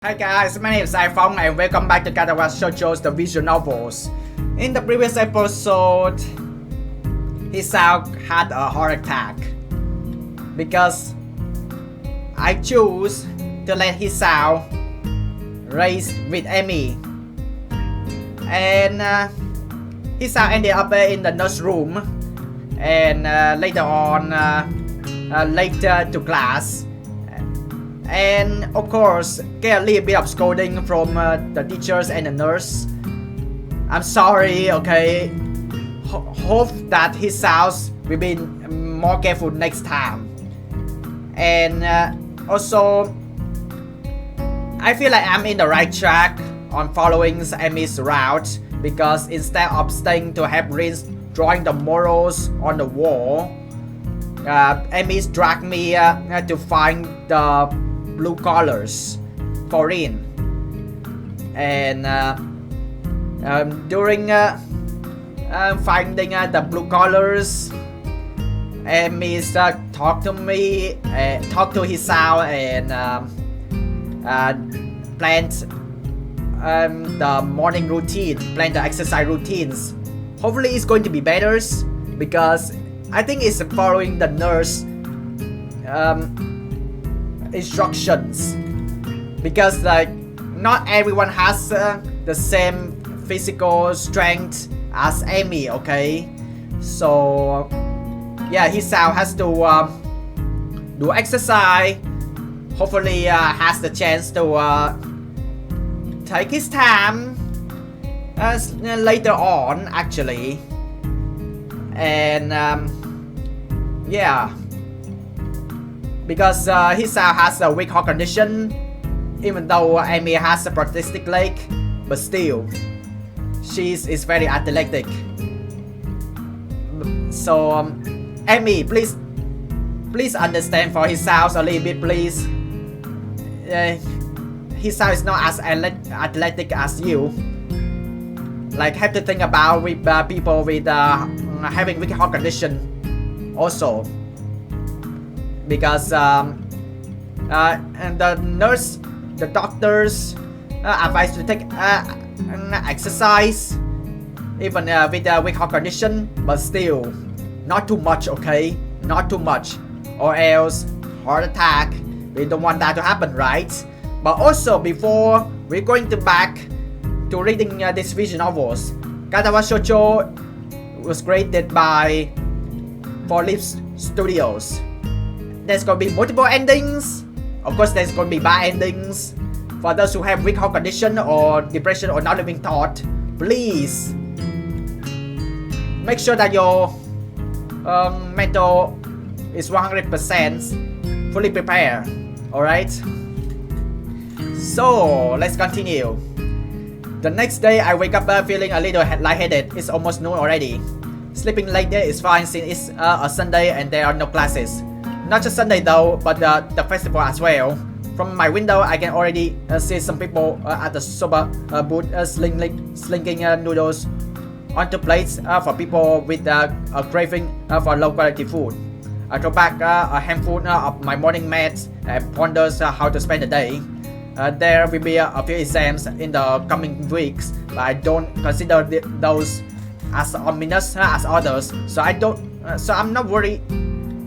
Hi guys, my name is iPhong and welcome back to Katawa Shoujo's the visual novels. In the previous episode, Hisao had a heart attack because I choose to let Hisao race with EMI, and Hisao ended up in the nurse room, and later on late to class. And of course, get a little bit of scolding from the teachers and the nurse. I'm sorry, okay? Hope that his sounds will be more careful next time. And also, I feel like I'm in the right track on following Emmy's route, because instead of staying to help Rin's drawing the morals on the wall, Emmy's dragged me to find the blue collars for Rin. And during finding the blue collars, Amy talked to me, talked to Hisao, and planned the morning routine, planned the exercise routines. Hopefully it's going to be better, because I think it's following the nurse instructions, because like not everyone has the same physical strength as Amy, okay? So yeah, Hisao has to do exercise. Hopefully has the chance to take his time later on actually. And yeah, because Hisao has a weak heart condition, even though Amy has a prosthetic leg, but still, she is very athletic. So Amy, please understand for Hisao a little bit, please. Hisao is not as athletic as you. Like, have to think about with people with having weak heart condition also. Because and the nurse, the doctors advise to take exercise even with a weak heart condition, but still not too much, okay? Not too much, or else heart attack. We don't want that to happen, right? But also, before we're going to back to reading these visual novels, Katawa Shoujo was created by 4-Leaf Studios. There's gonna be multiple endings. Of course, there's gonna be bad endings. For those who have weak heart condition or depression or not living thought, please make sure that your mental is 100% fully prepared. Alright? So, let's continue. The next day, I wake up feeling a little lightheaded. It's almost noon already. Sleeping late there is fine since it's a Sunday and there are no classes. Not just Sunday though, but the festival as well. From my window, I can already see some people at the soba booth slinging noodles onto plates for people with a craving for low quality food. I throw back a handful of my morning meds and ponders how to spend the day. There will be a few exams in the coming weeks, but I don't consider those as ominous as others, so I'm not worried.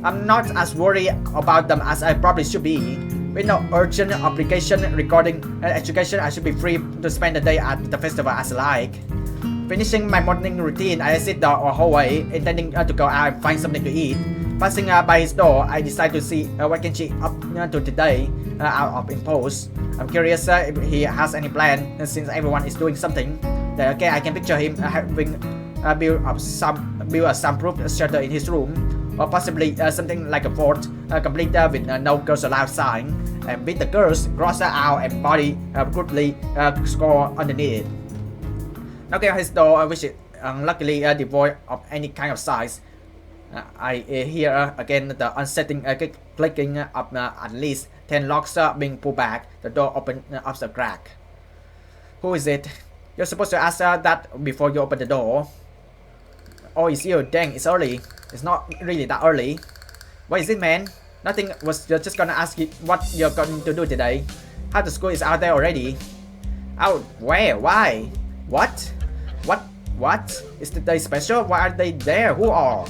I'm not as worried about them as I probably should be. With no urgent obligation regarding education, I should be free to spend the day at the festival as I like. Finishing my morning routine, I sit down on hallway, intending to go out and find something to eat. Passing by his door, I decide to see what can she up to today out of impulse. I'm curious if he has any plan, since everyone is doing something. Then okay, I can picture him having built a soundproof shelter in his room. Or possibly something like a fort, complete with no girls allowed sign, and with the girls crossed out and body crudely score underneath it. Knocking on his door, which is unluckily devoid of any kind of size, I hear again the unsettling clicking of at least 10 locks being pulled back. The door opens up a crack. Who is it? You're supposed to ask that before you open the door. Oh, it's you. Dang, it's early. It's not really that early. What is it, man? Nothing, was just gonna ask you what you're going to do today. Half the school is out there already. Out where? Why? What? What? Is the day special? Why are they there? Who are?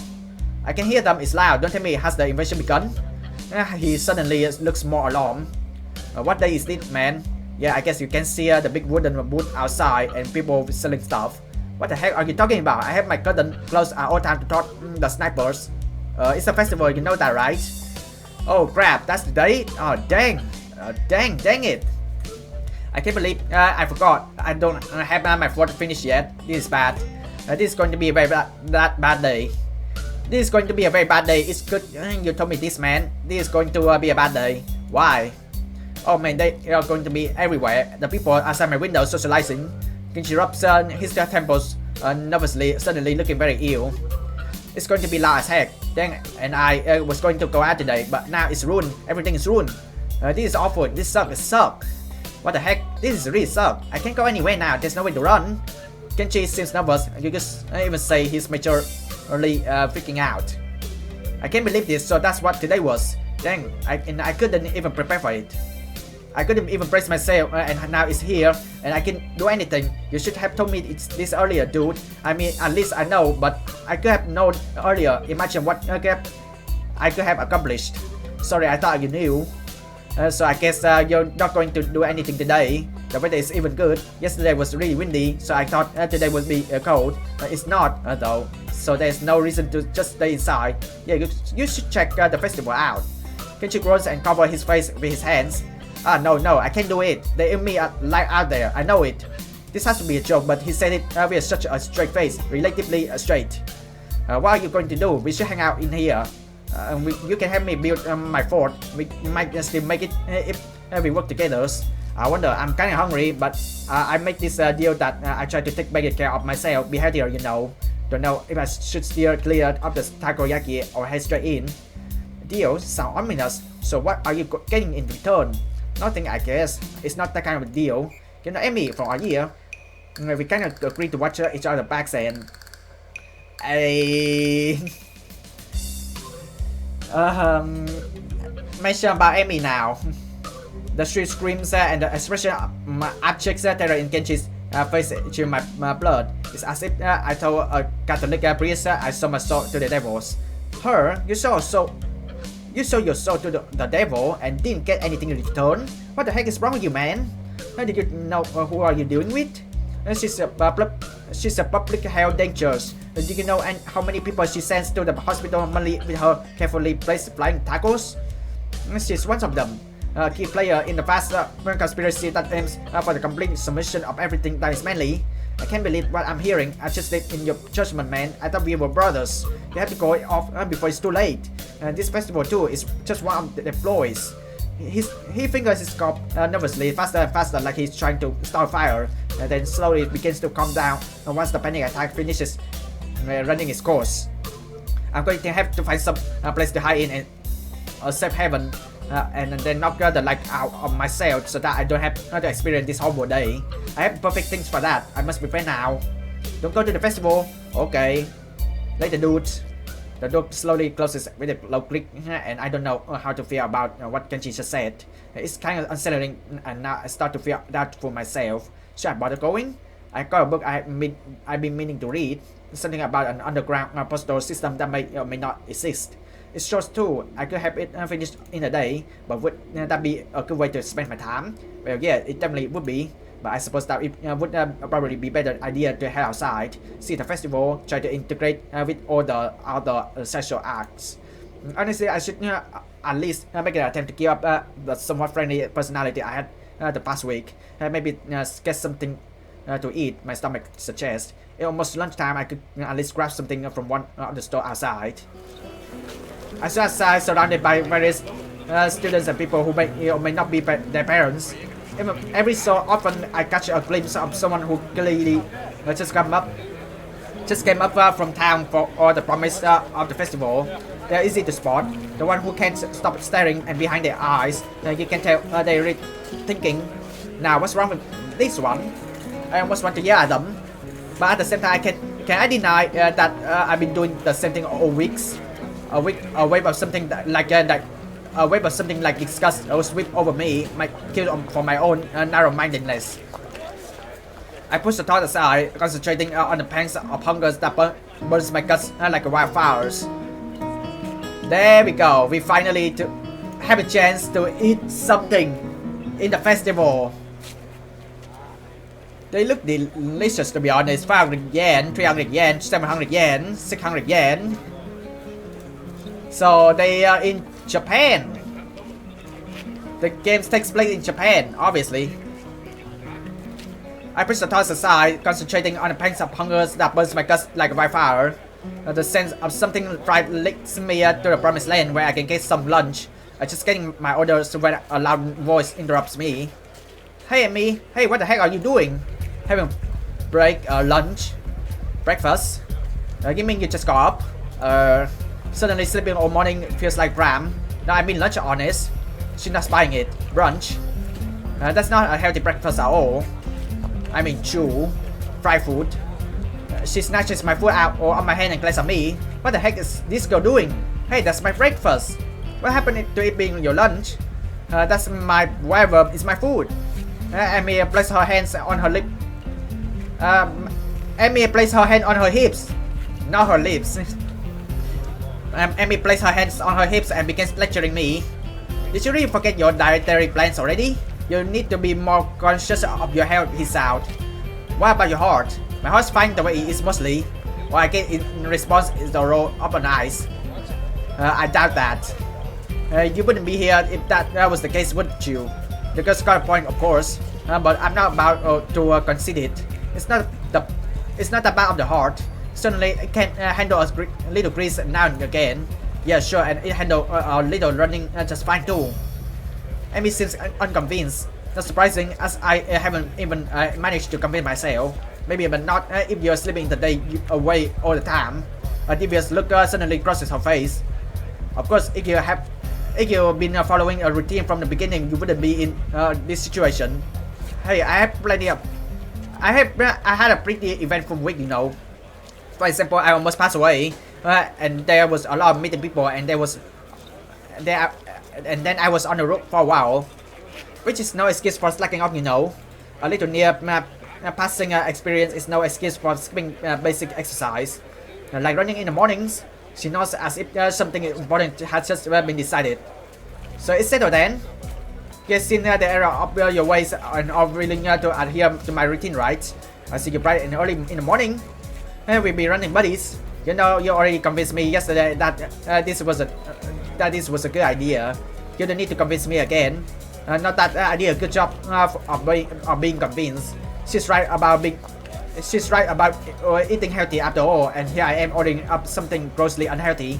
I can hear them. It's loud. Don't tell me. Has the invasion begun? He suddenly looks more alarmed. What day is it, man? Yeah, I guess you can see the big wooden booth outside and people selling stuff. What the heck are you talking about? I have my curtain closed at all time to talk the snipers. It's a festival, you know that, right? Oh crap, that's the day? Oh dang. Dang it. I can't believe I forgot. I don't have my photo finished yet. This is bad. This is going to be a very bad day. This is going to be a very bad day. It's good you told me this, man. This is going to be a bad day. Why? Oh man, they are going to be everywhere. The people outside my window socializing. Kenji rubs his temples nervously, suddenly looking very ill. It's going to be loud as heck. Dang, and I was going to go out today, but now it's ruined. Everything is ruined. This is awful. This sucks. What the heck? This is really suck. I can't go anywhere now. There's nowhere to run. Kenji seems nervous. You just even say he's majorly freaking out. I can't believe this. So that's what today was. Dang, I couldn't even prepare for it. I couldn't even brace myself, and now it's here, and I can do anything. You should have told me it's this earlier, dude. I mean, at least I know, but I could have known earlier. Imagine what I could have accomplished. Sorry, I thought you knew. So I guess you're not going to do anything today. The weather is even good. Yesterday was really windy, so I thought today would be cold. It's not, though. So there's no reason to just stay inside. Yeah, you should check the festival out. Kenji groans and covers his face with his hands. No, I can't do it. The EMI are live out there. I know it. This has to be a joke, but he said it with such a straight face, relatively straight. What are you going to do? We should hang out in here. You can help me build my fort. We might still make it if we work together. I wonder. I'm kind of hungry, but I make this deal that I try to take better care of myself. Be healthier, you know. Don't know if I should steer clear of the takoyaki or head straight in. Deal sound ominous. So what are you getting in return? Nothing, I guess. It's not that kind of a deal. You know Amy for a year. We kind of agreed to watch each other backs and mention about Amy now. The street screams and the expression of abject terror in Kenji's face chill my blood. It's as if I told a Catholic priest I sold my soul to the devils. Her? You sold your soul to the devil and didn't get anything in return? What the heck is wrong with you, man? How did you know who are you dealing with? She's a public health danger. Do you know how many people she sends to the hospital monthly with her carefully placed flying tacos? She's one of them. A key player in the vast conspiracy that aims for the complete submission of everything that is manly. I can't believe what I'm hearing. I just did in your judgment, man. I thought we were brothers. You have to go off before it's too late. This festival too is just one of the ploys. He fingers his cup nervously, faster and faster, like he's trying to start a fire. And then slowly it begins to calm down. And once the panic attack finishes running its course, I'm going to have to find some place to hide in and a safe haven. And then knock the light out of myself so that I don't have to experience this horrible day. I have perfect things for that. I must prepare now. Don't go to the festival. Okay. Later, dude. The door slowly closes with a low click, and I don't know how to feel about what Kenji just said. It's kind of unsettling, and now I start to feel doubtful myself. Should I bother going? I got a book I've been meaning to read. Something about an underground postal system that may or may not exist. It's short too. I could have it finished in a day, but would that be a good way to spend my time? Well, yeah, it definitely would be. But I suppose that it would probably be better idea to head outside, see the festival, try to integrate with all the other sexual acts. Honestly, I should at least make an attempt to keep up the somewhat friendly personality I had the past week. Maybe get something to eat, my stomach suggests. At almost lunchtime, I could at least grab something from one of the store outside. I stood outside surrounded by various students and people who may or may not be their parents. Every so often I catch a glimpse of someone who clearly just came up from town for all the promise of the festival. They're easy to spot. The one who can't stop staring and behind their eyes, you can tell they're thinking, now what's wrong with this one? I almost want to yell at them, but at the same time, can I deny that I've been doing the same thing all weeks? A wave of something that a wave of something like disgust sweep over me, my kill for my own narrow-mindedness. I push the thought aside, concentrating on the pangs of hunger that burns my guts like wildfires. There we go. We finally have a chance to eat something in the festival. They look delicious, to be honest. 500 yen, 300 yen, 700 yen, 600 yen. So they are in Japan. The game takes place in Japan, obviously. I push the thoughts aside, concentrating on the pangs of hunger that burns my guts like a wildfire. The sense of something fried leads me to the promised land where I can get some lunch. Just getting my orders when a loud voice interrupts me. Hey Amy, hey, what the heck are you doing? Having lunch, breakfast? You mean you just got up? Suddenly sleeping all morning feels like Bram. No, I mean lunch, honest. She's not buying it. Brunch. That's not a healthy breakfast at all. I mean chew, fried food. She snatches my food out on my hand and glares at me. What the heck is this girl doing? Hey, that's my breakfast. What happened to it being your lunch? That's my whatever is my food. Amy places her hands on her lip. Amy places her hand on her hips, not her lips. Amy places her hands on her hips and begins lecturing me. Did you really forget your dietary plans already? You need to be more conscious of your health, Hisao. What about your heart? My heart's fine the way it is mostly. What I get in response is the roll of an eyes. I doubt that. You wouldn't be here if that was the case, wouldn't you? The girl's got a point, of course, but I'm not about to concede it. It's not about the heart. Certainly, it can handle a little grease now and again. Yeah, sure, and it handle a little running just fine too. Amy seems unconvinced. Not surprising, as I haven't even managed to convince myself. Maybe, but not if you're sleeping the day away all the time. A devious look suddenly crosses her face. Of course, if you've been following a routine from the beginning, you wouldn't be in this situation. Hey, I had a pretty eventful week, you know. For example, I almost passed away, and there was a lot of meeting people, and and then I was on the road for a while, which is no excuse for slacking off, you know. A little near passing experience is no excuse for skipping basic exercise, like running in the mornings. She nods as if something important has just been decided. So it's settled then. You've seen the error of your ways and are willing to adhere to my routine, right? I see you bright and early in the morning. We'll be running buddies. You know, you already convinced me yesterday that this was a good idea. You don't need to convince me again. Not that idea. Good job of being convinced. She's right about eating healthy after all, and here I am ordering up something grossly unhealthy,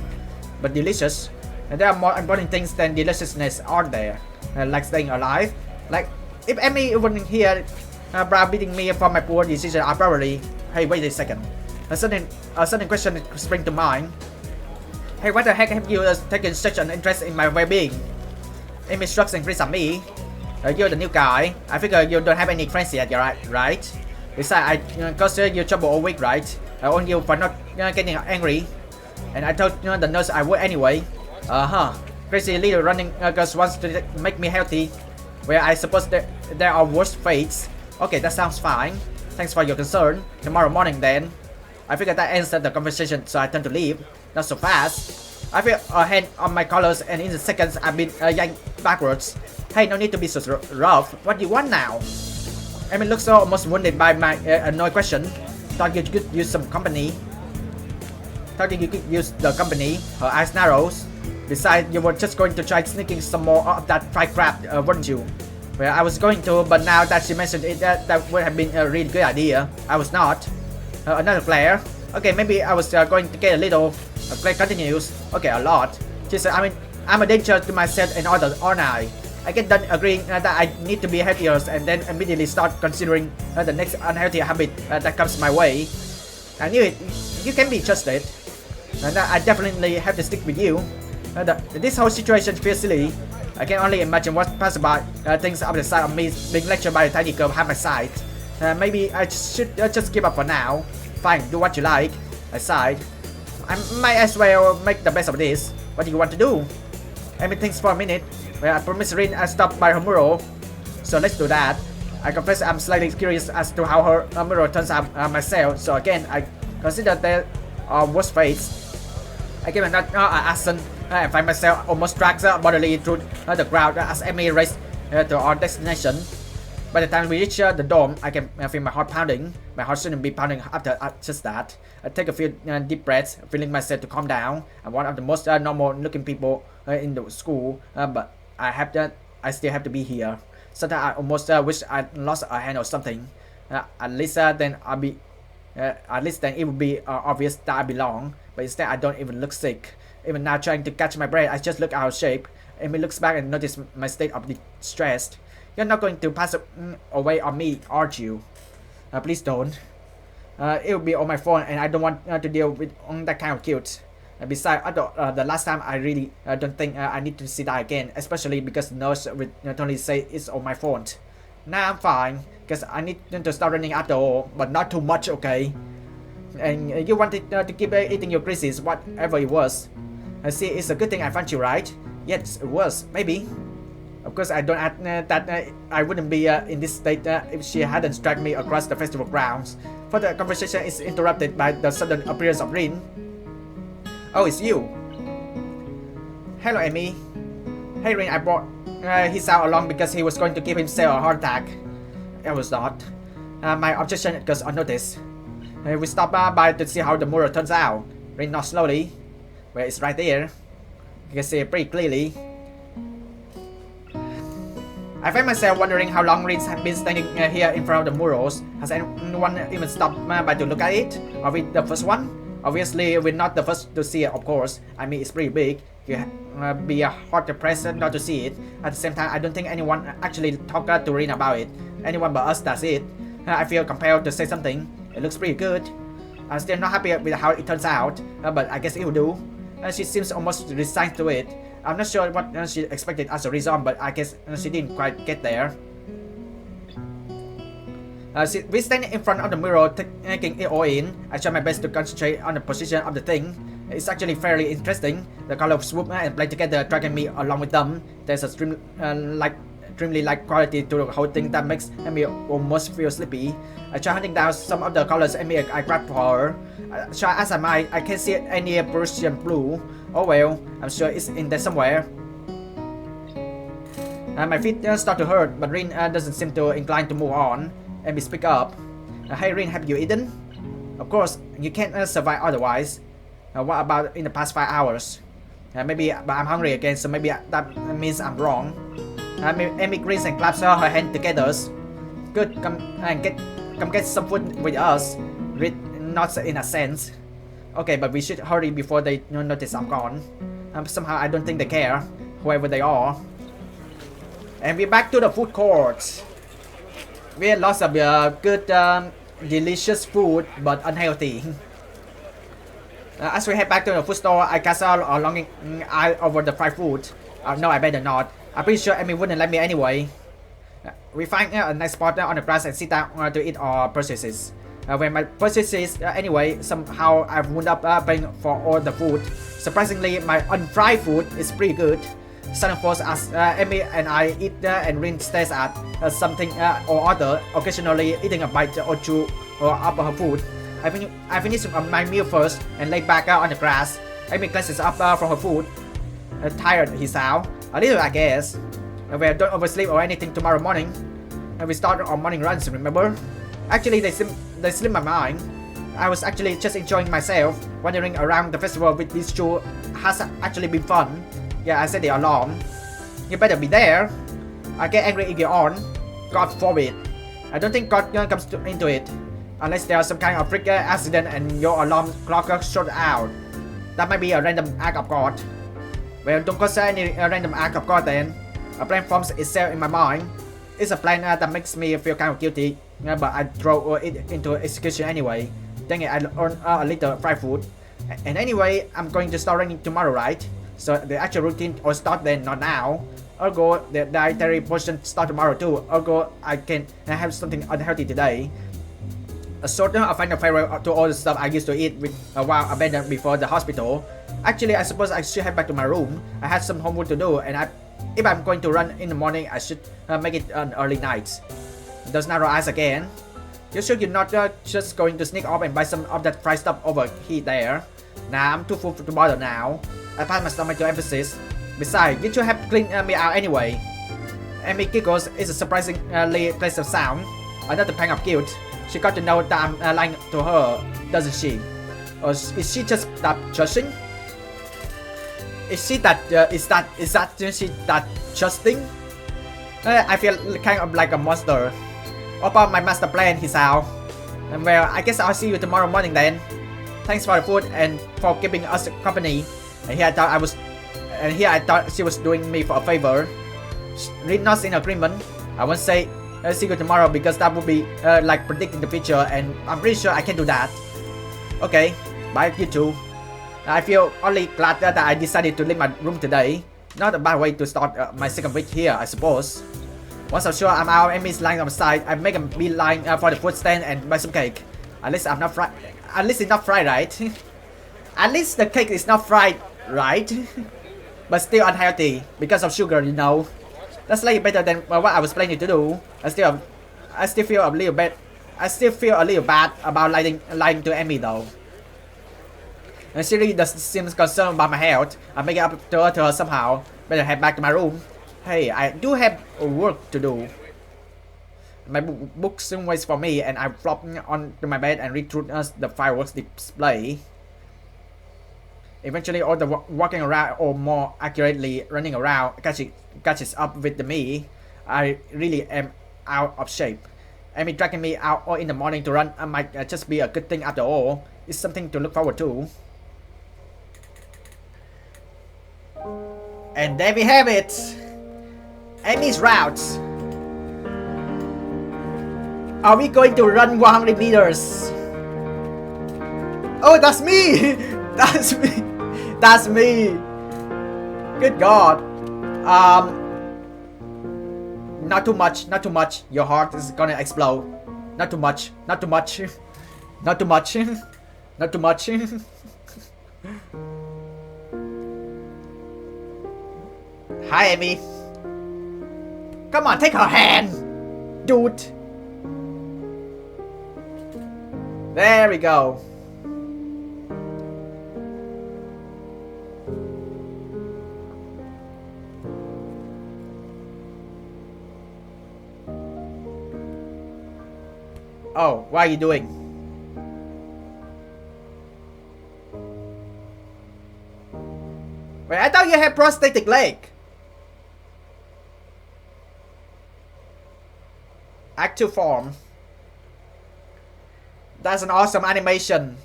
but delicious. And there are more important things than deliciousness, aren't there? Like staying alive. Like if Amy wasn't here, browbeating me for my poor decision, I probably. Hey, wait a second. A sudden question springs to mind. Hey, what the heck have you taken such an interest in my well-being? Amy shrugs and grins at me. You're the new guy. I figure you don't have any friends yet, right? Besides, I caused you trouble all week, right? I own you for not getting angry. And I told the nurse I would anyway. Crazy little running girls wants to make me healthy. Well, I suppose there are worse fates. Okay, that sounds fine. Thanks for your concern. Tomorrow morning then. I figured that ends the conversation, so I turn to leave. Not so fast. I feel a hand on my collars, and in the seconds I've been yanked backwards. Hey, no need to be so rough. What do you want now? Amy looks so almost wounded by my annoyed question. Thought you could use some company. Thought you could use the company. Her eyes narrows. Besides, you were just going to try sneaking some more of that fried crab, weren't you? Well, I was going to, but now that she mentioned it, that would have been a really good idea. I was not. Another flare. Okay, maybe I was going to get a little. Claire continues. Okay, a lot. She said, I'm a danger to myself and others, aren't I? I get done agreeing that I need to be healthier and then immediately start considering the next unhealthy habit that comes my way. I knew it. You can be trusted. And I definitely have to stick with you. This whole situation feels silly. I can only imagine what passed by things up the side of me being lectured by a tiny girl behind my side. Maybe I should just give up for now. Fine, do what you like. I sighed. I might as well make the best of this. What do you want to do? Amy thinks for a minute. Well, I promised Rin I'd stop by her mural. So let's do that. I confess I'm slightly curious as to how her mural turns out myself. So again, I consider that worst fates. I give an accent and find myself almost dragged bodily through the crowd as Amy races to our destination. By the time we reach the dome, I can feel my heart pounding. My heart shouldn't be pounding after just that. I take a few deep breaths, feeling myself to calm down. I'm one of the most normal-looking people in the school, but I still have to be here. Sometimes I almost wish I lost a hand or something. At least then it would be obvious that I belong. But instead, I don't even look sick. Even now, trying to catch my breath, I just look out of shape. Amy looks back and notices my state of distress. You're not going to pass away on me, aren't you? Please don't. It will be on my phone, and I don't want to deal with that kind of guilt. Besides, the last time I really don't think I need to see that again, especially because the nurse would totally say it's on my phone. Nah, I'm fine, because I need to start running after all, but not too much, okay? And you wanted to keep eating your creases, whatever it was. See, it's a good thing I found you, right? Yes, it was, maybe. Of course, I don't add that I wouldn't be in this state if she hadn't dragged me across the festival grounds. For the conversation is interrupted by the sudden appearance of Rin. Oh, it's you. Hello, Amy. Hey, Rin, I brought Hisao along because he was going to give himself a heart attack. It was not. My objection goes unnoticed. We stopped by to see how the mural turns out. Rin nods slowly. Well, it's right there. You can see it pretty clearly. I find myself wondering how long Rin has been standing here in front of the murals. Has anyone even stopped by to look at it? Are we the first one? Obviously, we're not the first to see it, of course. I mean, it's pretty big. You'd be hard pressed not to see it. At the same time, I don't think anyone actually talked to Rin about it. Anyone but us does it. I feel compelled to say something. It looks pretty good. I'm still not happy with how it turns out, but I guess it will do. She seems almost resigned to it. I'm not sure what she expected as a result, but I guess she didn't quite get there. We stand in front of the mirror, taking it all in. I try my best to concentrate on the position of the thing. It's actually fairly interesting. The color of swoop and play together, dragging me along with them. There's a extremely light quality to the whole thing that makes me almost feel sleepy. I try hunting down some of the colors I grabbed for her. Try as I might, I can't see any Persian blue. Oh well, I'm sure it's in there somewhere. My feet start to hurt, but Rin doesn't seem to inclined to move on. Amy speak up. Hey Rin, have you eaten? Of course, you can't survive otherwise. What about in the past 5 hours? Maybe, but I'm hungry again, so maybe that means I'm wrong. Amy grins and claps her hand together. Good, come get some food with us. Rin nods in a sense. Okay, but we should hurry before they notice I'm gone. Somehow I don't think they care, whoever they are. And we're back to the food court. We had lots of good, delicious food, but unhealthy. As we head back to the food store, I cast a longing eye over the fried food. No, I better not. I'm pretty sure Amy wouldn't let me anyway. We find a nice spot on the grass and sit down to eat our purchases. When my purchases, anyway, somehow I've wound up paying for all the food. Surprisingly, my unfried food is pretty good. Sudden force as Amy and I eat and Rin stares at something or other, occasionally eating a bite or two of her food. I finish my meal first and lay back on the grass. Amy glances up from her food. Tired, Hisao. A little, I guess. We don't oversleep or anything tomorrow morning. We start our morning runs, remember? Actually, they slip my mind. I was actually just enjoying myself. Wandering around the festival with these two has actually been fun. Yeah, I set the alarm. You better be there. I get angry if you're on. God forbid. I don't think God comes into it. Unless there's some kind of freak accident and your alarm clock shut out. That might be a random act of God. Well, don't consider any random act of God then. A plan forms itself in my mind. It's a plan that makes me feel kind of guilty, but I throw it into execution anyway. Dang it, I earn a little fried food. And anyway, I'm going to start running tomorrow, right? So the actual routine will start then, not now. Ergo, the dietary portion start tomorrow too. Ergo, I can have something unhealthy today. a sort of a final farewell to all the stuff I used to eat with while abandoned before the hospital. Actually, I suppose I should head back to my room. I had some homework to do, and if I'm going to run in the morning, I should make it an early night. Does narrow eyes again. You sure you're not just going to sneak off and buy some of that fried stuff over here there? Nah, I'm too full to bother now. I passed my stomach to emphasis. Besides, you should have cleaned me out anyway. Amy giggles is a surprisingly pleasant sound. Another pang of guilt. She got to know that I'm lying to her, doesn't she? Or is she just that judging? Is she that she that trusting? I feel kind of like a monster. About my master plan, Hisao. And well, I guess I'll see you tomorrow morning then. Thanks for the food and for keeping us company. And here I thought she was doing me for a favor. Read not in agreement. I won't say see you tomorrow because that would be like predicting the future, and I'm pretty sure I can do that. Okay, bye you too. I feel only glad that I decided to leave my room today. Not a bad way to start my second week here, I suppose. Once I'm sure I'm out and Amy's lying on the side, I make a beeline for the food stand and buy some cake. At least I'm not fried. At least it's not fried, right? At least the cake is not fried, right? But still unhealthy because of sugar, you know. That's slightly better than what I was planning to do. I still feel a little bad about lying to Amy though. And she really does seem concerned about my health. I make it up to her somehow. Better head back to my room. Hey, I do have work to do. My book soon waits for me, and I flop onto my bed and read through the fireworks display. Eventually, all the walking around, or more accurately, running around, catches up with me. I really am out of shape. Amy dragging me out all in the morning to run might just be a good thing after all. It's something to look forward to. And there we have it! Amy's routes. Are we going to run 100 meters? Oh, that's me! That's me! That's me! Good God. Not too much, not too much. Your heart is gonna explode. Not too much, not too much. Not too much. Not too much. Hi, Amy. Come on, take her hand, dude. There we go. Oh, what are you doing? Wait, I thought you had prosthetic leg. Act 2 form. That's an awesome animation.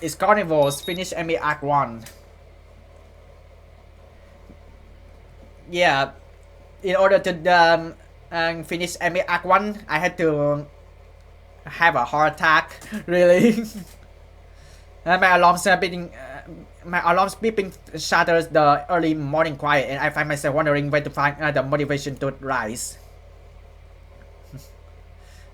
It's Carnivores. Finish EMI Act 1. Yeah. In order to finish EMI Act 1, I had to have a heart attack. Really. My alarms beeping shatters the early morning quiet, and I find myself wondering where to find the motivation to rise.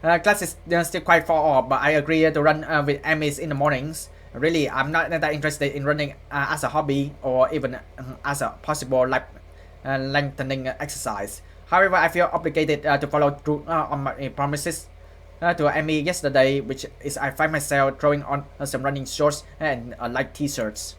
Class is still quite far off, but I agree to run with Emmys in the mornings. Really, I'm not that interested in running as a hobby or even as a possible lengthening exercise. However, I feel obligated to follow through on my promises to Emmy yesterday, which is I find myself throwing on some running shorts and light t-shirts.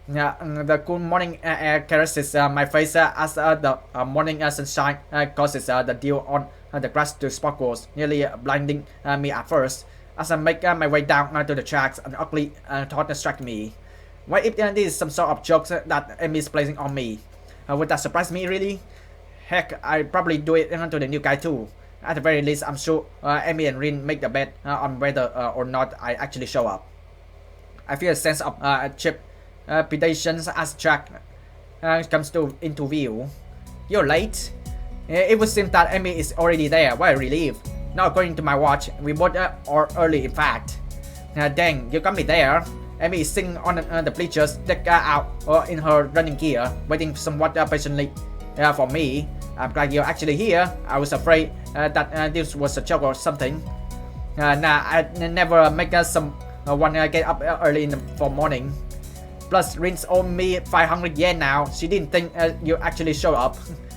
The cool morning air caresses my face as the morning sunshine causes the dew on the grass to sparkles, nearly blinding me at first. As I make my way down to the tracks, an ugly thought struck me. What if this is some sort of joke that Emmy is placing on me? Would that surprise me really? Heck, I probably do it to the new guy too. At the very least, I'm sure Emmy and Rin make the bet on whether or not I actually show up. I feel a sense of trepidation as track comes into view. You're late? It would seem that Emmy is already there. What a relief. Now according to my watch, we both are early in fact. Dang, you got me there. Emmy is sitting on the bleachers, decked out in her running gear, waiting somewhat patiently for me. I'm glad you're actually here. I was afraid that this was a joke or something. Nah, I never make someone get up early for morning. Plus, Rin's owed me 500 yen now. She didn't think you actually show up.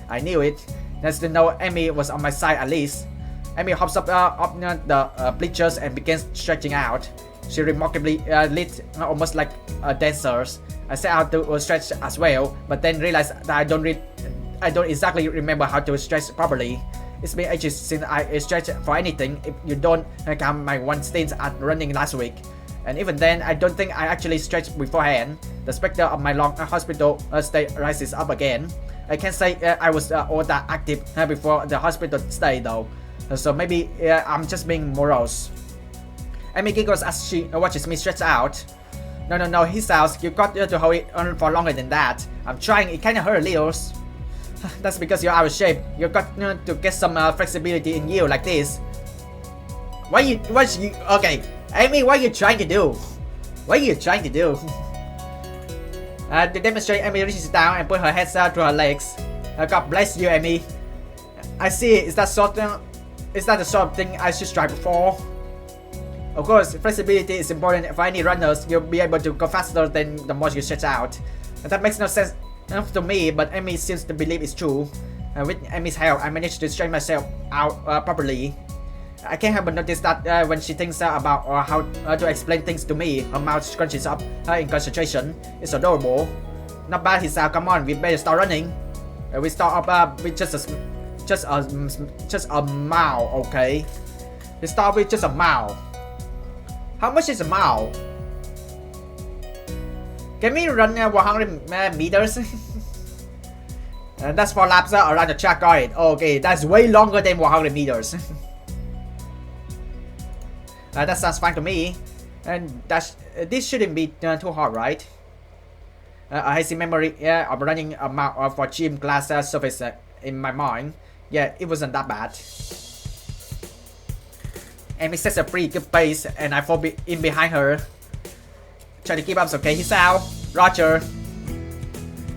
I knew it. Nice to know Amy was on my side at least. Amy hops up the bleachers and begins stretching out. She remarkably lit almost like a dancer. I set out to stretch as well, but then realized that I don't exactly remember how to stretch properly. It's been ages since I stretched for anything if you don't count my one stint at running last week. And even then, I don't think I actually stretched beforehand. The specter of my long hospital stay rises up again. I can't say I was all that active before the hospital stay though. So maybe I'm just being morose. Amy giggles as she watches me stretch out. No, Hisao, you got to hold it on for longer than that. I'm trying, it kinda hurt a little. That's because you're out of shape. You got to get some flexibility in you like this. Okay, Amy, what are you trying to do? What are you trying to do? To demonstrate, Amy reaches down and put her head to her legs. God bless you, Amy. I see. Is that the sort of thing I should strive for? Of course, flexibility is important for any runners. You'll be able to go faster than the more you stretch out. And that makes no sense to me, but Amy seems to believe it's true. With Amy's help, I managed to stretch myself out properly. I can't help but notice that when she thinks about how to explain things to me, her mouth scrunches up in concentration. It's adorable. Not bad, Hisao. Come on, we better start running. We start up with just a mile, okay? We start with just a mile. How much is a mile? Can we run 100 meters? That's 4 laps around the track, got it. Okay, that's way longer than 100 meters. That sounds fine to me. And this shouldn't be too hard, right? A hazy memory of running a mile for gym class surface in my mind. Yeah, it wasn't that bad. Amy sets a pretty good pace and I fall in behind her. Try to keep up, okay, Hisao? Roger.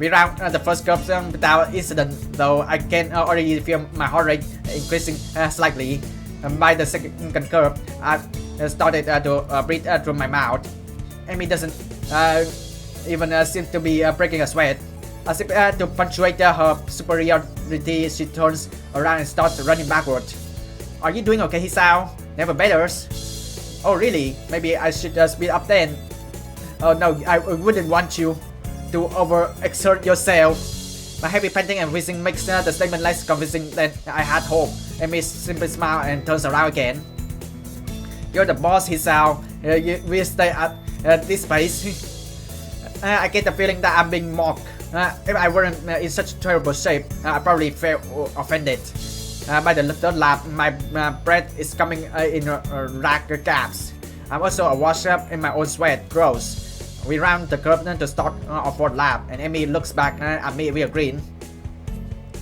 We round the first curve without incident, though I can already feel my heart rate increasing slightly. By the second curve, I started to breathe through my mouth. Amy doesn't even seem to be breaking a sweat. As if to punctuate her superiority, she turns around and starts running backward. Are you doing okay, Hisao? Never better. Oh really? Maybe I should speed up then. Oh no, I wouldn't want you to overexert yourself. My heavy panting and wheezing makes the statement less convincing than I had hoped. Amy simply smiles and turns around again. You're the boss, Hisao. We stay at this pace. I get the feeling that I'm being mocked. If I weren't in such terrible shape, I probably felt offended. By the third lap, my breath is coming in ragged gaps. I'm also awash up in my own sweat. Gross. We round the curve to start our fourth lap, and Amy looks back at me agreeing.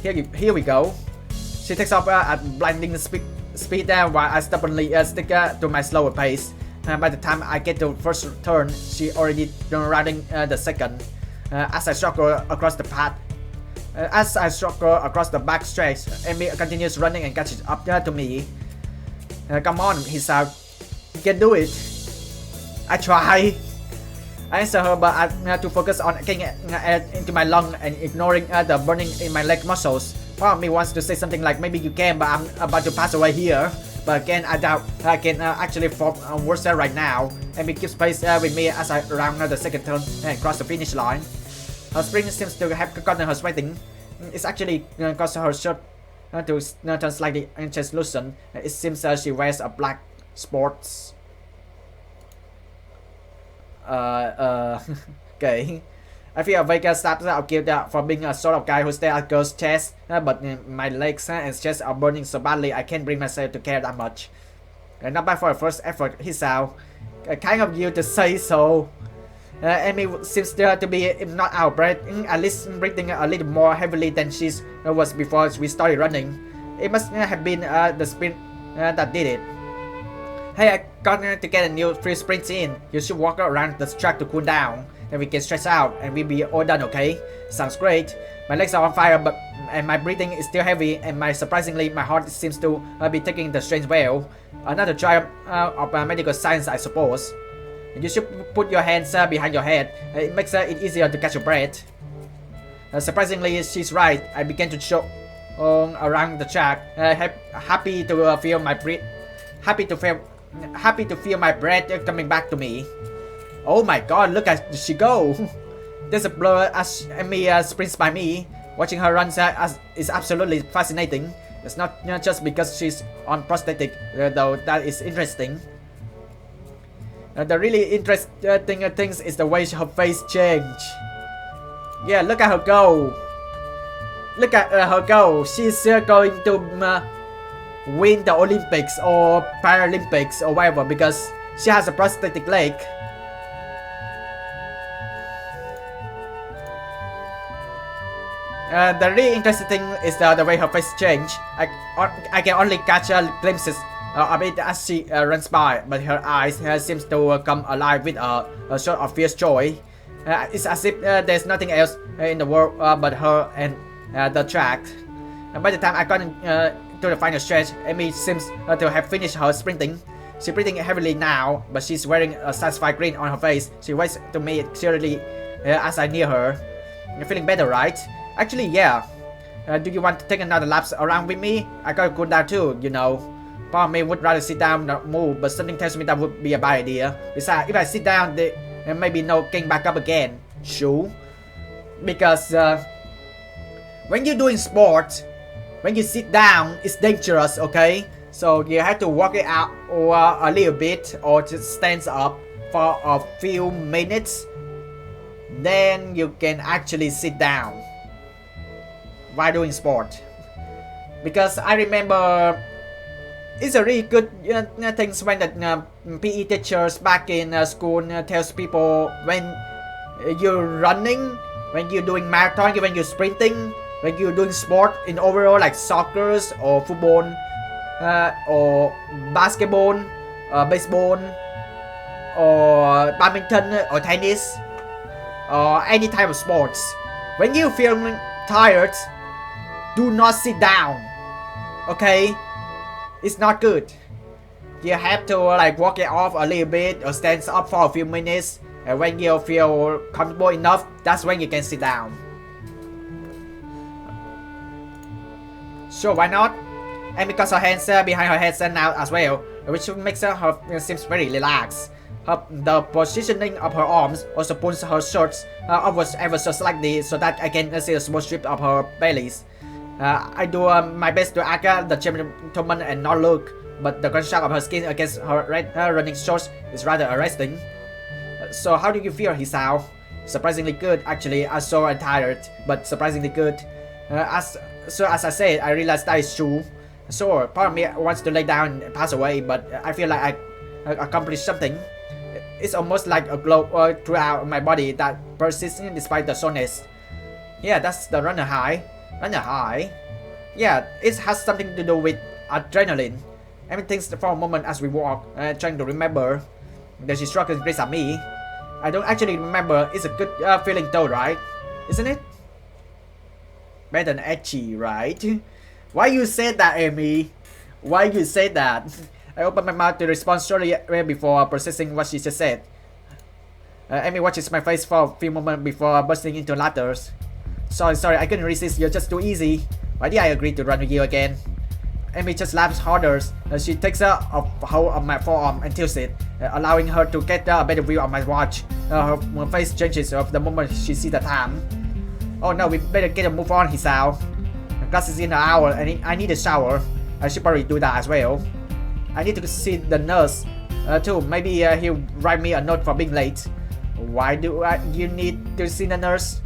Here we go. She takes off at blinding speed while I stubbornly stick to my slower pace. By the time I get to first turn, she already rounding the second. As I struggle across the path, as I struggle across the back stretch, Amy continues running and catches up to me. Come on, Hisao, you can do it. I try. I answer her, but I have to focus on getting air into my lung and ignoring the burning in my leg muscles. Part of me wants to say something like maybe you can, but I'm about to pass away here. But again, I doubt I can actually form worse right now. Amy keeps pace with me as I round the second turn and cross the finish line. Her spring seems to have gotten her sweating. It's actually caused her shirt to turn slightly translucent. It seems she wears a black sports. Okay. I feel a vague stab of guilt for being a sort of guy who stares at girls' chests, but my legs and chest are burning so badly I can't bring myself to care that much. Not bad for a first effort, Hisao. Kind of you to say so. Amy seems to be not out of breath, at least breathing a little more heavily than she was before we started running. It must have been the sprint that did it. Hey, I got to get a new free sprint in. You should walk around the track to cool down. and we can stretch out and we'll be all done, okay? Sounds great. My legs are on fire, and my breathing is still heavy, and surprisingly my heart seems to be taking the strain well. Another triumph of medical science, I suppose. You should put your hands behind your head. It makes it easier to catch your breath. Surprisingly, she's right. I began to choke around the track. Happy to feel my breath. Happy to feel my breath coming back to me. Oh my God! Look at she go. There's a blur as Amy sprints by me. Watching her run is absolutely fascinating. It's not just because she's on prosthetic, though that is interesting. The really interesting things is the way her face change. Yeah, look at her go. Look at her go. She's going to win the Olympics or Paralympics or whatever because she has a prosthetic leg. The really interesting thing is the way her face change. I can only catch glimpses of it as she runs by, but her eyes seems to come alive with a sort of fierce joy. It's as if there's nothing else in the world but her and the track. And by the time I got to the final stretch, Amy seems to have finished her sprinting. She's breathing heavily now, but she's wearing a satisfied grin on her face. She waves to me cheerily as I near her. You're feeling better, right? Actually, yeah. Do you want to take another lap around with me? I gotta cool down too, you know. Part of me would rather sit down and move, but something tells me that would be a bad idea. Besides, if I sit down, there may be no getting back up again. Sure. Because when you're doing sports, when you sit down, it's dangerous, okay? So you have to walk it out or a little bit or just stand up for a few minutes. Then you can actually sit down while doing sport. Because I remember it's a really good things when the PE teachers back in school tells people when you're running, when you're doing marathon, when you're sprinting, when you're doing sport in overall like soccer or football or basketball, baseball or badminton or tennis or any type of sports. When you feel tired, do not sit down, okay? It's not good. You have to like walk it off a little bit or stand up for a few minutes, and when you feel comfortable enough, that's when you can sit down. Sure, why not? And because her hands behind her head stand out as well, which makes her seems very relaxed. The positioning of her arms also pulls her shorts upwards ever so slightly so that I can see a small strip of her bellies. I do my best to act the gentleman and not look, but the contrast of her skin against her running shorts is rather arresting. So how do you feel, Hisao? Surprisingly good, actually. I'm sore and tired, but surprisingly good. As I said, I realized that is true. So part of me wants to lay down and pass away, but I feel like I accomplished something. It's almost like a glow throughout my body that persists despite the soreness. Yeah, that's the runner high. Runner high? Yeah, it has something to do with adrenaline. Amy thinks for a moment as we walk, trying to remember. Then she struck and gazes at me. I don't actually remember. It's a good feeling though, right? Isn't it? Better than etchy, right? Why you said that, Amy? Why you said that? I opened my mouth to respond shortly before processing what she just said. Amy watches my face for a few moments before bursting into laughter. Sorry, I couldn't resist. You're just too easy. Why did I agree to run with you again? Amy just laughs harder. She takes a hold of my forearm and tilts it, allowing her to get a better view of my watch. Her face changes the moment she sees the time. Oh no, we better get a move on, Hisao. Class is in an hour and I need a shower. I should probably do that as well. I need to see the nurse too. Maybe he'll write me a note for being late. Why do you need to see the nurse?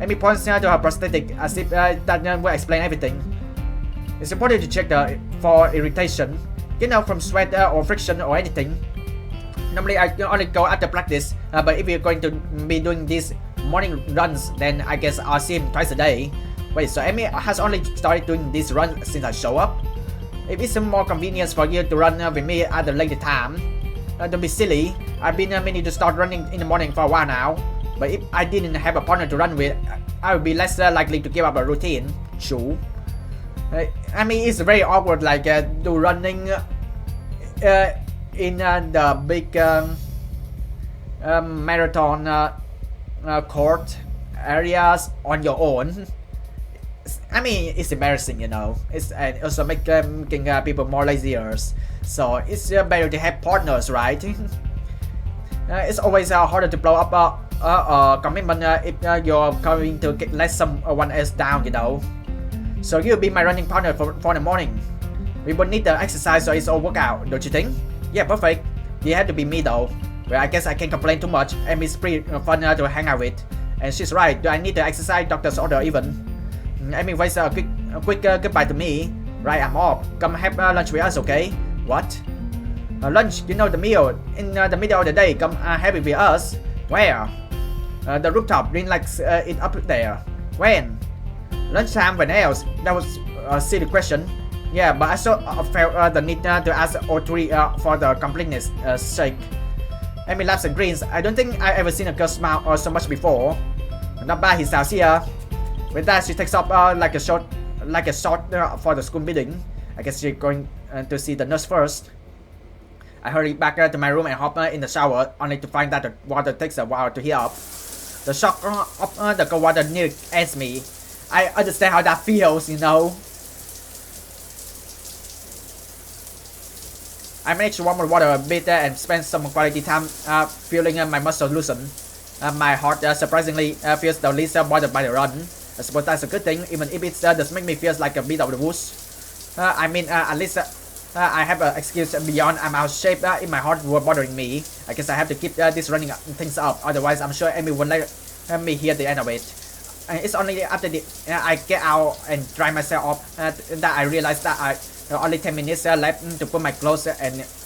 Amy points to her prosthetic as if that will explain everything. It's important to check for irritation, from sweat or friction or anything. Normally I only go after practice, but if you're going to be doing these morning runs, then I guess I'll see him twice a day. Wait, so Amy has only started doing this run since I show up? If it's more convenience for you to run with me at a later time, don't be silly. I've been meaning to start running in the morning for a while now. But if I didn't have a partner to run with, I would be less likely to give up a routine. True. I mean, it's very awkward, like do running in the big marathon court areas on your own. I mean, it's embarrassing, you know. It's also making people more lazier. So it's better to have partners, right? It's always harder to blow up a commitment if you're going to let someone else down, you know. So you'll be my running partner for the morning. We would need the exercise so it's all workout, don't you think? Yeah, perfect. You have to be me though. Well, I guess I can't complain too much. Amy's pretty fun to hang out with. And she's right, do I need to exercise? Doctor's order even. Amy waves a quick goodbye to me. Right, I'm off. Come have lunch with us, okay? What? Lunch, you know, the meal in the middle of the day. Come have it with us. Where? The rooftop. Rin likes it up there. When? Lunchtime. When else? That was a silly question. Yeah, but I felt the need to ask all three for the completeness sake. Amy laughs and grins. I don't think I ever seen a girl smile so much before. Not bad, Hisao here. With that, she takes off like a shot for the school meeting. I guess she's going to see the nurse first. I hurry back to my room and hop in the shower, only to find that the water takes a while to heat up. The shock of the cold water nearly ends me. I understand how that feels, you know. I managed to warm the water a bit and spend some quality time feeling my muscles loosen. My heart surprisingly feels the least bothered by the run. I suppose that's a good thing, even if it does make me feel like a bit of the woods. I mean, at least I have an excuse beyond I'm out of shape if my heart were bothering me. I guess I have to keep this running things up, otherwise I'm sure Amy won't let me hear the end of it. It's only after I get out and dry myself off that I realize that I only 10 minutes left to put my clothes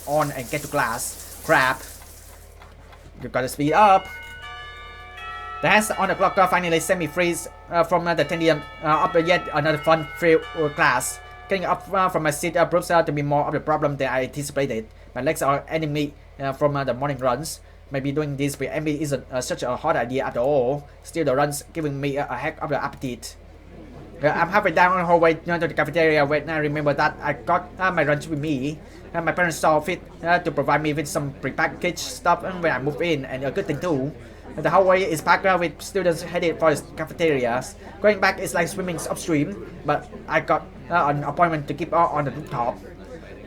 on and get to class. Crap. You gotta speed up. The hands on the clock finally set me free from the tedium of yet another fun-filled class. Getting up from my seat proves to be more of the problem than I anticipated. My legs are ending me from the morning runs. Maybe doing this with Amy isn't such a hard idea at all. Still, the run's giving me a heck of the appetite. I'm halfway down the hallway to the cafeteria when I remember that I got my lunch with me. My parents saw fit to provide me with some prepackaged stuff when I moved in, and a good thing too. The hallway is packed with students headed for the cafeterias. Going back is like swimming upstream, but I got an appointment to keep on the rooftop.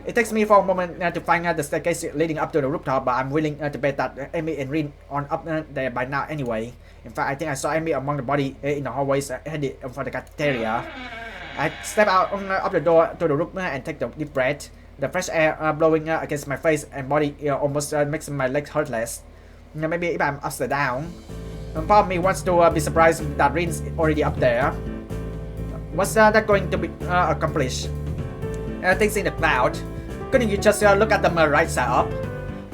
It takes me for a moment to find the staircase leading up to the rooftop, but I'm willing to bet that Amy and Rin are up there by now anyway. In fact, I think I saw Amy among the body in the hallways headed for the cafeteria. I step out of the door to the roof and take a deep breath. The fresh air blowing against my face and body almost makes my legs hurt less. Maybe if I'm upside down. Part of me wants to be surprised that Rin's already up there. What's that going to be accomplished? Things in the cloud. Couldn't you just look at them right side up?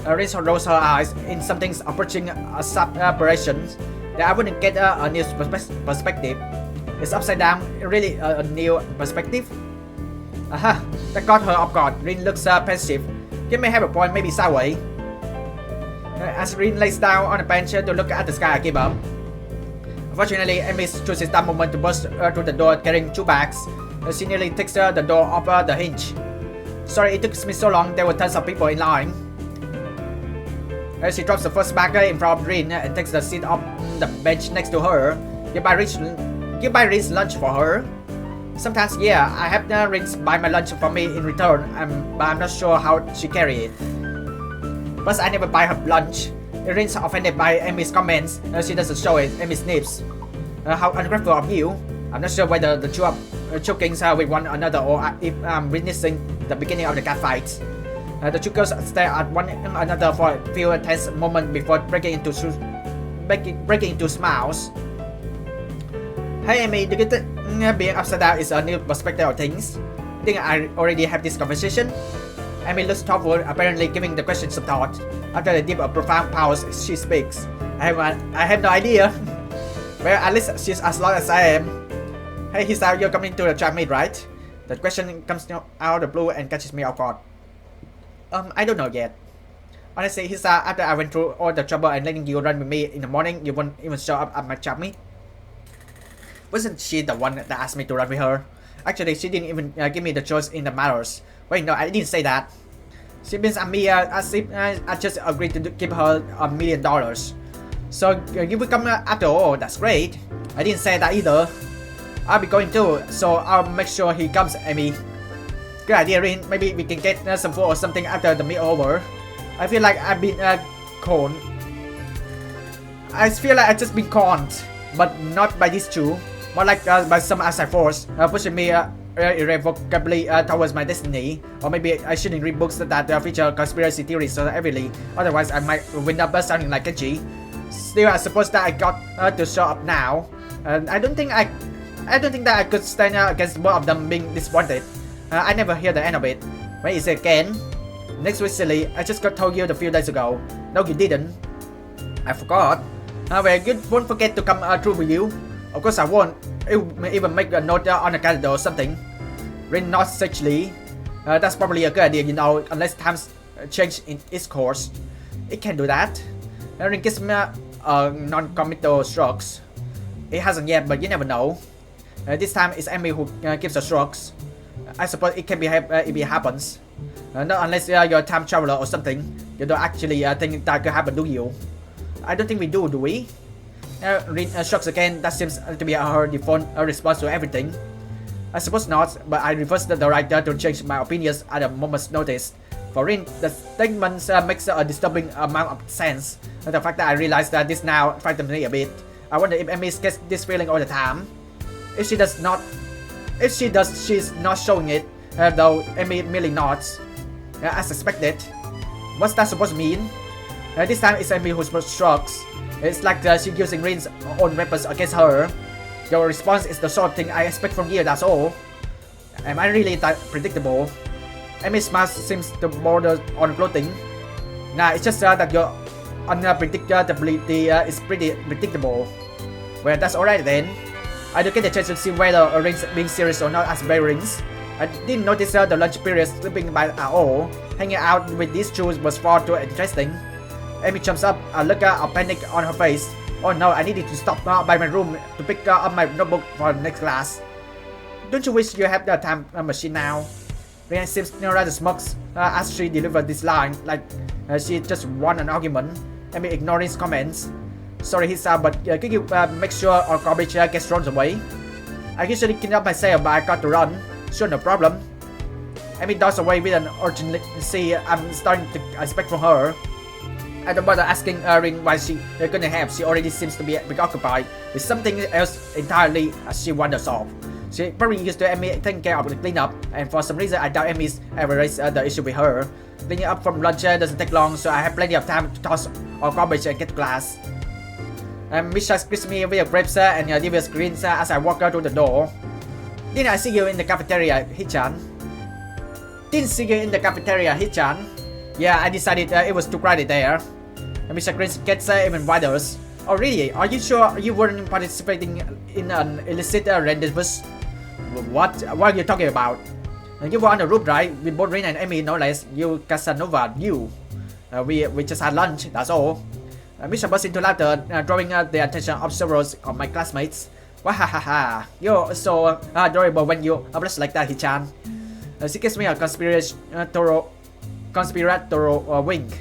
Rin rolls her eyes in something's approaching separation that I wouldn't get a new perspective. It's upside down, really a new perspective? Aha, that got her off guard. Rin looks pensive. You may have a point, maybe sideways. As Rin lays down on a bench to look at the sky, I give up. Unfortunately, Amy chooses that moment to burst through the door carrying 2 bags. She nearly takes the door off the hinge. Sorry it took me so long, there were tons of people in line. She drops the first bag in front of Rin and takes the seat off the bench next to her. You buy Rin's lunch for her? Sometimes, yeah, I have Rin buy my lunch for me in return, but I'm not sure how she carry it. Plus, I never buy her lunch. Rin's offended by Amy's comments. She doesn't show it. Amy sniffs. How ungrateful of you. I'm not sure whether the two are choking with one another or if I'm witnessing the beginning of the cat fight. The two girls stare at one another for a few tense moments before breaking into smiles. Hey Amy, do you think being upside down is a new perspective of things? I think I already have this conversation. Amy looks thoughtful, apparently giving the question some thought. After a deep profound pause, she speaks. I have no idea. Well, at least she's as long as I am. Hey Hisao, you're coming to the track meet, right? The question comes out of the blue and catches me off guard. I don't know yet. Honestly, Hisao, after I went through all the trouble and letting you run with me in the morning, you won't even show up at my job meet. Wasn't she the one that asked me to run with her? Actually, she didn't even give me the choice in the matters. Wait, no, I didn't say that. She means I'm me as if I just agreed to give her $1 million. So you will come after all, that's great. I didn't say that either. I'll be going too, so I'll make sure he comes, Amy. Good idea, Rin. Maybe we can get some food or something after the meal over. I feel like I've been conned. I feel like I've just been conned, but not by these two. More like by some outside force pushing me irrevocably towards my destiny. Or maybe I shouldn't read books that feature conspiracy theories so heavily. Otherwise, I might wind up sounding like Kenji. Still, I suppose that I got to show up now. And I don't think that I could stand against both of them being disappointed. I never hear the end of it. When is it again? Next week, silly. I just got told you a few days ago. No, you didn't. I forgot. Well, you won't forget to come through with you. Of course I won't. It will even make a note on the calendar or something. Rin not sagely. That's probably a good idea, you know, unless times change in its course. It can do that. Rin gives me non-committal shrugs. It hasn't yet, but you never know. This time it's Amy who gives the shrugs. I suppose it can be if it happens. Not unless you're a time traveler or something. You don't actually think that could happen, do you? I don't think we do we? Rin shrugs again. That seems to be her default response to everything. I suppose not, but I reversed the right to change my opinions at a moment's notice. For Rin, the statement makes a disturbing amount of sense. The fact that I realize that this now frightens me a bit. I wonder if Amy gets this feeling all the time. If she does, she's not showing it, though Amy merely nods. As expected. What's that supposed to mean? This time it's Amy who shrugs. It's like she's using Rin's own weapons against her. Your response is the sort of thing I expect from you, that's all. Am I really that predictable? Amy's smile seems to border on gloating. Nah, it's just that your unpredictability is pretty predictable. Well, that's alright then. I don't get the chance to see whether Rin's being serious or not as bearings. I didn't notice the lunch period slipping by at all. Hanging out with these two was far too interesting. Amy jumps up, a look of panic on her face. Oh no, I needed to stop by my room to pick up my notebook for the next class. Don't you wish you had the time machine now? Rian seems rather smug as she delivered this line, like she just won an argument. Amy ignoring his comments. Sorry, Hisao, but could you make sure our garbage gets thrown away? I usually clean up myself, but I got to run. Sure, no problem. Amy does away with an urgency I'm starting to expect from her. I don't bother asking Rin why she couldn't help. She already seems to be preoccupied with something else entirely as she wanders off. She probably used to Amy taking care of the cleanup, and for some reason I doubt Amy's ever raised the issue with her. Cleaning up from lunch doesn't take long, so I have plenty of time to toss our garbage and get to class. Misha greets me with a grapes and devious grins as I walk out through the door. Didn't I see you in the cafeteria, Hichan? Didn't see you in the cafeteria, Hichan? Yeah, I decided it was too crowded there. Mr. Grins gets even wider. Oh really? Are you sure you weren't participating in an illicit rendezvous? What are you talking about? You were on the roof, right? With both Rin and Amy, no less. You Casanova, you. We just had lunch, that's all. Misha burst into laughter, drawing the attention of several of my classmates. Wahahaha, you're so adorable when you blush like that, Hichan. She gives me a conspiratorial wink.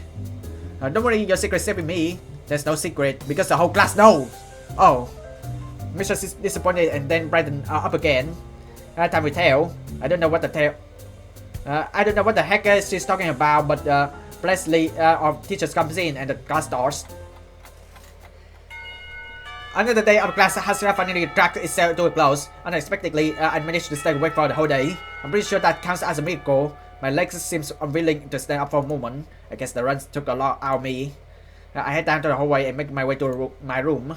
Don't worry, your secret's safe with me. There's no secret because the whole class knows. Oh. Misha is disappointed and then brightened up again. Time will tell. I don't know what the heck she's talking about, but Presley our teachers comes in and the class starts. Another day of class has finally dragged itself to a close. Unexpectedly, I managed to stay awake for the whole day. I'm pretty sure that counts as a miracle. My legs seems unwilling to stand up for a moment. I guess the runs took a lot out of me. I head down to the hallway and make my way to my room.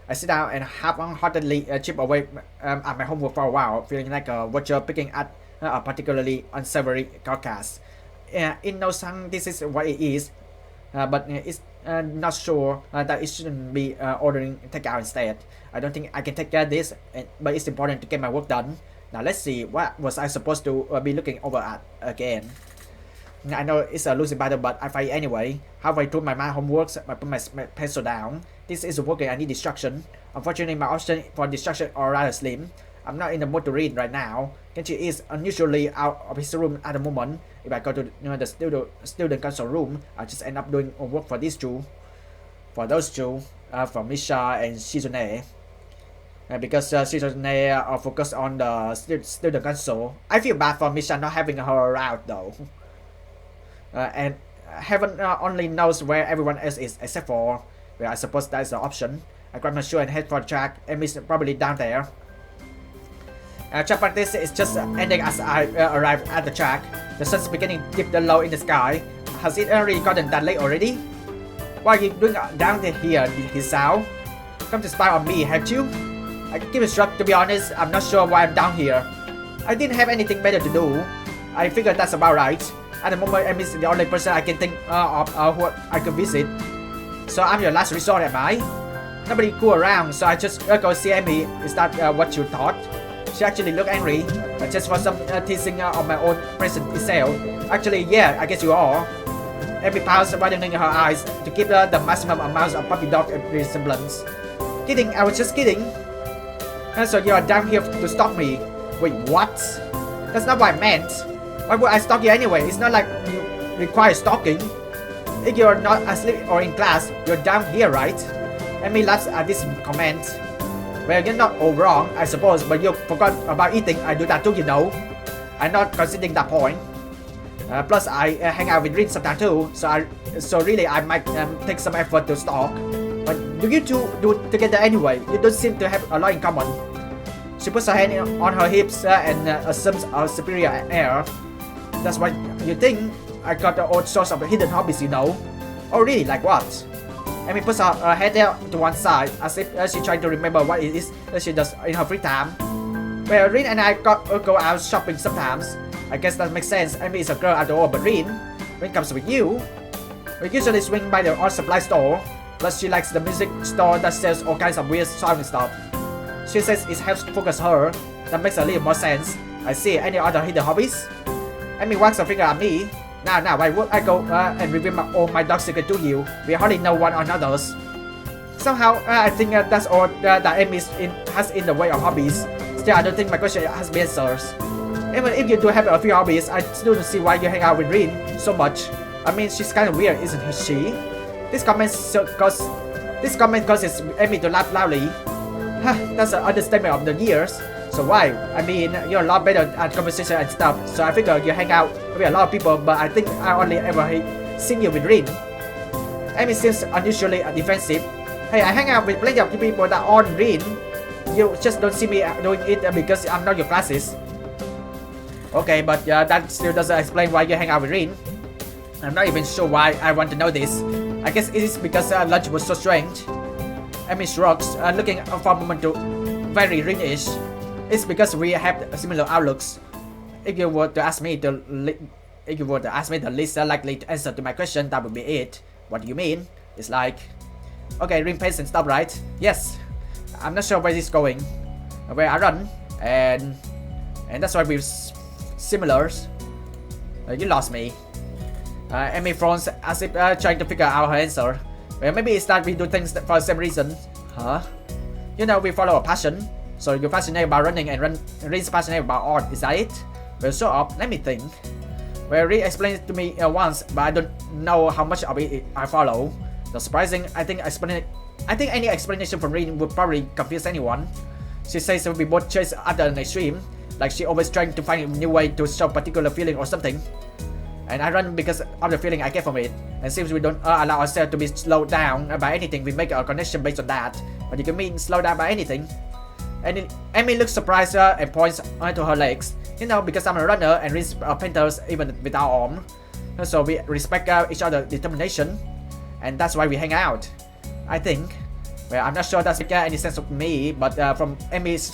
I sit down and half-heartedly chip away at my homework for a while, feeling like a watcher picking at a particularly unsavory carcass. In no sense, this is what it is, but it's not sure that it shouldn't be ordering takeout instead. I don't think I can take care of this, but it's important to get my work done. Now let's see, what was I supposed to be looking over at again? I know it's a losing battle, but I fight anyway. Halfway through my homework, I put my pencil down. This isn't working, I need distraction. Unfortunately, my option for distraction are rather slim. I'm not in the mood to read right now. Kenji is unusually out of his room at the moment. If I go to the student council room, I just end up doing work for these two. For those two, for Misha and Shizune. Because Shizune are focused on the student council. I feel bad for Misha not having her around though. And heaven only knows where everyone else is except for, well, I suppose that is the option. I grab my shoe and head for the track. Emi's probably down there. Track practice is just ending as I arrive at the track. The sun's beginning to dip low in the sky. Has it already gotten that late already? What are you doing down here, Hisao? Come to spy on me, haven't you? I give a shrug. To be honest, I'm not sure why I'm down here. I didn't have anything better to do. I figured that's about right. At the moment, Emi is the only person I can think of who I could visit. So I'm your last resort, am I? Nobody cool around, so I just go see Emi. Is that what you thought? She actually looked angry, just for some teasing of my own present Hisao. Actually, yeah, I guess you are. Emi pouts, widening her eyes to keep the maximum amount of puppy dog resemblance. Kidding, I was just kidding. So you are down here to stalk me. Wait, what? That's not what I meant. Why would I stalk you anyway? It's not like you require stalking. If you're not asleep or in class, you're down here, right? Emi laughs at this comment. Well, you're not all wrong, I suppose, but you forgot about eating. I do that too, you know. I'm not considering that point. Plus, I hang out with Rin sometimes too, so really I might take some effort to stalk. But do you two do it together anyway? You don't seem to have a lot in common. She puts her hand on her hips and assumes a superior air. That's what you think? I got all sorts of hidden hobbies, you know. Oh really? Like what? Emi puts her head there to one side as if she's trying to remember what it is that she does in her free time. Well, Rin and I go out shopping sometimes. I guess that makes sense. Emi is a girl after all, but Rin comes with you. We usually swing by the art supply store. Plus, she likes the music store that sells all kinds of weird sounding stuff. She says it helps focus her. That makes a little more sense. I see. Any other hidden hobbies? Emi wags her finger at me. Now, why would I go and reveal all my dog secret to you? We hardly know one another's. Somehow, I think that's all that Emi has in the way of hobbies. Still, I don't think my question has been answered. Even if you do have a few hobbies, I still don't see why you hang out with Rin so much. I mean, she's kind of weird, isn't she? This comment causes Emi to laugh loudly. That's an understatement of the years. So why? I mean, you're a lot better at conversation and stuff, so I figure you hang out with a lot of people, but I think I only ever seen you with Rin. Emi seems unusually defensive. Hey, I hang out with plenty of people that aren't Rin. You just don't see me doing it because I'm not your classes. Okay, but that still doesn't explain why you hang out with Rin. I'm not even sure why I want to know this. I guess it is because lunch was so strange. Emi shrugs, looking for a moment to very Rin-ish. It's because we have similar outlooks. If you were to ask me the least likely to answer to my question, that would be it. What do you mean? It's like, okay, Rin pays and stuff, right? Yes. I'm not sure where this is going. Where I run, and that's why we're similar. You lost me. Emi frowns as if trying to figure out her answer. Well, maybe it's that we do things for the same reason. Huh? You know, we follow a passion. So you're fascinated about running and Rin's passionate about art, is that it? Well, sort of. Let me think. Well, Rin explained it to me once, but I don't know how much of it I follow. The surprising, I think any explanation from Rin would probably confuse anyone. She says we both chase after an extreme, like she always trying to find a new way to show particular feeling or something. And I run because of the feeling I get from it. And since we don't allow ourselves to be slowed down by anything, we make a connection based on that. But you can mean slowed down by anything. And Emi looks surprised and points to her legs. You know, because I'm a runner and Rin's painters even without arm. So we respect each other's determination. And that's why we hang out. I think. Well, I'm not sure that's making any sense of me, but from Emi's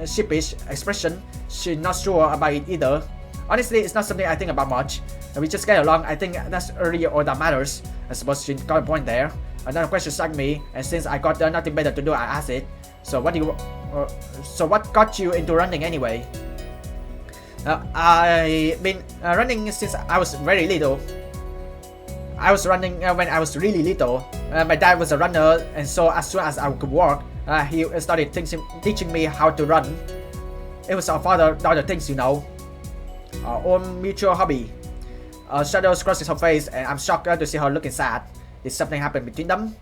sheepish expression, she's not sure about it either. Honestly, it's not something I think about much. We just get along. I think that's really all that matters. I suppose she got a point there. Another question struck me, and since I got nothing better to do, I asked it. So what got you into running anyway? I've been running since I was very little. I was running when I was really little. My dad was a runner, and so as soon as I could walk, he started teaching me how to run. It was our father-daughter things, you know. Our own mutual hobby. Shadows crosses her face, and I'm shocked to see her looking sad. Did something happen between them?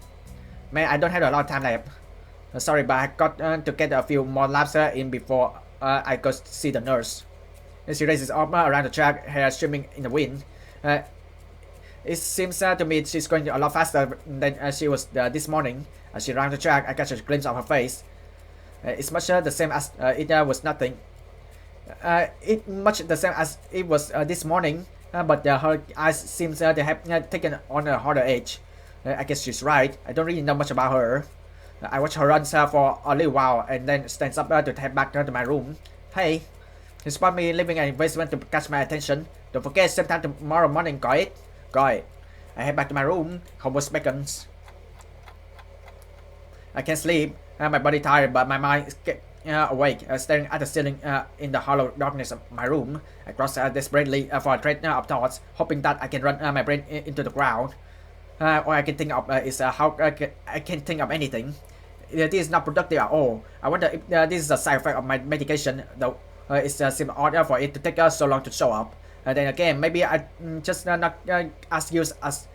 Man, I don't have a lot of time left. Sorry, but I got to get a few more laps in before I go see the nurse. She raises arm around the track, hair streaming in the wind. It seems to me she's going a lot faster than she was this morning. As she rounds the track, I catch a glimpse of her face. It's much the same as it was nothing. Much the same as it was this morning, but her eyes seems to have taken on a harder edge. I guess she's right. I don't really know much about her. I watch her run for a little while and then stands up to head back to my room. Hey, you spot me leaving an investment to catch my attention. Don't forget, same time tomorrow morning, got it? Got it. I head back to my room. Homework beckons. I can't sleep. My body tired, but my mind is awake, staring at the ceiling in the hollow darkness of my room. I cross desperately for a thread of thoughts, hoping that I can run my brain into the ground. All I can think of is how I can't think of anything. This is not productive at all. I wonder if this is a side effect of my medication, though it seems odd for it to take so long to show up. Then again, maybe I'm just not as used as.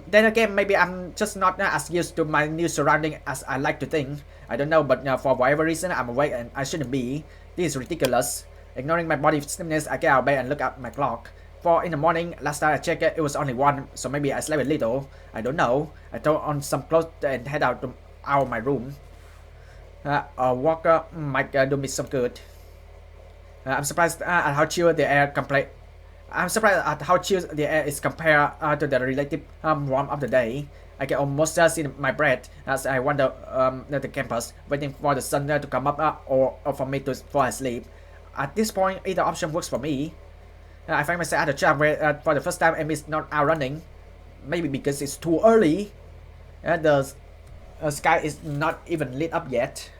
Then again, maybe I'm just not as used to my new surrounding as I like to think. I don't know, but for whatever reason, I'm awake and I shouldn't be. This is ridiculous. Ignoring my body stiffness, I get out of bed and look at my clock. 4 in the morning. Last time I checked it was only 1, so maybe I slept a little. I don't know. I throw on some clothes and head out of my room. A walk might do me some good. I'm surprised at how chill the air is compared to the relative warmth of the day. I can almost see my breath as I wander the campus, waiting for the sun to come up or for me to fall asleep. At this point, either option works for me. I find myself at a track where for the first time Emmy's not out running. Maybe because it's too early. The sky is not even lit up yet.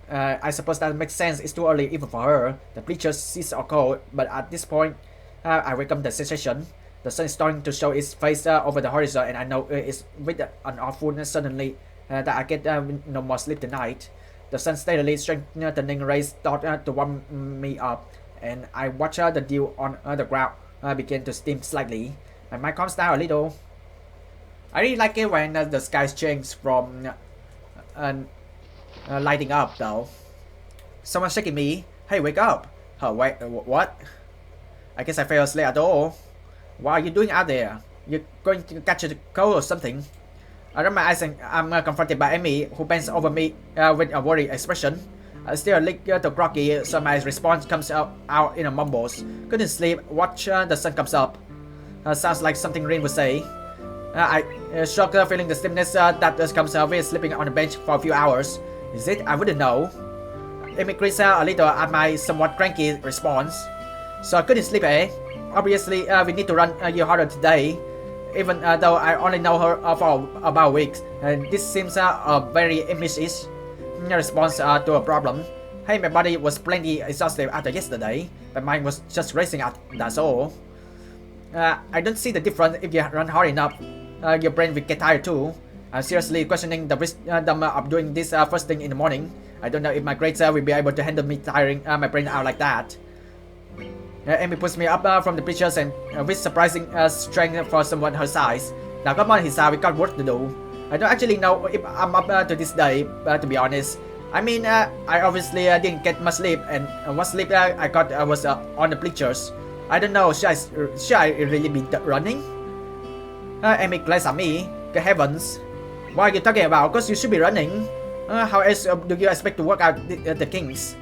I suppose that makes sense. It's too early even for her. The bleachers seas are cold, but at this point, I welcome the sensation. The sun is starting to show its face over the horizon, and I know it's with an awfulness suddenly that I get no more sleep tonight. The sun steadily strengthening rays start to warm me up, and I watch the dew on the ground begin to steam slightly. My mind calms down a little. I really like it when the skies change from lighting up though. Someone's shaking me. Hey, wake up. Oh, wait, what? I guess I fell asleep at all. What are you doing out there? You're going to catch a cold or something? I rub my eyes and I'm confronted by Amy, who bends over me with a worried expression. Still a little groggy, so my response comes out in a mumbles. Couldn't sleep, watch the sun comes up. Sounds like something Rin would say. I shock feeling the stiffness that comes with sleeping on the bench for a few hours. Is it? I wouldn't know. Amy grins a little at my somewhat cranky response. So I couldn't sleep, eh? Obviously, we need to run you harder today. Even though I only know her for about weeks. This seems a very Amish-ish response to a problem. Hey, my body was plenty exhausted after yesterday. My mind was just racing at that's all. I don't see the difference if you run hard enough. Your brain will get tired too. I'm seriously questioning the wisdom of doing this first thing in the morning. I don't know if my grades will be able to handle me tiring my brain out like that. Amy puts me up from the bleachers and with surprising strength for someone her size. Now come on, Hisao, we got work to do. I don't actually know if I'm up to this day, to be honest. I mean, I obviously didn't get much sleep, and what sleep I got was on the bleachers. I don't know, should I really be running? Amy glares at me. Good heavens. What are you talking about? Because you should be running. How else do you expect to work out the kinks?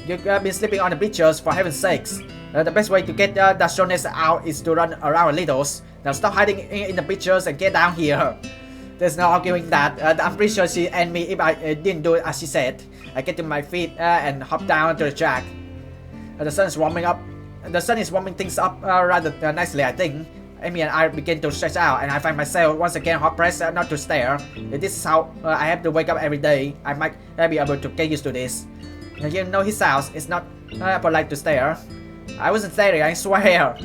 You've been sleeping on the bleachers, for heaven's sakes. The best way to get that shortness out is to run around a little. Now stop hiding in the bleachers and get down here. There's no arguing that. I'm pretty sure she and me if I didn't do it as she said. I get to my feet and hop down to the track. The sun is warming up. The sun is warming things up rather nicely, I think. Amy and I begin to stretch out, and I find myself once again hard pressed not to stare. If this is how I have to wake up every day, I might be able to get used to this. You know, Hisao is not polite to stare. I wasn't staring, I swear.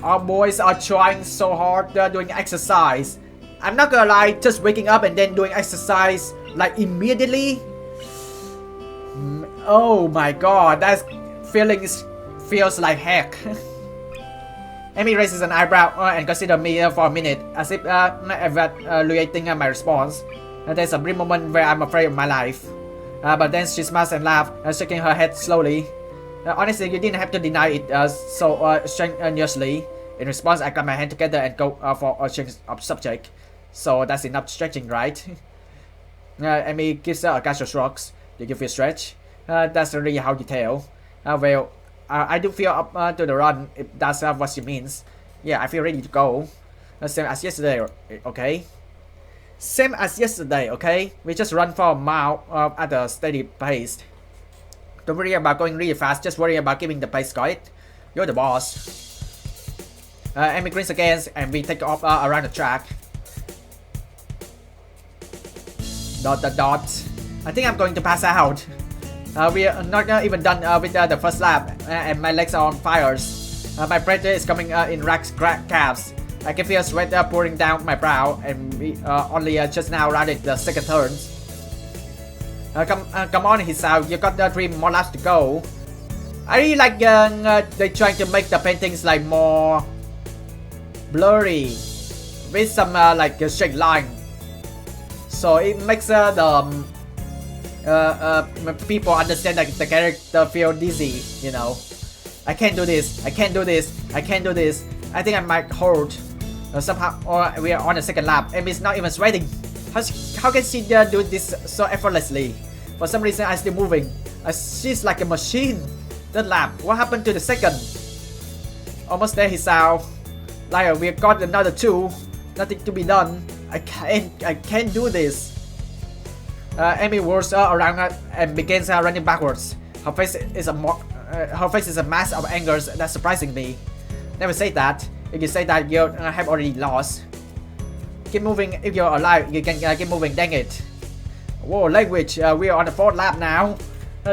Our boys are trying so hard, they're doing exercise. I'm not gonna lie, just waking up and then doing exercise like immediately. Oh my god, that feels like heck. Amy raises an eyebrow and considers me for a minute, as if evaluating my response. There's a brief moment where I'm afraid of my life. But then she smiles and laughs, shaking her head slowly. Honestly, you didn't have to deny it so strenuously. In response, I clap my hand together and go for a change of subject. So that's enough stretching, right? Amy gives her a casual shrug. Do you feel stretched? That's really how you tell. Well, I do feel up to the run, if that's what she means. Yeah, I feel ready to go. Same as yesterday, okay? Same as yesterday, okay? We just run for a mile at a steady pace. Don't worry about going really fast, just worry about keeping the pace, got it? You're the boss. Amy grins again, and we take off around the track. Dot. I think I'm going to pass out. We are not even done with the first lap, and my legs are on fire. My breath is coming in racks, calves. I can feel sweat pouring down my brow, and we only just now rounded the second turn. Come on, Hisao, you got 3 more laps to go. I really like they trying to make the paintings like more blurry with some like a straight line, so it makes people understand that the character feel dizzy, you know. I can't do this. I think I might hold somehow, or we are on the second lap. Amy's not even sweating. How can she do this so effortlessly? For some reason, I'm still moving. She's like a machine. Third lap. What happened to the second? Almost there, Hisao. Like we got another 2. Nothing to be done. I can't do this. Amy whirls around and begins running backwards. Her face is a mass of anger that's surprising me. Never say that. If you say that, you have already lost. Keep moving. If you're alive, you can keep moving. Dang it! Whoa, language. We are on the 4th lap now.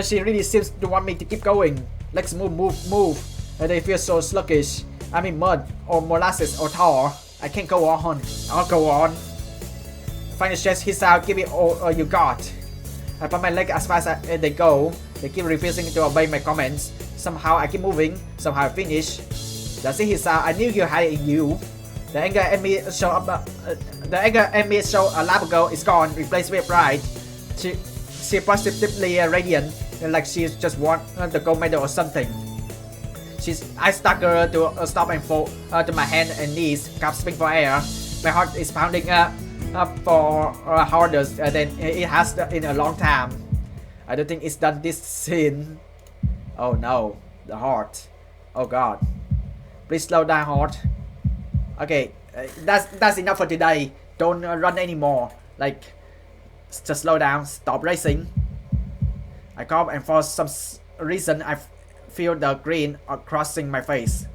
She really seems to want me to keep going. Let's move. They feel so sluggish. I'm in mud or molasses or tar. I can't go on. I'll go on. Find a stretch, Hisao, give it all you got. I put my leg as fast as they go. They keep refusing to obey my comments. Somehow I keep moving. Somehow I finish. That's it, Hisao. I knew you had it in you. The anger Amy showed a lap ago is gone, replaced with pride. She positively radiant, like she just won the gold medal or something. I stuck her to stop and fall to my hand and knees, gasping for air. My heart is pounding for harder than it has in a long time. I don't think it's done this scene. Oh no, the heart. Oh god. Please slow down, heart. Okay, that's enough for today. Don't run anymore. Like, just slow down. Stop racing. I cough, and for some reason I feel the grin crossing my face.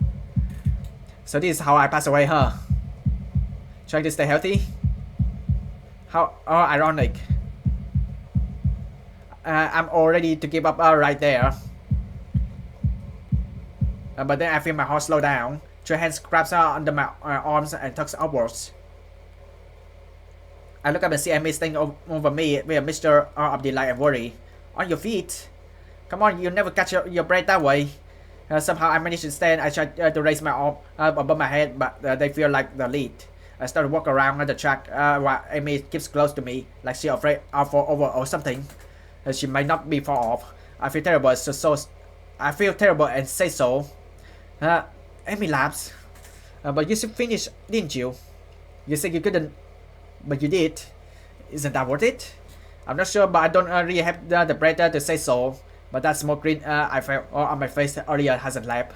So this is how I pass away, huh? Trying to stay healthy? How ironic. I'm all ready to give up right there. But then I feel my heart slow down. 2 hands grabs under my arms and tucks upwards. I look up and see Amy standing over me with a mixture of delight and worry. On your feet. Come on, you never catch your breath that way. Somehow I managed to stand. I tried to raise my arm above my head, but they feel like the lead. I started to walk around the track while Amy keeps close to me, like she's afraid I'll fall over or something. She might not be far off. I feel terrible, I feel terrible and say so. Amy laughs. But you should finish, didn't you? You said you couldn't, but you did. Isn't that worth it? I'm not sure, but I don't really have the breath to say so. But that small grin I felt on my face earlier hasn't left.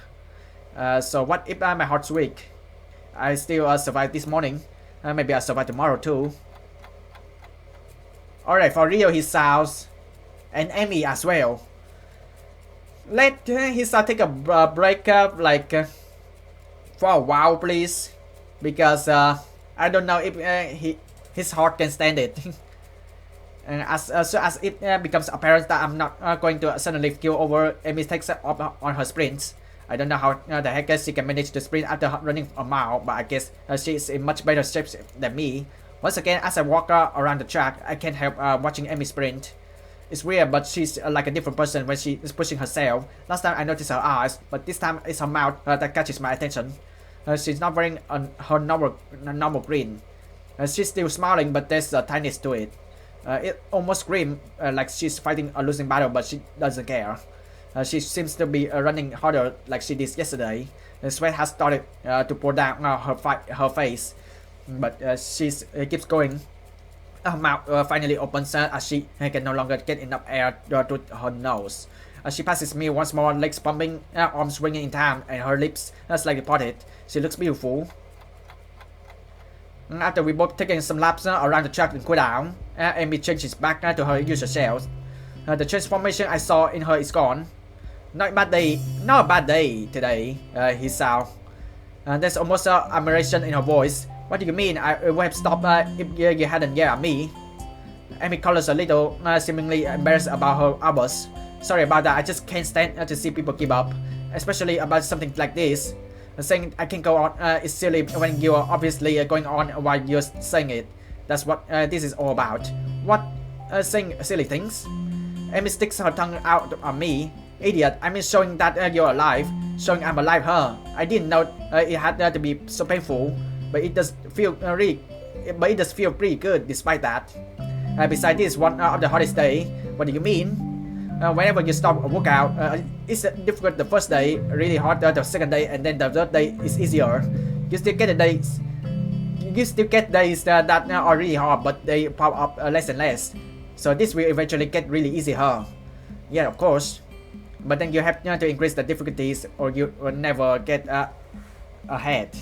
So what if my heart's weak? I still survived this morning. Maybe I'll survive tomorrow too. Alright, for real, Hisao. And Amy as well. Let Hisao take a break for a while, please. Because I don't know if his heart can stand it. And as soon as it becomes apparent that I'm not going to suddenly kill over, Amy takes off on her sprints. I don't know how the heck she can manage to sprint after running a mile, but I guess she's in much better shape than me. Once again, as I walk around the track, I can't help watching Amy sprint. It's weird, but she's like a different person when she is pushing herself. Last time I noticed her eyes, but this time it's her mouth that catches my attention. She's not wearing her normal grin. She's still smiling, but there's a tightness to it. It almost screams like she's fighting a losing battle, but she doesn't care. She seems to be running harder like she did yesterday. The sweat has started to pour down her face, but she keeps going. Her mouth finally opens as she can no longer get enough air to her nose. She passes me once more, legs pumping, arms swinging in time, and her lips slightly parted. She looks beautiful. After we both taking some laps around the track and cool down, Amy changes back to her usual self. The transformation I saw in her is gone. Not a bad day today, Hisao. There's almost admiration in her voice. What do you mean? I would have stopped if you hadn't yelled at me. Amy colors a little, seemingly embarrassed about her outburst. Sorry about that, I just can't stand to see people give up, especially about something like this. Saying I can go on is silly when you are obviously going on while you're saying it. That's what this is all about. What? Saying silly things? Amy sticks her tongue out at me. Idiot, I mean showing that you're alive. Showing I'm alive, huh? I didn't know it had to be so painful, but it does feel pretty good despite that. Besides, this is one of the hardest day. What do you mean? Whenever you stop a workout, it's difficult the first day, really hard the second day, and then the third day is easier. You still get days that are really hard, but they pop up less and less. So this will eventually get really easy, huh? Yeah, of course. But then you have to increase the difficulties, or you will never get ahead.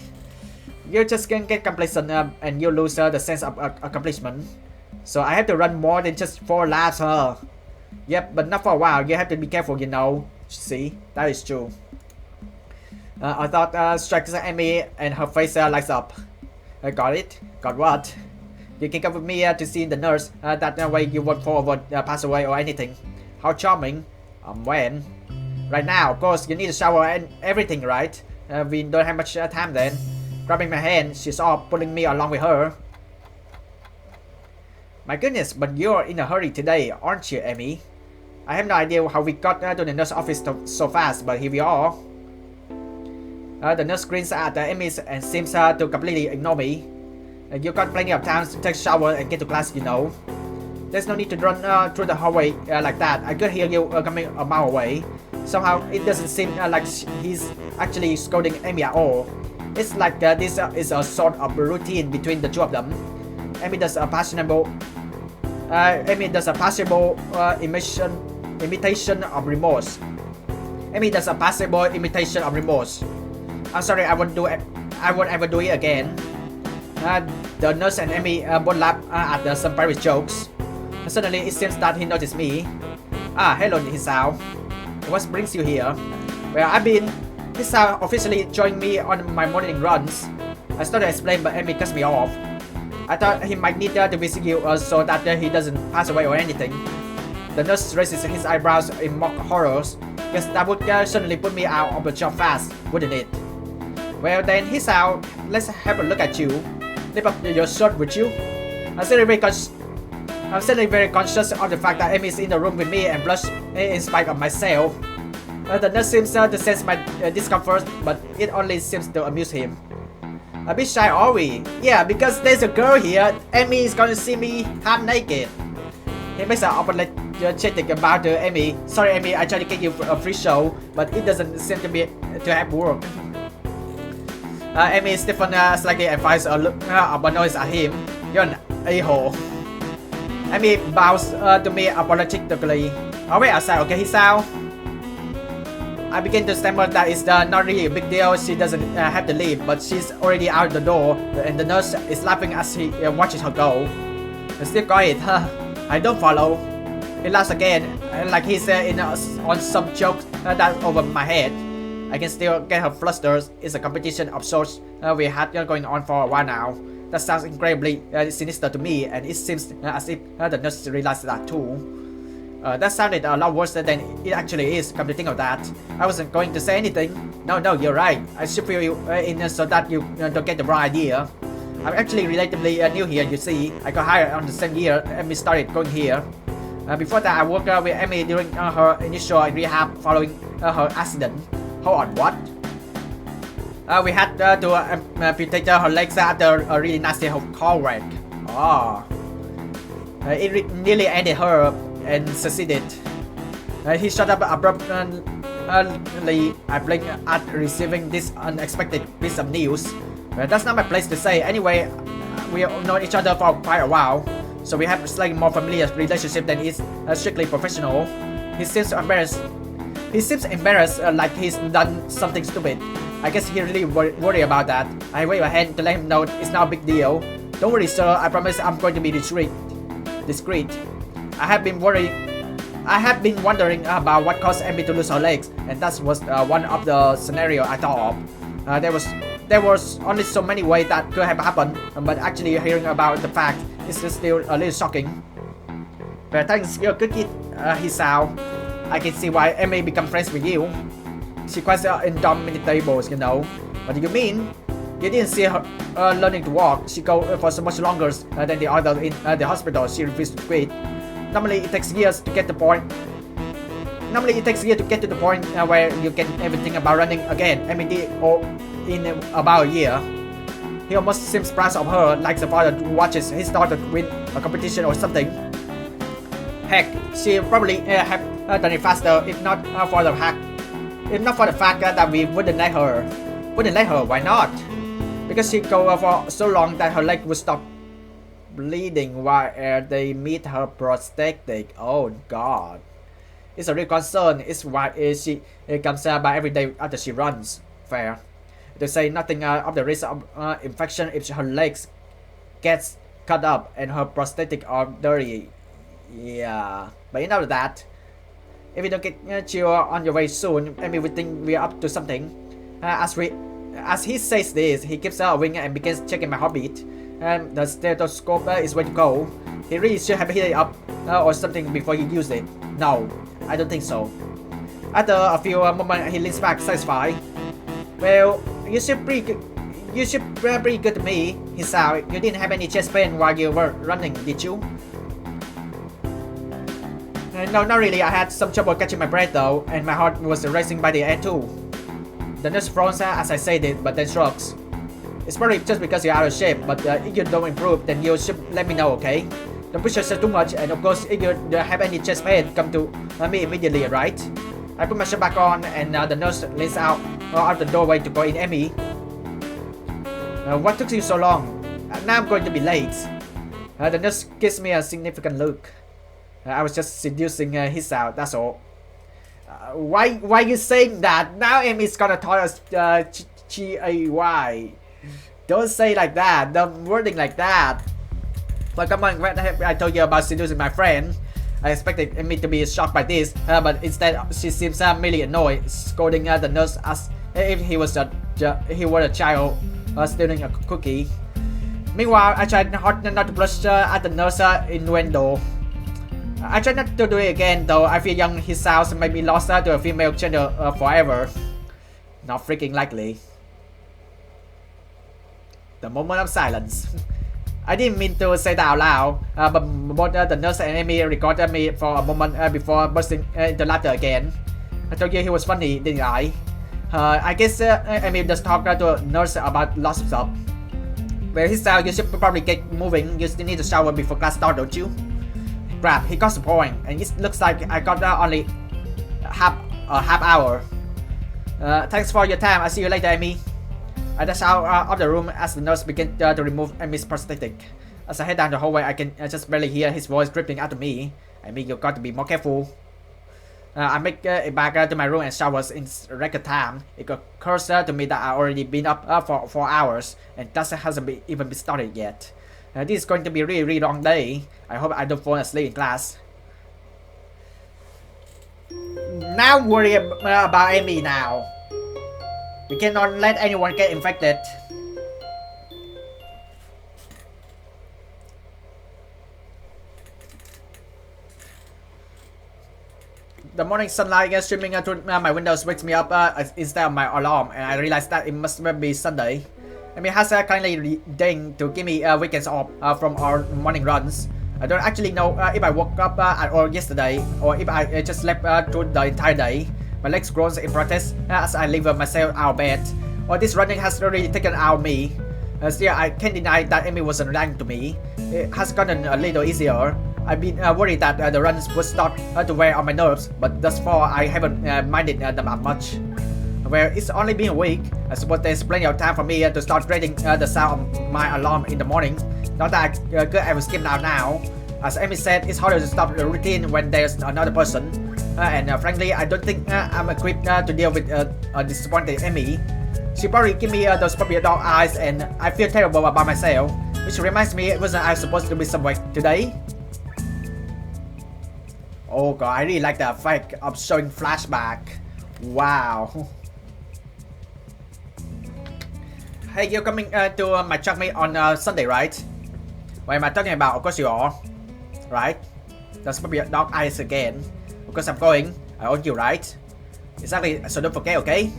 You just can get complacent and you lose the sense of accomplishment. So I have to run more than just 4 laps, huh? Yep, but not for a while. You have to be careful, you know. See, that is true. I thought strikes Amy and her face lights up. Got it? Got what? You can come with me to see the nurse. That way you won't fall over, pass away or anything. How charming. When? Right now, of course. You need a shower and everything, right? We don't have much time then. Grabbing my hand, she's off, pulling me along with her. My goodness, but you're in a hurry today, aren't you, Amy? I have no idea how we got to the nurse office so fast, but here we are. The nurse grins at Amy and seems to completely ignore me. You got plenty of time to take a shower and get to class, you know. There's no need to run through the hallway like that. I could hear you coming a mile away. Somehow it doesn't seem like he's actually scolding Amy at all. It's like this is a sort of routine between the two of them. Amy does a passable imitation of remorse. I'm sorry, I won't ever do it again. The nurse and Amy both laugh at some Paris jokes. Suddenly, it seems that he noticed me. Hello, Hisao. What brings you here? Well, Hisao officially joined me on my morning runs. I started to explain, but Amy cut me off. I thought he might need to visit you so that he doesn't pass away or anything. The nurse raises his eyebrows in mock horrors. Guess that would certainly put me out of the job fast, wouldn't it? Well then, Hisao, let's have a look at you. Lift up your shirt, would you? I'm certainly very conscious of the fact that Amy is in the room with me and blush in spite of myself. The nurse seems to sense my discomfort, but it only seems to amuse him. A bit shy, are we? Yeah, because there's a girl here. Amy is gonna see me half naked. He makes an apologetic about Amy. Sorry, Amy, I tried to get you a free show, but it doesn't seem to have worked. Amy stiffens slightly and fires a look of annoyance at him. You're an a-hole. Amy bows to me apologetically. I'll wait outside, okay, Hisao? I begin to stammer that it's not really a big deal. She doesn't have to leave, but she's already out the door, and the nurse is laughing as he watches her go. Still quiet, huh? I don't follow. He laughs again, like he's on some joke that's over my head. I can still get her flustered. It's a competition of sorts we had going on for a while now. That sounds incredibly sinister to me, and it seems as if the nurse realized that too. That sounded a lot worse than it actually is, come to think of that. I wasn't going to say anything. No, you're right. I should fill you in so that you don't get the wrong idea. I'm actually relatively new here, you see. I got hired on the same year Emmy started going here. Before that, I worked with Emmy during her initial rehab following her accident. Hold on, what? We had to amputate her legs after a really nasty car wreck. Oh. It nearly ended her and succeeded. He shut up abruptly. I blinked at receiving this unexpected piece of news. That's not my place to say. Anyway, we have known each other for quite a while, so we have a slightly more familiar relationship than is strictly professional. He seems embarrassed. Like he's done something stupid. I guess he really worried about that. I wave a hand to let him know it's not a big deal. Don't worry, sir. I promise I'm going to be discreet. I have been wondering about what caused Emmy to lose her legs, and that was one of the scenarios I thought of. There was only so many ways that could have happened, but actually hearing about the fact is still a little shocking. But thanks, you're a good kid, Hisao. I can see why Emmy become friends with you. She's quite indomitable, you know. What do you mean? You didn't see her learning to walk. She go for so much longer than the others in the hospital. She refused to quit. Normally it takes years to get to the point where you can even think about running again. Emmy did in about a year. He almost seems proud of her, like the father who watches his daughter win a competition or something. Heck, she probably have done it faster if not for the fact that we wouldn't let her. Why not? Because she go for so long that her leg would stop bleeding while they meet her prosthetic. Oh god. It's a real concern. It's why she comes by every day after she runs. Fair. To say nothing of the risk of infection if her legs gets cut up and her prosthetic are dirty. Yeah. But enough of that. If we don't get you on your way soon, maybe we think we're up to something. As he says this, he gives her a wing and begins checking my heartbeat. The stethoscope is ready to go. He really should have hit it up or something before he used it. No, I don't think so. After a few moments, he leans back, satisfied. Well, you should pretty good to me, Hisao. You didn't have any chest pain while you were running, did you? No, not really. I had some trouble catching my breath though, and my heart was racing by the end too. The nurse frowns as I said it, but then shrugs. It's probably just because you're out of shape, but if you don't improve, then you should let me know, okay? Don't push yourself too much, and of course, if you have any chest pain, come to me immediately, right? I put my shirt back on, and the nurse leans out the doorway to go in Emmy. What took you so long? Now I'm going to be late. The nurse gives me a significant look. I was just seducing Hisao, that's all. Why you saying that? Now Emmy's gonna tell us G-A-Y. Don't say like that, don't wording like that. Well, come on, I told you about seducing my friend. I expected Emmy to be shocked by this, but instead she seems merely annoyed, scolding the nurse as if he were a child stealing a cookie. Meanwhile, I tried hard not to blush at the nurse innuendo. I try not to do it again, though I feel young Hisao may be lost to a female gender forever. Not freaking likely. The moment of silence. I didn't mean to say that out loud, but both the nurse and Emmy recorded me for a moment before bursting into laughter again. I told you he was funny, didn't I? I guess Emmy just talked to a nurse about lots of stuff. Well, Hisao, you should probably get moving. You still need to shower before class starts, don't you? Crap, he got the point, and it looks like I got only half hour. Thanks for your time. I'll see you later, Emmy. I dash out of the room as the nurse begins to remove Emmy's prosthetic. As I head down the hallway, I can just barely hear his voice dripping out of me. Emmy, you got to be more careful. I make it back to my room and showers in record time. It occurs to me that I've already been up for 4 hours, and that hasn't even been started yet. This is going to be a really long day. I hope I don't fall asleep in class. Now worry about Emmy now. We cannot let anyone get infected. The morning sunlight streaming through my windows wakes me up instead of my alarm, and I realize that it must be Sunday. Amy has kindly deigned to give me weekends off from our morning runs. I don't actually know if I woke up at all yesterday or if I just slept through the entire day. My legs grow in protest as I leave myself out of bed. Or this running has really taken out of me. Still, I can't deny that Amy wasn't lying to me. It has gotten a little easier. I've been worried that the runs would start to wear on my nerves, but thus far I haven't minded them that much. Well, it's only been a week. I suppose there's plenty of time for me to start dreading the sound of my alarm in the morning. Not that I could ever skip out now. As Amy said, it's harder to stop the routine when there's another person. And frankly, I don't think I'm equipped to deal with a disappointed Amy. She probably give me those puppy dog eyes, and I feel terrible about myself. Which reminds me, wasn't I supposed to be somewhere today? Oh god, I really like the effect of showing flashback. Wow. Hey, you're coming to my truck meet on Sunday, right? What am I talking about? Of course you are. Right? That's probably dog eyes again. Of course I'm going. I own you, right? Exactly, so don't forget, okay?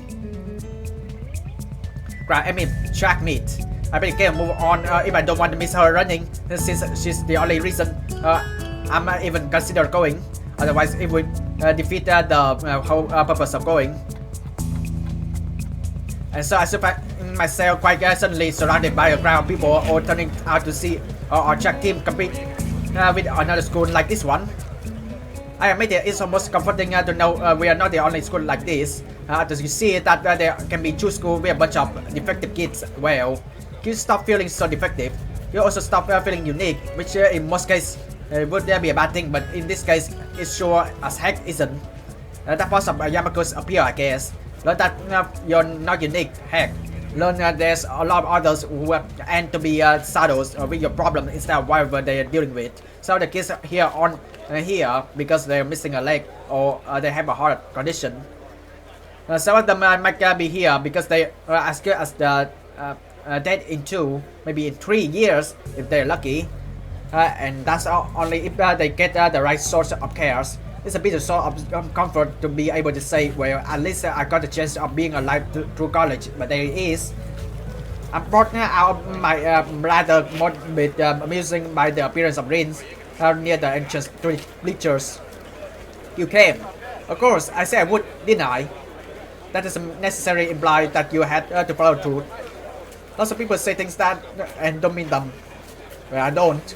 Right, I mean, track meet. I better move on if I don't want to miss her running, since she's the only reason I'm even consider going. Otherwise, it would defeat the whole purpose of going. And so I find myself quite suddenly surrounded by a crowd of people all turning out to see our track team compete with another school like this one. I admit it's almost comforting to know we are not the only school like this. As you see that there can be two schools with a bunch of defective kids. Well, you stop feeling so defective. You also stop feeling unique, which in most cases would be a bad thing, but in this case, it sure as heck isn't. That part of Yamako's appeal, I guess. Learn that you're not unique, heck. Learn there's a lot of others who aim to be saddles with your problem instead of whatever they're dealing with. So the kids here aren't here because they're missing a leg or they have a heart condition. Some of them might be here because they are as good as the dead in 2, maybe in 3 years if they're lucky. And that's only if they get the right source of cares. It's a bit of sort of comfort to be able to say, well, at least I got the chance of being alive through college, but there it is. I'm brought out of my rather morbid amusing by the appearance of Rins near the entrance to the bleachers. You came. Of course, I said I would, didn't I? That doesn't necessarily imply that you had to follow through. Lots of people say things that and don't mean them. Well, I don't.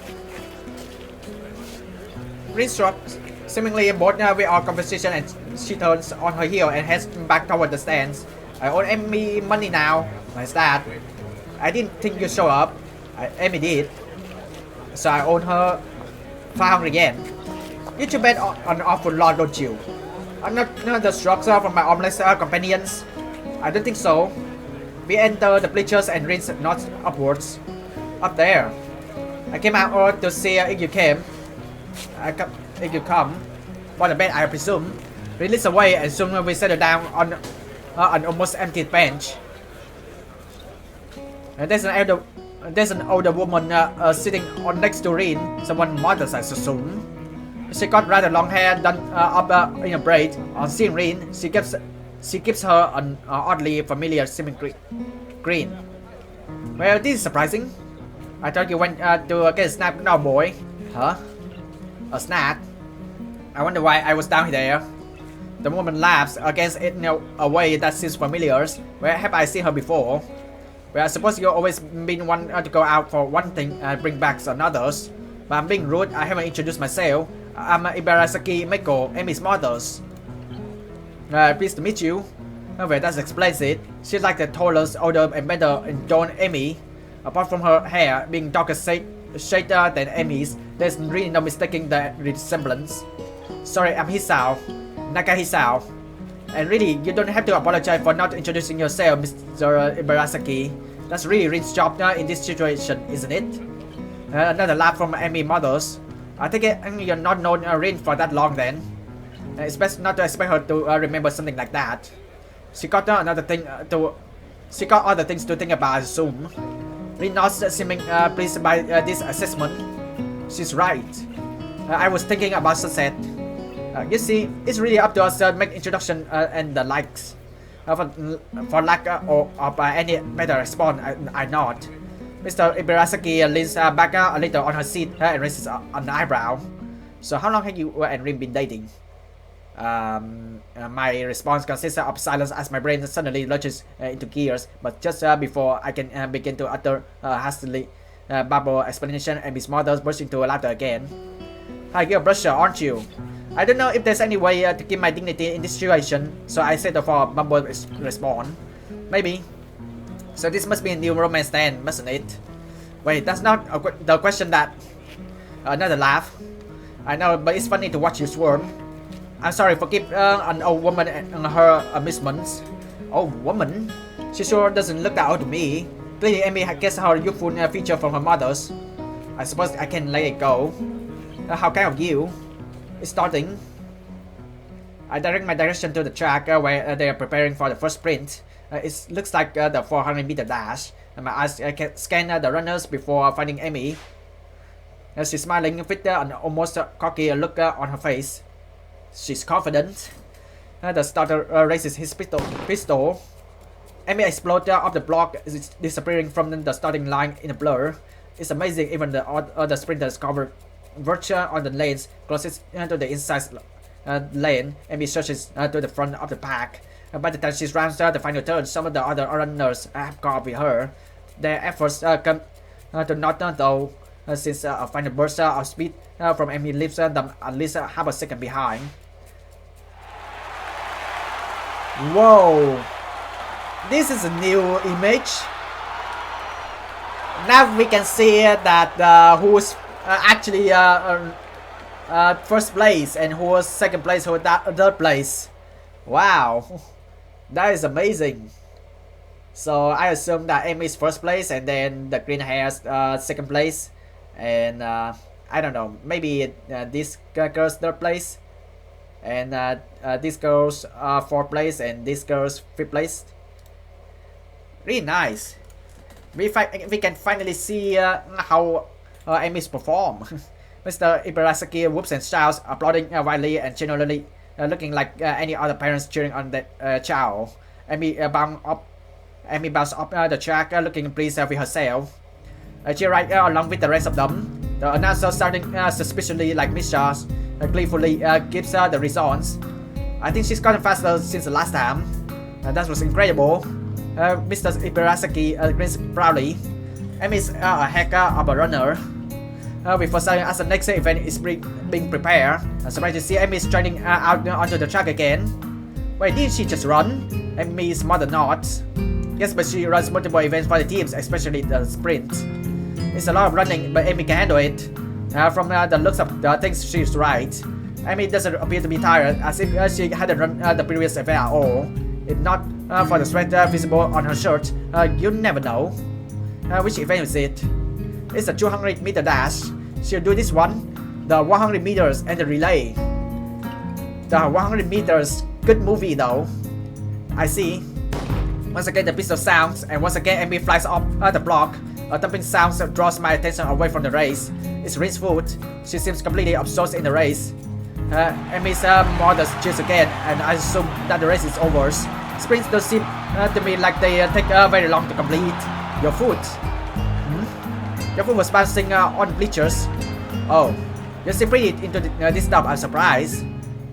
Rins shrugged, seemingly bored with our conversation, and she turns on her heel and heads back toward the stands. I owe Amy money now. Nice that. I didn't think you'd show up. Amy did. So I owe her 500 yen. You should bet on an awful lot, don't you? I'm not the structure from my armless companions. I don't think so. We enter the bleachers and Rins nods upwards. Up there. I came out to see if you came. If you come. For the bet, I presume. Release away and soon we settle down on an almost empty bench. And there's an older woman sitting on next to Rin. Someone modest, I assume. She got rather long hair done up in a braid. On seeing Rin, she gives her an oddly familiar seeming grin. Well, this is surprising. I thought you went to get a snack now, boy. Huh? A snack? I wonder why I was down there. The woman laughs against it in a way that seems familiar. Where have I seen her before? Well, I suppose you've always been one to go out for one thing and bring back another's. But I'm being rude, I haven't introduced myself. I'm Ibarasaki Meko, Amy's mother's. Pleased to meet you. Well, that explains it. She's like the tallest, older, and better endowed Amy. Apart from her hair being darker shaded than Amy's, there's really no mistaking the resemblance. Sorry, I'm Hisao. Naka Hisao. And really, you don't have to apologize for not introducing yourself, Mr. Ibarasaki. That's really Rin's job in this situation, isn't it? Another laugh from Amy Mothers. I think you're not known Rin for that long then. It's best not to expect her to remember something like that. She got other things to think about, I assume. Rin nods, seeming pleased by this assessment. She's right. I was thinking about sunset. You see, it's really up to us to make introduction and the likes. For lack of any better response, I nod. Mr. Ibarasaki leans back a little on her seat and raises an eyebrow. So how long have you and Rim been dating? My response consists of silence as my brain suddenly lurches into gears, but just before I can begin to utter hastily babble explanation, and Miss Mothers burst into laughter again. Hi, you're a brusher, aren't you? I don't know if there's any way to keep my dignity in this situation, so I settle for a mumbled response. Maybe. So this must be a new romance then, mustn't it? Wait, that's not the question that... Another laugh. I know, but it's funny to watch you swarm. I'm sorry, forgive an old woman and her amusements. Old woman? She sure doesn't look that old to me. Clearly Amy gets her youthful feature from her mother's. I suppose I can let it go. How kind of you? It's starting. I direct my direction to the track where they are preparing for the first sprint. It looks like the 400-meter dash. And my eyes can scan the runners before finding Amy. She's smiling with an almost cocky look on her face. She's confident. The starter raises his pistol. Amy explodes off the block, disappearing from the starting line in a blur. It's amazing even the other sprinters cover virtue on the lanes closest to the inside lane. Amy surges to the front of the pack. By the time she rounds the final turn, some of the other runners have caught up with her. Their efforts come to not though, since a final burst of speed from Amy leaves them at least half a second behind. Whoa! This is a new image. Now we can see that who's actually first place and who was second place, who was third place. Wow, that is amazing. So I assume that Amy is first place and then the green hairs second place, and I don't know, maybe this girl's third place, and this girl's fourth place, and this girl's fifth place. Really nice. We can finally see how Amy's perform. Mr. Ibarasaki whoops and shouts, applauding wildly and generally looking like any other parents cheering on that child. Amy bounced up the track looking pleased with herself. She rides along with the rest of them. The announcer, starting suspiciously like Miss Shaw, gleefully gives her the results. I think she's gotten faster since the last time. That was incredible. Mr. Ibarasaki grins proudly. Amy's a heck of a runner. Before starting as the next event is being prepared, I'm surprised to see Amy striding out onto the track again. Wait, didn't she just run? Amy's mother nods. Yes, but she runs multiple events for the teams, especially the sprint. It's a lot of running, but Amy can handle it. From the looks of the things, she's right. Amy doesn't appear to be tired, as if she hadn't run the previous event at all. If not for the sweat visible on her shirt, you never know. Which event is it? It's a 200-meter dash. She'll do this one, the 100 meters and the relay. The 100 meters, good movie though. I see. Once again the pistol sounds, and once again Amy flies off the block. A thumping sound draws my attention away from the race. It's Rin's foot. She seems completely absorbed in the race. Amy's mother cheers again, and I assume that the race is over. Sprints don't seem to me like they take very long to complete. Your foot. Your foot was bouncing on bleachers. Oh, you're still pretty into this stuff. I'm surprised.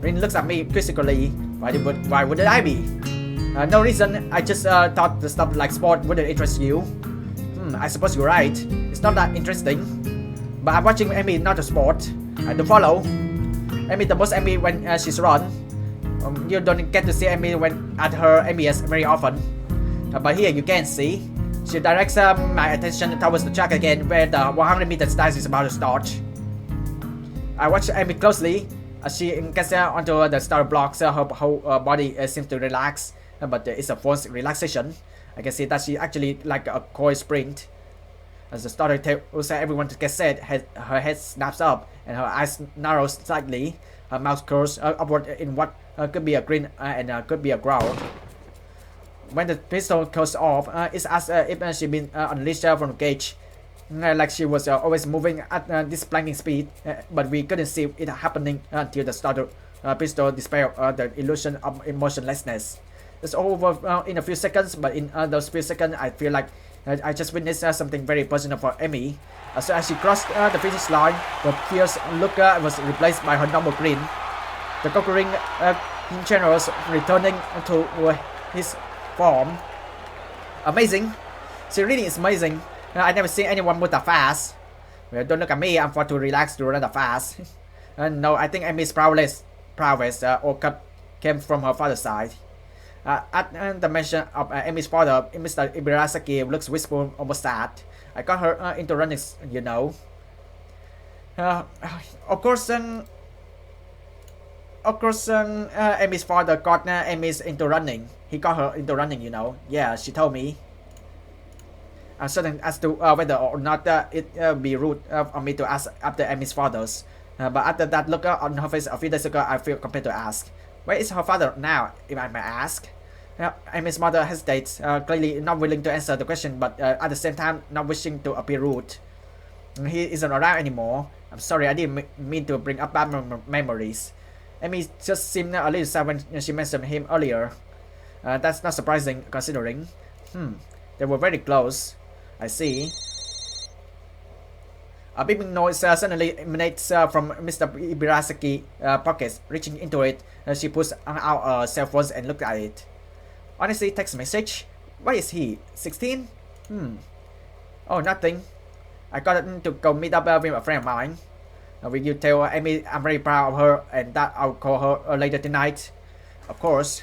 Rin looks at me quizzically. Why would I be? No reason. I just thought the stuff like sport wouldn't interest you. I suppose you're right. It's not that interesting. But I'm watching Amy, not a sport. I don't follow. Amy the most Amy when she's run. You don't get to see Amy when at her MES very often. But here you can see. She directs my attention towards the track again, where the 100-meter dash is about to start. I watch Amy closely as she gets onto the start blocks. Her whole body seems to relax, but it's a false relaxation. I can see that she actually like a coil sprint. As the starter tells everyone to get set, her head snaps up and her eyes narrow slightly. Her mouth curls upward in what could be a grin and could be a growl. When the pistol goes off, it's as if she'd been unleashed from the cage. Like she was always moving at this blinding speed, but we couldn't see it happening until the starter pistol dispel the illusion of emotionlessness. It's over in a few seconds, but in those few seconds, I feel like I just witnessed something very personal for Amy. So as she crossed the finish line, the fierce look was replaced by her normal grin. The conquering generals returning to his form. Amazing. She really is amazing. I never seen anyone move that fast. Well, don't look at me, I'm far too relaxed to run that fast. No, I think Amy's prowess or cut came from her father's side. At the mention of Amy's father, Mr. Ibarasaki looks wistful, almost sad. I got her into running, you know. Of course, Amy's father got Amy's into running. He got her into running, you know. Yeah, she told me. I'm certain as to whether or not it would be rude of me to ask after Amy's father's. But after that look on her face a few days ago, I feel compelled to ask. Where is her father now, if I may ask? Amy's mother hesitates, clearly not willing to answer the question, but at the same time not wishing to appear rude. He isn't around anymore. I'm sorry, I didn't mean to bring up bad memories. Amy just seemed a little sad when she mentioned him earlier. That's not surprising, considering. They were very close. I see. A beeping noise suddenly emanates from Mr. Ibarasaki's pockets. Reaching into it, she pulls out her cell phone and looks at it. Honestly, text message? Where is he? 16? Oh, nothing. I got to go meet up with a friend of mine. Will you tell Amy I'm very proud of her and that I'll call her later tonight? Of course.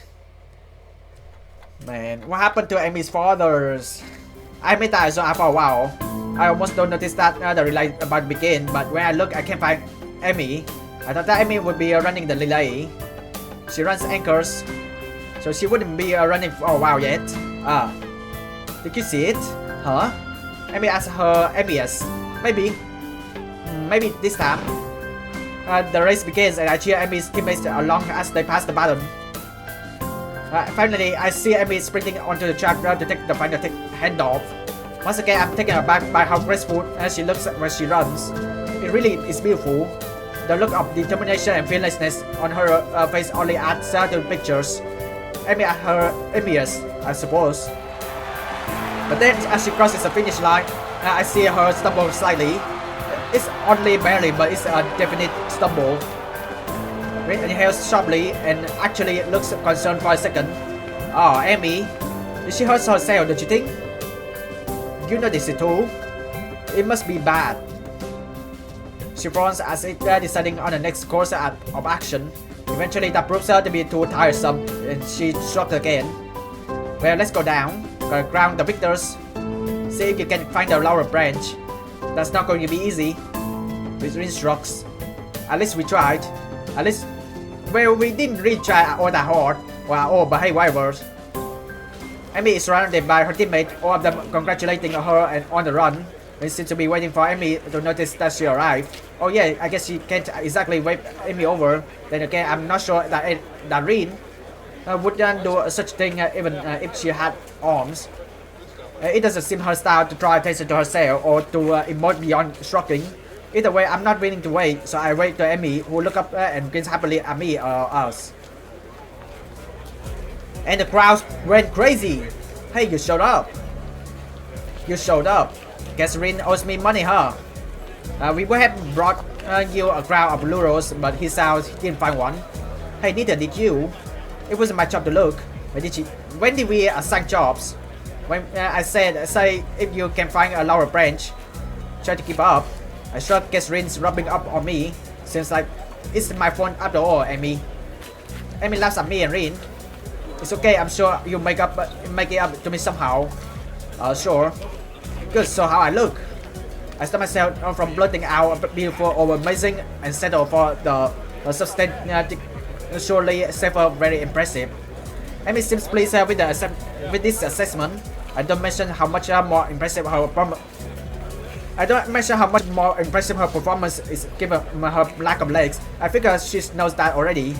Man, what happened to Amy's fathers? I admit that I saw her for a while. I almost don't notice that the relay about to begin, but when I look, I can't find Amy. I thought that Amy would be running the relay. She runs anchors, so she wouldn't be running for a while yet. Did you see it? Huh? Amy asked her MES. Maybe this time. The race begins and I cheer Amy's teammates along as they pass the baton. Finally, I see Amy sprinting onto the track to take the final handoff. Once again, I'm taken aback by how graceful she looks when she runs. It really is beautiful. The look of determination and fearlessness on her face only adds to the pictures. Amy at her MES, I suppose. But then, as she crosses the finish line, I see her stumble slightly. It's only barely, but it's a definite stumble. Rin inhales sharply and actually looks concerned for a second. Oh, Amy, did she hurt herself, don't you think? You notice it too? It must be bad. She frowns as if deciding on the next course of action. Eventually that proves her to be too tiresome and she shrugs again. Well, let's go down. Ground the victors. See if you can find a laurel branch. That's not going to be easy. Rin shrugs. At least we tried. At least, well, we didn't really try all that hard. Wow, but hey, rivals. Amy is surrounded by her teammate, all of them congratulating her and on the run. They seem to be waiting for Amy to notice that she arrived. Oh yeah, I guess she can't exactly wave Amy over. Then again, I'm not sure that Rin wouldn't do such thing even if she had arms. It doesn't seem her style to draw attention to herself or to emote beyond shrugging. Either way, I'm not willing to wait, so I wait to Amy, who look up and grins happily at me or us. And the crowd went crazy. Hey, you showed up. Guess Rin owes me money, huh? We would have brought you a crowd of lurals, but Hisao didn't find one. Hey, neither did you. It wasn't my job to look. When did we assign jobs? When I said, say if you can find a laurel branch, try to keep up. I sure guess Rin's rubbing up on me. Seems like it's my fault after all, Amy. Amy laughs at me and Rin. It's okay, I'm sure you make it up to me somehow. Sure. Good, so how I look? I stop myself from blurting out beautiful or amazing and settle for the surely safer, very impressive. Amy seems pleased with this assessment. I don't mention how much more impressive her performance is given her lack of legs. I figure she knows that already.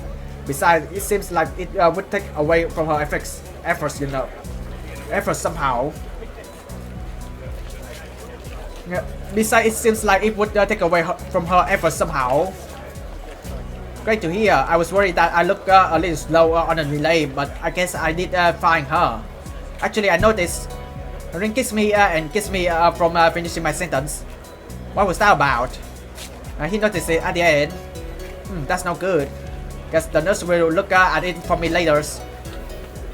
Besides, it seems like it would take away from her efforts, you know. Efforts somehow. Yeah. Besides, it seems like it would take away from her efforts somehow. Great to hear. I was worried that I look a little slow on the relay, but I guess I did fine, huh? Actually, I noticed Rin kissed me and kissed me from finishing my sentence. What was that about? He noticed it at the end. That's not good. Guess the nurse will look at it for me later.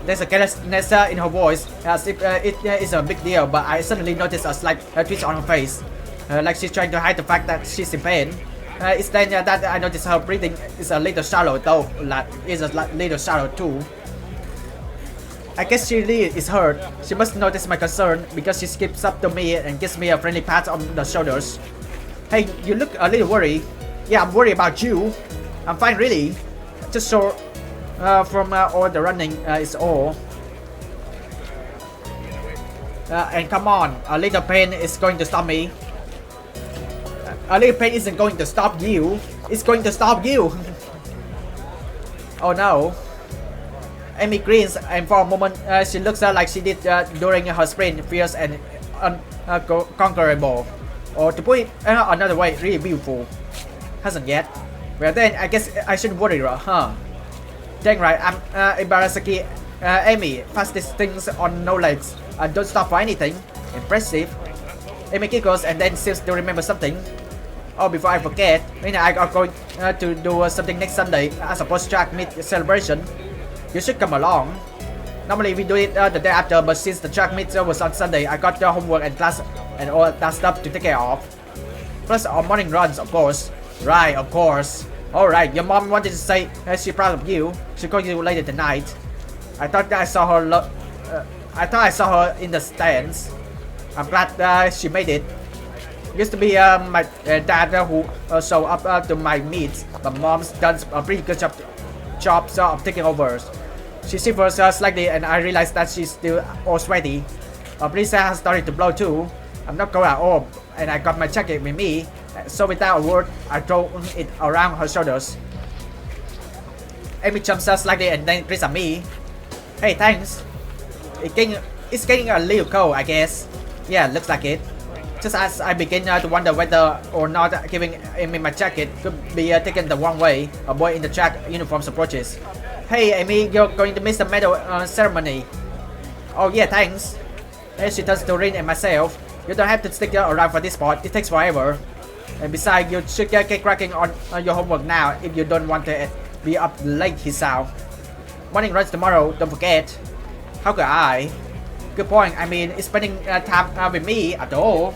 There's a carelessness in her voice, as if it is a big deal, but I suddenly noticed a slight twitch on her face, like she's trying to hide the fact that she's in pain. It's then that I noticed her breathing is a little shallow, though is a little shallow too. I guess she really is hurt. She must notice my concern because she skips up to me and gives me a friendly pat on the shoulders. Hey, you look a little worried. Yeah, I'm worried about you. I'm fine, really. Just so from all the running is all. And come on, a little pain is going to stop me. A little pain isn't going to stop you. It's going to stop you. Oh no. Amy grins, and for a moment she looks like she did during her sprint, fierce and unconquerable. Or to put it another way, really beautiful. Hasn't yet. Well then, I guess I shouldn't worry, huh? Dang right, I'm Ibarasaki. Amy, fastest things on no legs. Don't stop for anything. Impressive. Amy giggles and then seems to remember something. Oh, before I forget, I are going to do something next Sunday as a post-track meet celebration. You should come along. Normally we do it the day after, but since the track meet was on Sunday, I got homework and class and all that stuff to take care of. Plus our morning runs, of course. Right, of course. Alright, your mom wanted to say she's proud of you. She'll call you later tonight. I thought I saw her in the stands. I'm glad she made it. Used to be my dad who showed up to my meets, but mom's done a pretty good job of taking over. She shivers slightly and I realize that she's still all sweaty. Breeze has started to blow too. I'm not cold at all and I got my jacket with me, so without a word I throw it around her shoulders. Amy jumps slightly and then grins at me. Hey, thanks. It's getting a little cold, I guess. Yeah, looks like it. Just as I begin to wonder whether or not giving Amy my jacket could be taken the wrong way, a boy in the track uniform approaches. Hey Amy, you're going to miss the medal ceremony. Oh yeah, thanks. Then she turns to Rin and myself. You don't have to stick around for this part, it takes forever. And besides, you should get cracking on your homework now if you don't want to be up late, Hisao. Morning runs tomorrow, don't forget. How could I? Good point, I mean, it's spending time with me at all.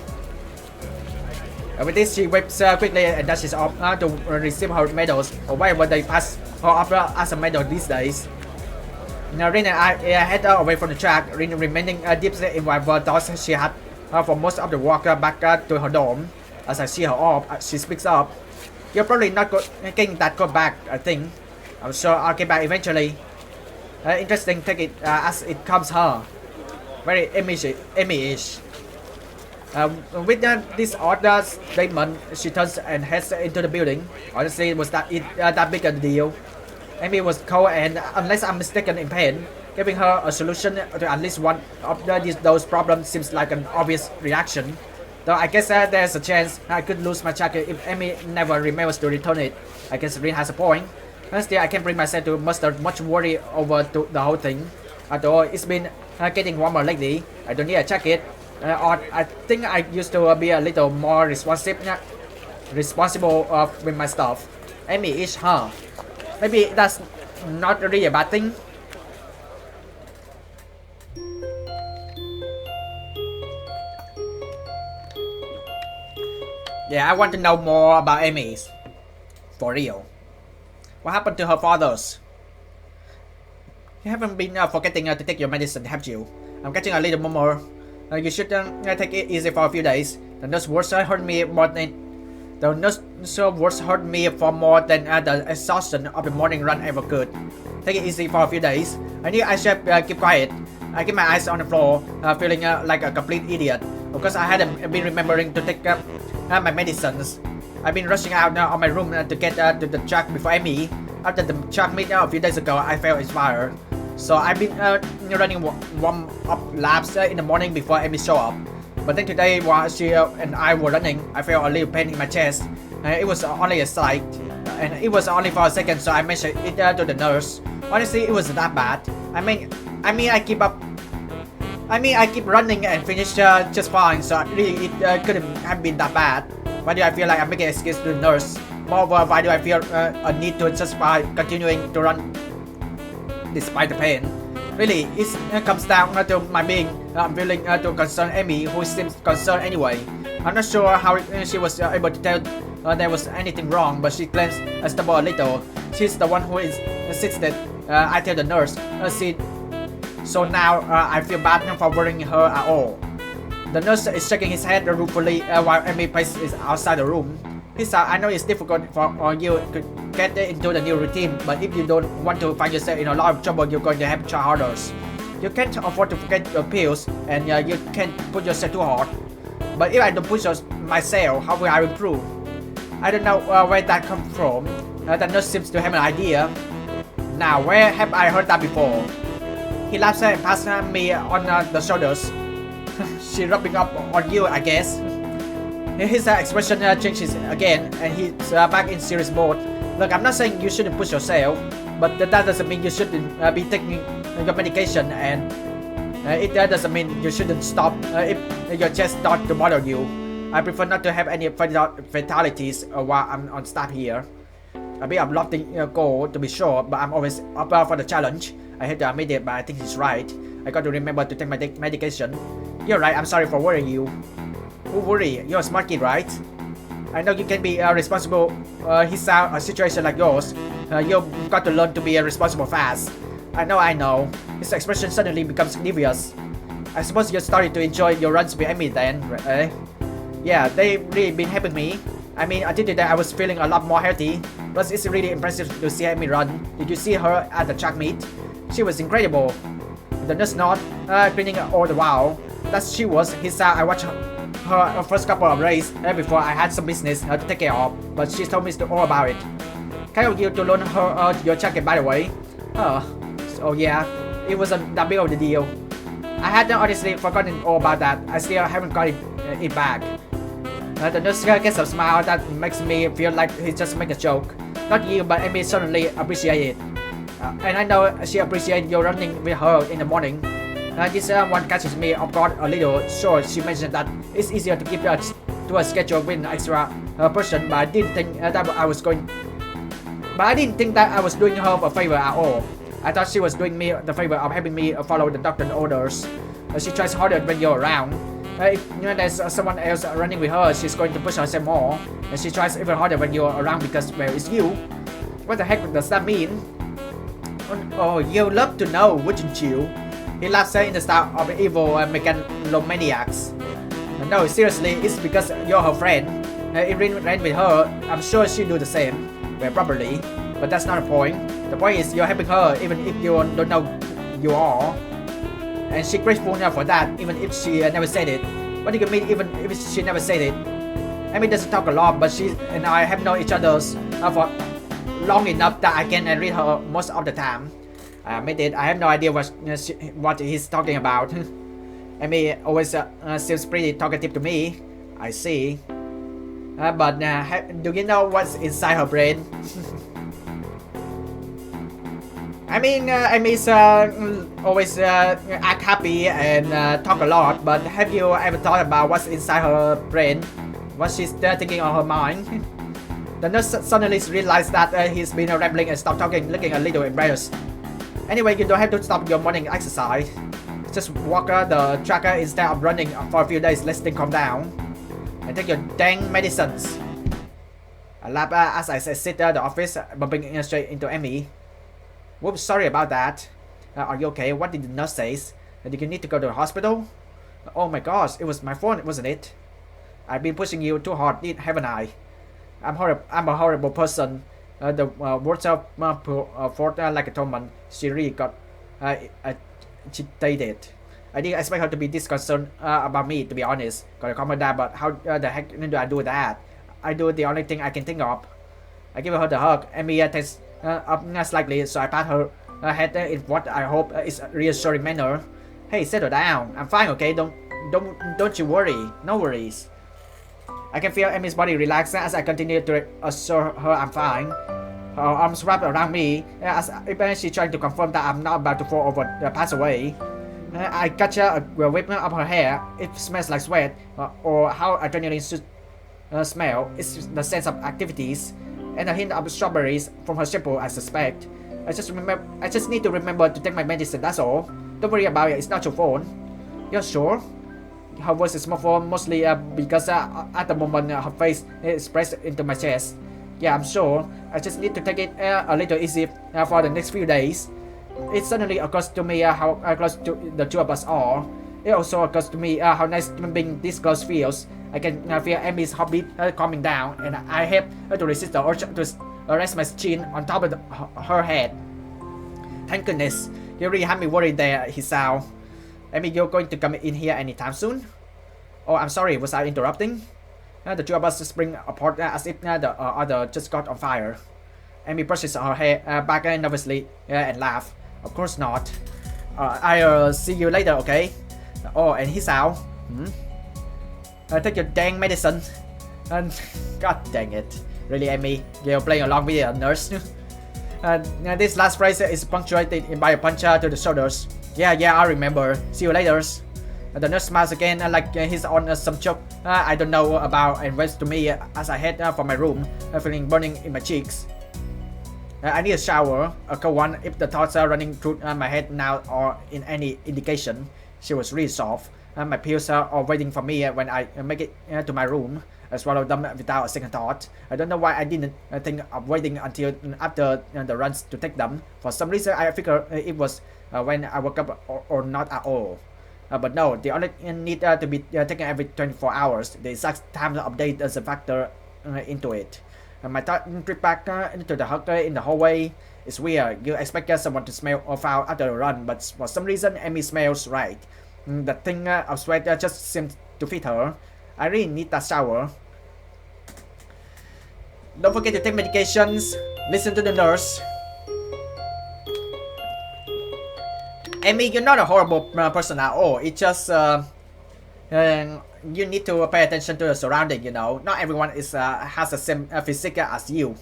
With this, she whips quickly and dashes off to receive her medals, or whatever they pass her up as a medal these days. Now, Rin and I head away from the track, Rin remaining deep in whatever thoughts she had for most of the walk back to her dorm. As I see her off, she speaks up. You're probably not getting that call back, I think. I'm sure I'll get back eventually. Interesting, take it as it comes, huh? Very Amy-ish. With this odd statement, she turns and heads into the building. Honestly, was that big a deal? Amy was cold and, unless I'm mistaken, in pain. Giving her a solution to at least one of those problems seems like an obvious reaction. Though I guess there's a chance I could lose my jacket if Amy never remembers to return it. I guess Rin has a point. Still, I can't bring myself to muster much worry over the whole thing. After all, it's been getting warmer lately. I don't need a jacket. Or I think I used to be a little more responsible with my stuff. Amy-ish, huh? Maybe that's not really a bad thing. Yeah, I want to know more about Amy's. For real. What happened to her fathers? You haven't been forgetting to take your medicine, have you? I'm getting a little more. You should take it easy for a few days. The nurse words hurt me more than the exhaustion of the morning run ever could. Take it easy for a few days. I knew I should keep quiet. I keep my eyes on the floor, feeling like a complete idiot. Because I hadn't been remembering to take my medicines. I've been rushing out of my room to get to the track before Amy. After the track meet a few days ago, I felt inspired. So I've been running warm-up laps in the morning before Amy showed up. But then today, while she and I were running, I felt a little pain in my chest. It was only a slight. and it was only for a second, so I mentioned it to the nurse. Honestly, it wasn't that bad. I keep up. I keep running and finish just fine, so really it couldn't have been that bad. Why do I feel like I'm making excuse to the nurse? Moreover, why do I feel a need to justify continuing to run despite the pain? Really, it comes down to my being unwilling to concern Amy, who seems concerned anyway. I'm not sure how she was able to tell there was anything wrong, but she claims I stumbled a little. She's the one who insisted I tell the nurse. So now I feel bad for worrying her at all. The nurse is shaking his head ruefully while Amy is outside the room. Hisao, I know it's difficult for you to get into the new routine, but if you don't want to find yourself in a lot of trouble, you're going to have to try harder. You can't afford to forget your pills, and you can't put yourself too hard. But if I don't push myself, how will I improve? I don't know where that comes from. The nurse seems to have an idea. Now, where have I heard that before? He laughs and passes me on the shoulders. She rubbing up on you, I guess. His expression changes again, and he's back in serious mode. Look, I'm not saying you shouldn't push yourself, but that doesn't mean you shouldn't be taking your medication, and it doesn't mean you shouldn't stop if your chest starts to bother you. I prefer not to have any fatalities while I'm on staff here. A bit of lofty goal to be sure, but I'm always up for the challenge. I hate to admit it, but I think he's right. I got to remember to take my medication. You're right, I'm sorry for worrying you. Who worry? You're a smart kid, right? I know you can be responsible. Hisao, a situation like yours, you've got to learn to be responsible fast. I know. His expression suddenly becomes devious. I suppose you're starting to enjoy your runs with Amy then, right? Yeah, they've really been helping me. I did that I was feeling a lot more healthy. Plus, it's really impressive to see Amy run. Did you see her at the track meet? She was incredible. The nurse nod, grinning all the while. She was. I watched her first couple of races before I had some business to take care of, but she told me all about it. Kind of you to loan her your jacket, by the way. Oh yeah, it wasn't that big of a deal. I had honestly forgotten all about that. I still haven't got it back. The nurse gets a smile that makes me feel like he just made a joke. Not you, but Amy certainly appreciate it. And I know she appreciates you running with her in the morning. This one catches me off guard a little. Sure, she mentioned that it's easier to keep to a schedule with an extra person, but I didn't think that I was doing her a favor at all. I thought she was doing me the favor of having me follow the doctor's orders. She tries harder when you're around. If there's someone else running with her, she's going to push herself more, and she tries even harder when you're around because, well, it's you. What the heck does that mean? Oh, you'd love to know, wouldn't you? He laughs in the style of evil megalomaniacs. No, seriously, it's because you're her friend. If Rin ran with her, I'm sure she'd do the same. Well, probably. But that's not the point. The point is you're helping her even if you don't know you are. And she's grateful for that, even if she never said it. What do you mean even if she never said it? Amy doesn't talk a lot, but she and I have known each other for long enough that I can read her most of the time. I admit it, I have no idea what he's talking about. Amy always seems pretty talkative to me. I see. But do you know what's inside her brain? Amy's always act happy and talk a lot, but have you ever thought about what's inside her brain? What she's thinking on her mind? The nurse suddenly realized that he's been rambling and stopped talking, looking a little embarrassed. Anyway, you don't have to stop your morning exercise. Just walk the tracker instead of running for a few days. Let things calm down. And take your dang medicines. I laugh as I sit at the office, bumping straight into Amy. Whoops, sorry about that. Are you okay? What did the nurse say? Did you need to go to the hospital? Oh my gosh, it was my phone, wasn't it? I've been pushing you too hard, haven't I? I'm a horrible person. The words of Fort like a Toman, she really got agitated. I didn't expect her to be this concerned about me, to be honest. Gotta calm her down, but how the heck do I do that? I do the only thing I can think of. I give her the hug. Amy takes up slightly, so I pat her head in what I hope is a reassuring manner. Hey, settle down. I'm fine, okay? Don't you worry. No worries. I can feel Emmy's body relax as I continue to assure her I'm fine. Her arms wrapped around me as if she's trying to confirm that I'm not about to fall over pass away. I catch a whip of her hair. It smells like sweat, or how adrenaline should smell. It's the sense of activities, and a hint of strawberries from her shampoo, I suspect. I just need to remember to take my medicine, that's all. Don't worry about it, it's not your fault. You're sure? Her voice is muffled, mostly because at the moment her face is pressed into my chest. Yeah, I'm sure. I just need to take it a little easy for the next few days. It suddenly occurs to me how close the two of us are. It also occurs to me how nice being this close feels. I can feel Emmy's heartbeat calming down, and I have to resist the urge to rest my chin on top of her head. Thank goodness. You really had me worried there, Hisao. Emmy, you're going to come in here anytime soon? Oh, I'm sorry, was I interrupting? The two of us spring apart as if the other just got on fire. Emmy brushes her hair back nervously and laughs. Of course not. I'll see you later, okay? Oh, and Hisao. Take your dang medicine. And god dang it. Really, Emmy? You're playing along with a nurse? This last phrase is punctuated by a punch to the shoulders. Yeah, I remember. See you later. The nurse smiles again like he's on some joke I don't know about and waves to me as I head for my room, feeling burning in my cheeks. I need a shower, a cold one if the thoughts are running through my head now or in any indication. She was really soft. My pills are waiting for me when I make it to my room. I swallow them without a second thought. I don't know why I didn't think of waiting until after the runs to take them. For some reason I figured it was when I woke up or not at all. But no, they only need to be taken every 24 hours. The exact time update doesn't factor into it. My thought trip back into the hug in the hallway. It's weird. You expect someone to smell or foul after a run, but for some reason Emmy smells right. The thing of sweat just seems to fit her. I really need that shower. Don't forget to take medications. Listen to the nurse. Emmy, you're not a horrible person at all. It's just you need to pay attention to the surrounding. You know, not everyone is has the same physique as you.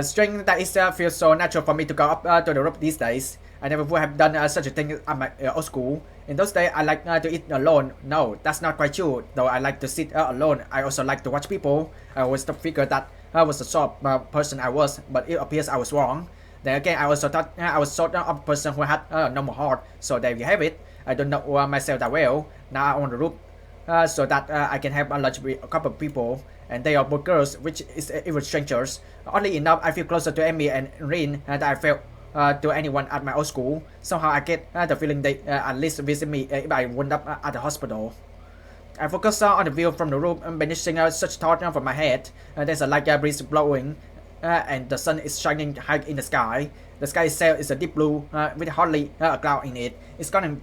Strange that it feels so natural for me to go up to the roof these days. I never would have done such a thing at my old school. In those days, I like to eat alone. No, that's not quite true. Though I like to sit alone, I also like to watch people. I always figured that I was the sort of person I was, but it appears I was wrong. Then again, I also thought I was sort of a person who had a normal heart. So there you have it. I don't know myself that well. Now I'm on the roof so that I can have a lunch with a couple of people. And they are both girls, which is even strangers. Oddly enough, I feel closer to Emmy and Rin than I felt to anyone at my old school. Somehow I get the feeling they at least visit me if I wound up at the hospital. I focus on the view from the roof and banishing such thought from my head. There's a light breeze blowing and the sun is shining high in the sky. The sky itself is a deep blue with hardly a cloud in it. It's gotten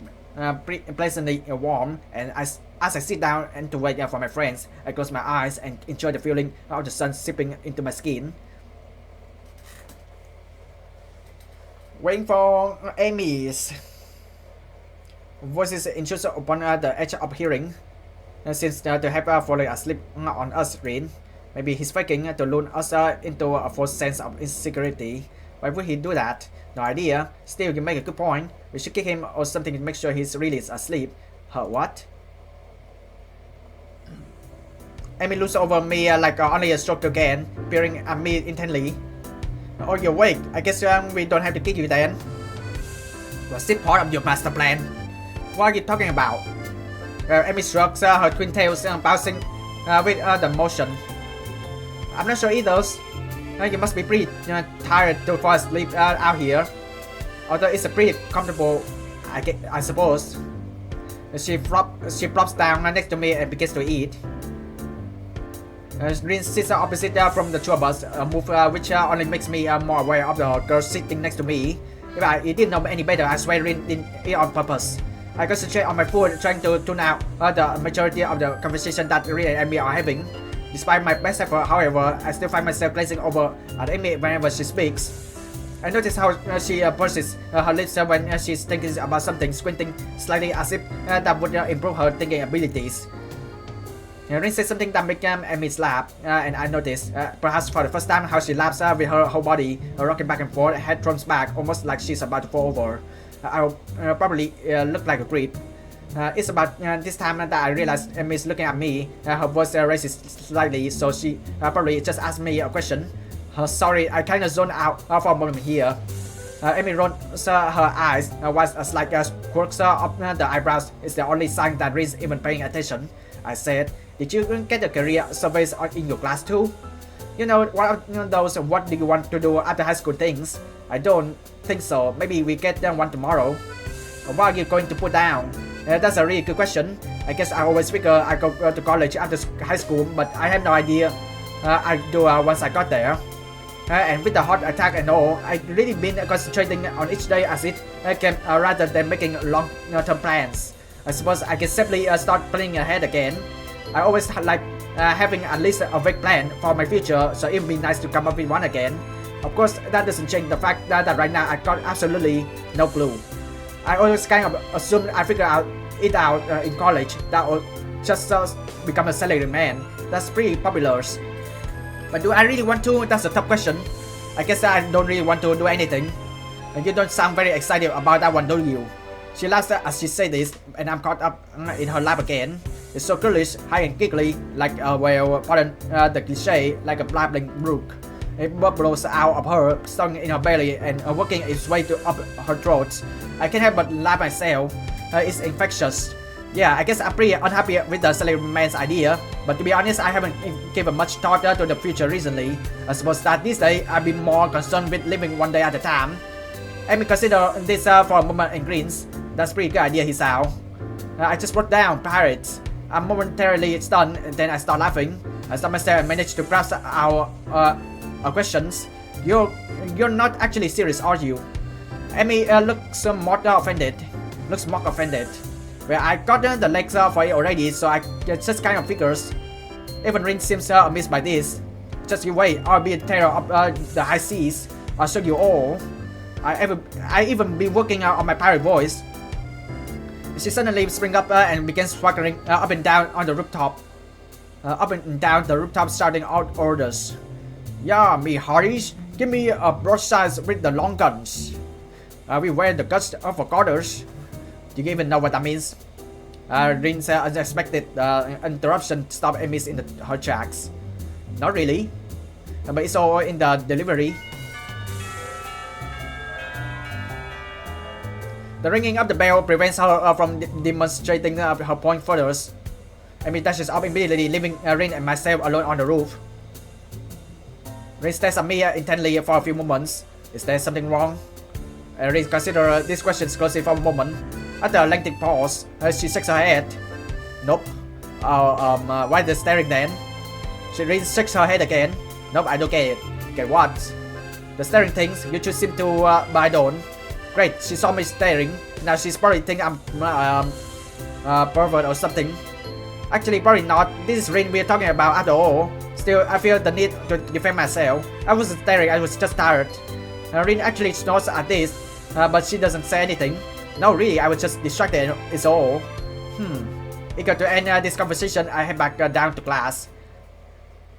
pleasantly warm, and as I sit down and to wait for my friends, I close my eyes and enjoy the feeling of the sun seeping into my skin. Waiting for Amy's voices intrusive upon the edge of hearing. Since to have fallen asleep on us, Rin. Maybe he's faking to lure us into a false sense of insecurity. Why would he do that? No idea. Still, you make a good point. We should kick him or something to make sure he's really asleep. What? Amy looks over me like only a stroke again, peering at me intently. Oh, you're awake. I guess we don't have to kick you then. Was it part of your master plan? What are you talking about? Amy shrugs her twin tails bouncing with the motion. I'm not sure either. You must be pretty tired to fall asleep out here. Although it's pretty comfortable, I suppose. She flops down next to me and begins to eat. Rin sits opposite from the two of us, a move which only makes me more aware of the girl sitting next to me. If I didn't know any better, I swear Rin did it on purpose. I concentrate on my food, trying to tune out the majority of the conversation that Rin and Amy are having. Despite my best effort, however, I still find myself glazing over at Amy whenever she speaks. I notice how she purses her lips when she's thinking about something, squinting slightly as if that would improve her thinking abilities. Rin said something that became Emmy's laugh, and I noticed, perhaps for the first time, how she laughs with her whole body rocking back and forth, head thrown back, almost like she's about to fall over. I'll probably look like a creep. It's about this time that I realized Emmy's looking at me. Her voice raises slightly, so she probably just asked me a question. Sorry, I kinda zoned out for a moment here. Emmy rolls her eyes, while a slight quirks of the eyebrows is the only sign that Rin's even paying attention. I said, did you get the career surveys in your class too? You know, one of those what do you want to do after high school things? I don't think so. Maybe we get one tomorrow. What are you going to put down? That's a really good question. I guess I always figure I go to college after high school, but I have no idea I do once I got there. And with the heart attack and all, I've really been concentrating on each day as it came rather than making long-term plans. I suppose I can simply start planning ahead again. I always like having at least a vague plan for my future, so it would be nice to come up with one again. Of course, that doesn't change the fact that right now I got absolutely no clue. I always kind of assumed I figured it out in college. That will just become a salary man. That's pretty popular. But do I really want to? That's a tough question. I guess I don't really want to do anything. And you don't sound very excited about that one, do you? She laughs as she says this, and I'm caught up in her lap again. It's so girlish, high and giggly, like pardon the cliche, like a blabbling brook. It bubbles out of her, stung in her belly, and working its way to up her throat. I can't help but laugh myself. It's infectious. Yeah, I guess I'm pretty unhappy with the salary man's idea, but to be honest, I haven't given much thought to the future recently. I suppose that this day I've been more concerned with living one day at a time. Let me consider this for a moment and grins. That's a pretty good idea, Hisao. I just wrote down pirates. I'm momentarily stunned, and then I start laughing. I stop myself and manage to grasp our questions. You're not actually serious, are you? Emmy looks more offended. Well, I got the legs for it already, so I just kind of figures. Even Rin seems amused by this. Just you wait, I'll be a terror of the high seas. I'll show you all. I even been working on my pirate voice. She suddenly springs up and begins swaggering up and down on the rooftop. Shouting out orders. Yeah, me hearties, give me a broadside with the long guns. We wear the guts of our quarters. Do you even know what that means? Rin's unexpected interruption stopped Emmy's in her tracks. Not really, but it's all in the delivery. The ringing of the bell prevents her from demonstrating her point further. Emmy dashes up immediately, leaving Rin and myself alone on the roof. Rin stares at me intently for a few moments. Is there something wrong? Rin considers this question closely for a moment. After a lengthy pause, she shakes her head. Nope. Why the staring then? She shakes her head again. Nope, I don't get it. Get what? The staring things, you two seem to, but I don't. Great, she saw me staring. Now she's probably think I'm pervert or something. Actually, probably not. This is Rin we're talking about after all. Still, I feel the need to defend myself. I wasn't staring, I was just tired. Rin actually snorts at this, but she doesn't say anything. No, really, I was just distracted, it's all. Eager to end this conversation, I head back down to class.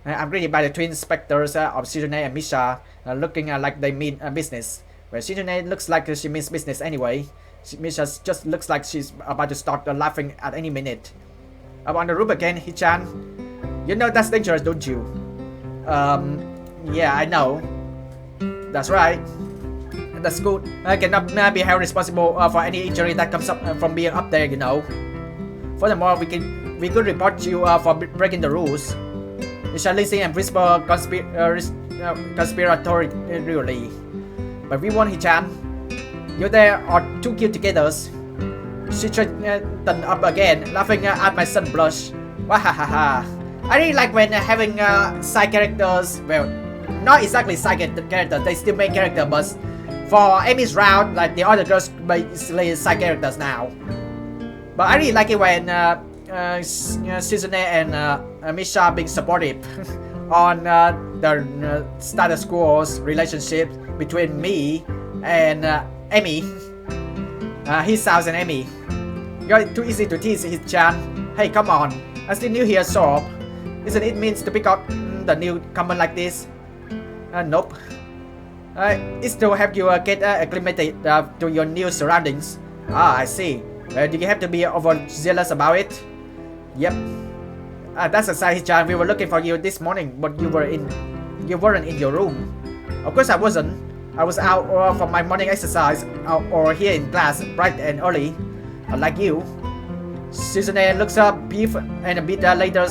I'm greeted by the twin specters of Shizune and Misha, looking like they mean business. Well, Shizune looks like she means business anyway. Misha just looks like she's about to start laughing at any minute. I'm on the roof again, Hichan. You know that's dangerous, don't you? Yeah, I know. That's right. That's good. I cannot be held responsible for any injury that comes up from being up there, you know. Furthermore, we could report you for breaking the rules. Misha listen and whisper conspiratorially. But we won't, Hichan. You there are too cute together. She straightened up again, laughing at my son blush. Wahahaha. I really like when having side characters, well, not exactly side characters, they still main character, but for Amy's round, like the other girls basically side characters now. But I really like it when Shizune and Misha being supportive on the status quo's relationship between me and Amy. Hisao and Amy. You're too easy to tease, Hichan. Hey, come on. I'm still new here, so isn't it means to pick out the newcomer like this? Nope. It's to help you get acclimated to your new surroundings. Ah, I see. Do you have to be overzealous about it? Yep. That's exactly, Chan. We were looking for you this morning, but you weren't in your room. Of course I wasn't. I was out for my morning exercise or here in class bright and early, like you. Susanne looks up beef and a bit later,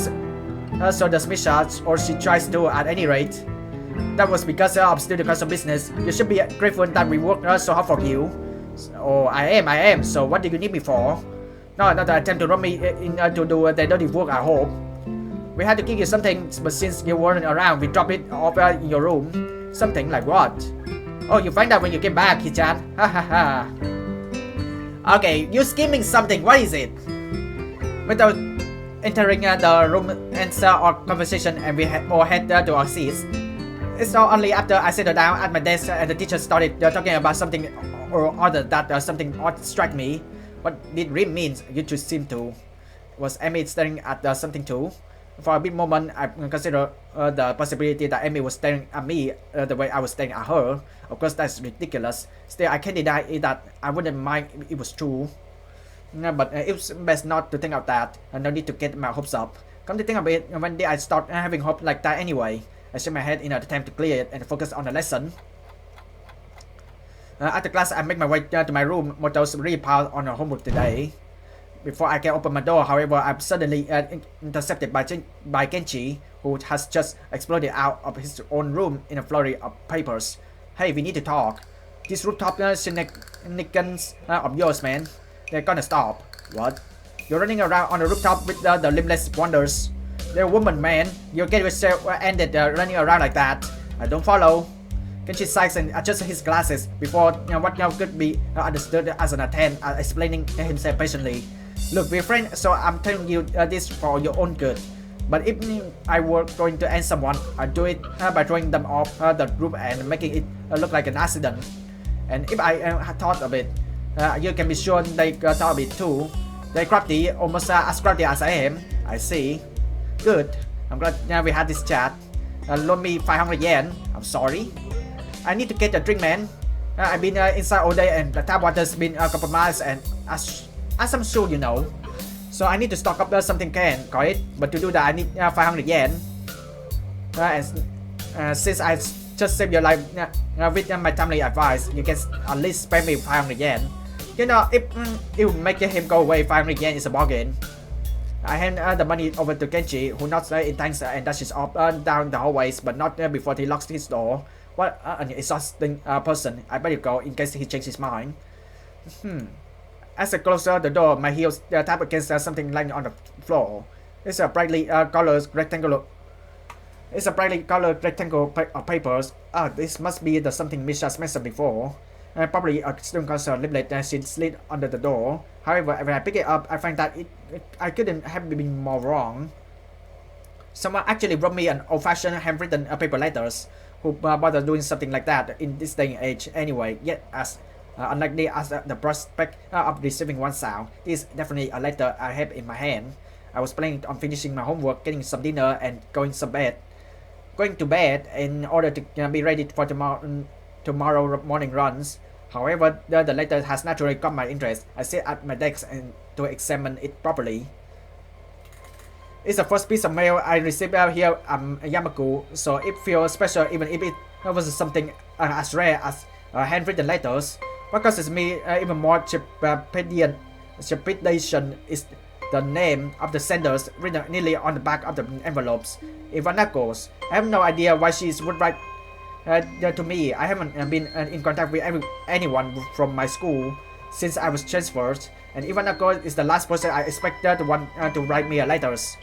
so does Misha, or she tries to at any rate. That was because of student council business. You should be grateful that we worked so hard for you. Oh, I am. So what do you need me for? No, another attempt to run me in to do the dirty work, I hope. We had to give you something, but since you weren't around, we dropped it off in your room. Something like what? Oh, you find out when you get back, Hichan. Ha ha ha. Okay, you're scheming something. What is it? Without entering the room, answer our conversation, and we all head to our seats. It's not only after I settled down at my desk and the teacher started talking about something or other that something odd struck me. What did Rim mean? You two seem to. Was Amy staring at something too? For a bit moment, I considered the possibility that Amy was staring at me the way I was staring at her. Of course, that's ridiculous. Still, I can't deny that I wouldn't mind if it was true. But it's best not to think of that. No need to get my hopes up. Come to think of it, when did I start having hope like that anyway? I shook my head in an attempt to clear it and focus on the lesson. After class, I make my way to my room. Moto's really piled on her homework today. Before I can open my door, however, I'm suddenly intercepted by Kenchi, who has just exploded out of his own room in a flurry of papers. Hey, we need to talk. These rooftop shenanigans of yours, man. They're gonna stop. What? You're running around on the rooftop with the limbless wonders. They're a woman, man. You get yourself ended running around like that. I don't follow. Kenshi sighs and adjusts his glasses before what now could be understood as an attempt at explaining himself patiently. Look, we're friends, so I'm telling you this for your own good. But if I were going to end someone, I'd do it by throwing them off the roof and making it look like an accident. And if I had thought of it, you can be sure they thought of it too. They're crafty, almost as crafty as I am. I see. Good. I'm glad we had this chat. Loan me 500 yen. I'm sorry. I need to get a drink, man. I've been inside all day and the tap water's been compromised, and as I'm sure you know. So I need to stock up something can, got it? But to do that I need 500 yen. Since I just saved your life with my timely advice, you can at least spend me 500 yen. You know, if it would make him go away, 500 yen is a bargain. I hand the money over to Kenji, who nods in thanks and dashes off down the hallways, but not before he locks his door. What an exhausting person. I better go in case he changes his mind. As I close the door, my heels tap against something lying on the floor. It's a brightly colored rectangle. It's a brightly colored rectangle of papers. This must be the something Misha's mentioned before. Probably a student council leaflet she slid under the door. However, when I pick it up, I find that I couldn't have been more wrong. Someone actually wrote me an old-fashioned handwritten paper letters. Who bother doing something like that in this day and age anyway? Yet as unlikely as the prospect of receiving one sound, this is definitely a letter I have in my hand. I was planning on finishing my homework, getting some dinner, and going to bed in order to be ready for tomorrow morning runs. However, the letter has naturally caught my interest. I sit at my desk and to examine it properly. It's the first piece of mail I received here at Yamaku, so it feels special even if it was something as rare as handwritten letters. What causes me even more trepidation is the name of the senders written neatly on the back of the envelopes. Ivana goes. I have no idea why she would write to me. I haven't been in contact with anyone from my school since I was transferred, and Ivanako is the last person I expected to write me letters.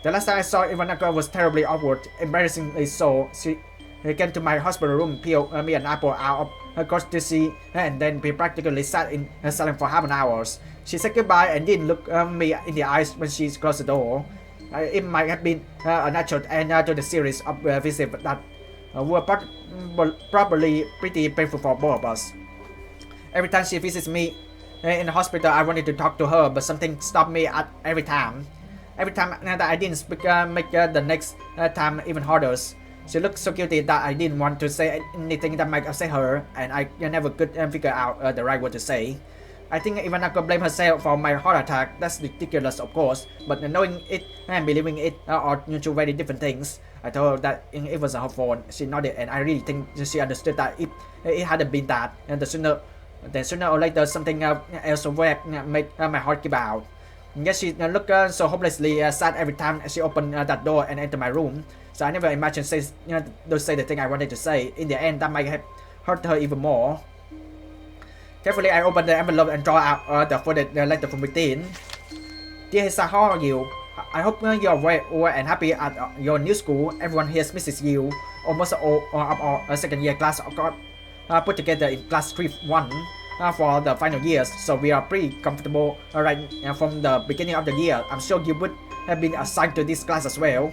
The last time I saw Ivanako was terribly awkward, embarrassingly so. She came to my hospital room, peeled me an apple out of her courtesy, and then we practically sat in silence for half an hour. She said goodbye and didn't look me in the eyes when she closed the door. It might have been a natural end to the series of visits that were probably pretty painful for both of us. Every time she visits me, In the hospital, I wanted to talk to her, but something stopped me at every time. Every time that I didn't speak, make the next time even harder. She looked so guilty that I didn't want to say anything that might upset her, and I never could figure out the right word to say. I think even I could blame herself for my heart attack. That's ridiculous, of course, but knowing it and believing it are two very different things. I told her that it was her fault. She nodded, and I really think she understood that if it hadn't been that, and then sooner or later something else would have made my heart give out. Yes, she looked so hopelessly sad every time she opened that door and entered my room. So I never imagined say the thing I wanted to say. In the end, that might have hurt her even more. Carefully, I opened the envelope and draw out the folded letter from within. Dear Hisao, how are you? I hope you are well and happy at your new school. Everyone here misses you. Almost all of our second year class got put together in class 3-1 for the final years, so we are pretty comfortable right from the beginning of the year. I'm sure you would have been assigned to this class as well.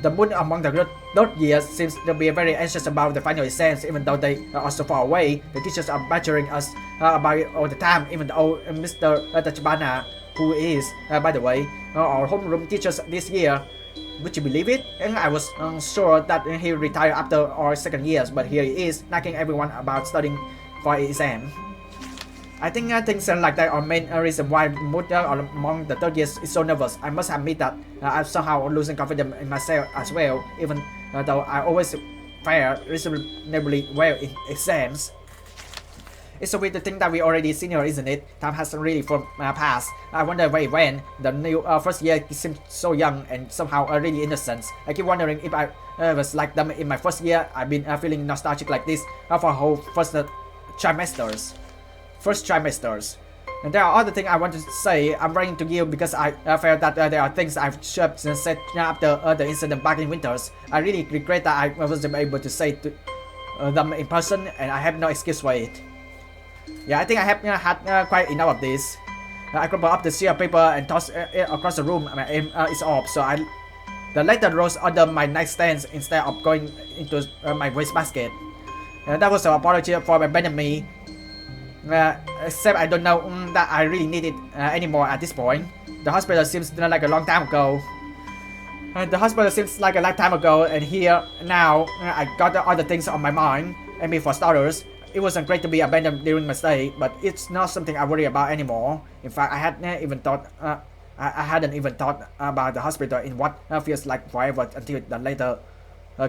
The mood among the third years seems to be very anxious about the final exams, even though they are so far away. The teachers are badgering us about it all the time, even though Mr. Tachibana, who is, by the way, our homeroom teacher this year. Would you believe it? And I was sure that he retired after our second years, but here he is, nagging everyone about studying for an exam. I think things like that are main reason why mood among the third years is so nervous. I must admit that I'm somehow losing confidence in myself as well, even though I always fare reasonably well in exams. It's so weird to think that we already senior, isn't it? Time has really passed. I wonder where it went. The new first year seemed so young and somehow really innocent. I keep wondering if I was like them in my first year. I've been feeling nostalgic like this for whole first trimesters. And there are other things I want to say. I'm writing to you because I felt that there are things I should have said after the incident back in winters. I really regret that I wasn't able to say to them in person, and I have no excuse for it. Yeah, I think I have had quite enough of this. I crumpled up the sheet of paper and tossed it across the room. My aim is off, so the letter rolls under my nightstand instead of going into my wastebasket. That was an apology for abandoning me. Except I don't know that I really need it anymore at this point. The hospital seems like a long time ago. The hospital seems like a lifetime ago, and here now I got the other things on my mind. And for starters, it wasn't great to be abandoned during my stay, but it's not something I worry about anymore. In fact, I hadn't even thought about the hospital in what feels like forever until the letter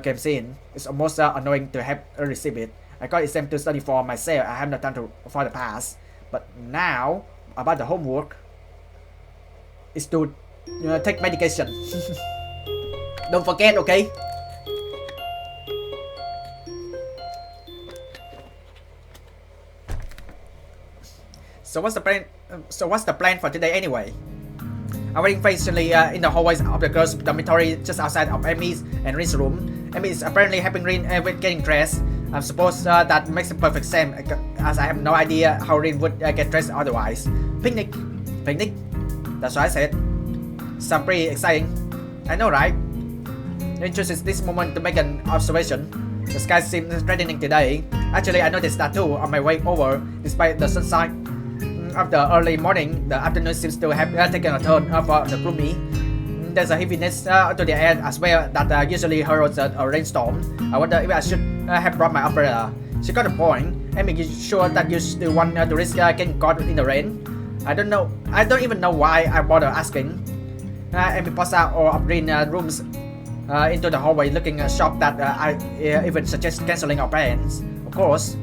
came in. It's almost annoying to have received it. I got exam to study for myself. I have no time for the past. But now, about the homework, is to take medication. Don't forget, okay? So what's the plan for today anyway? I'm waiting patiently in the hallways of the girls' dormitory just outside of Emmy's and Rin's room. Emmy is apparently helping Rin with getting dressed. I suppose that makes a perfect sense, as I have no idea how Rin would get dressed otherwise. Picnic? That's what I said. Sounds pretty exciting. I know, right? Rin chooses this moment to make an observation. The sky seems threatening today. Actually, I noticed that too on my way over. Despite the sunshine of the early morning, the afternoon seems to have taken a turn for the gloomy. There's a heaviness to the air as well that usually heralds a rainstorm. I wonder if I should have brought my umbrella. She got a point. Amy, you sure that you still want to risk getting caught in the rain? I don't know. I don't even know why I bother asking. Amy pops out of Rin's rooms into the hallway, looking shocked that I even suggest cancelling our plans. Of course.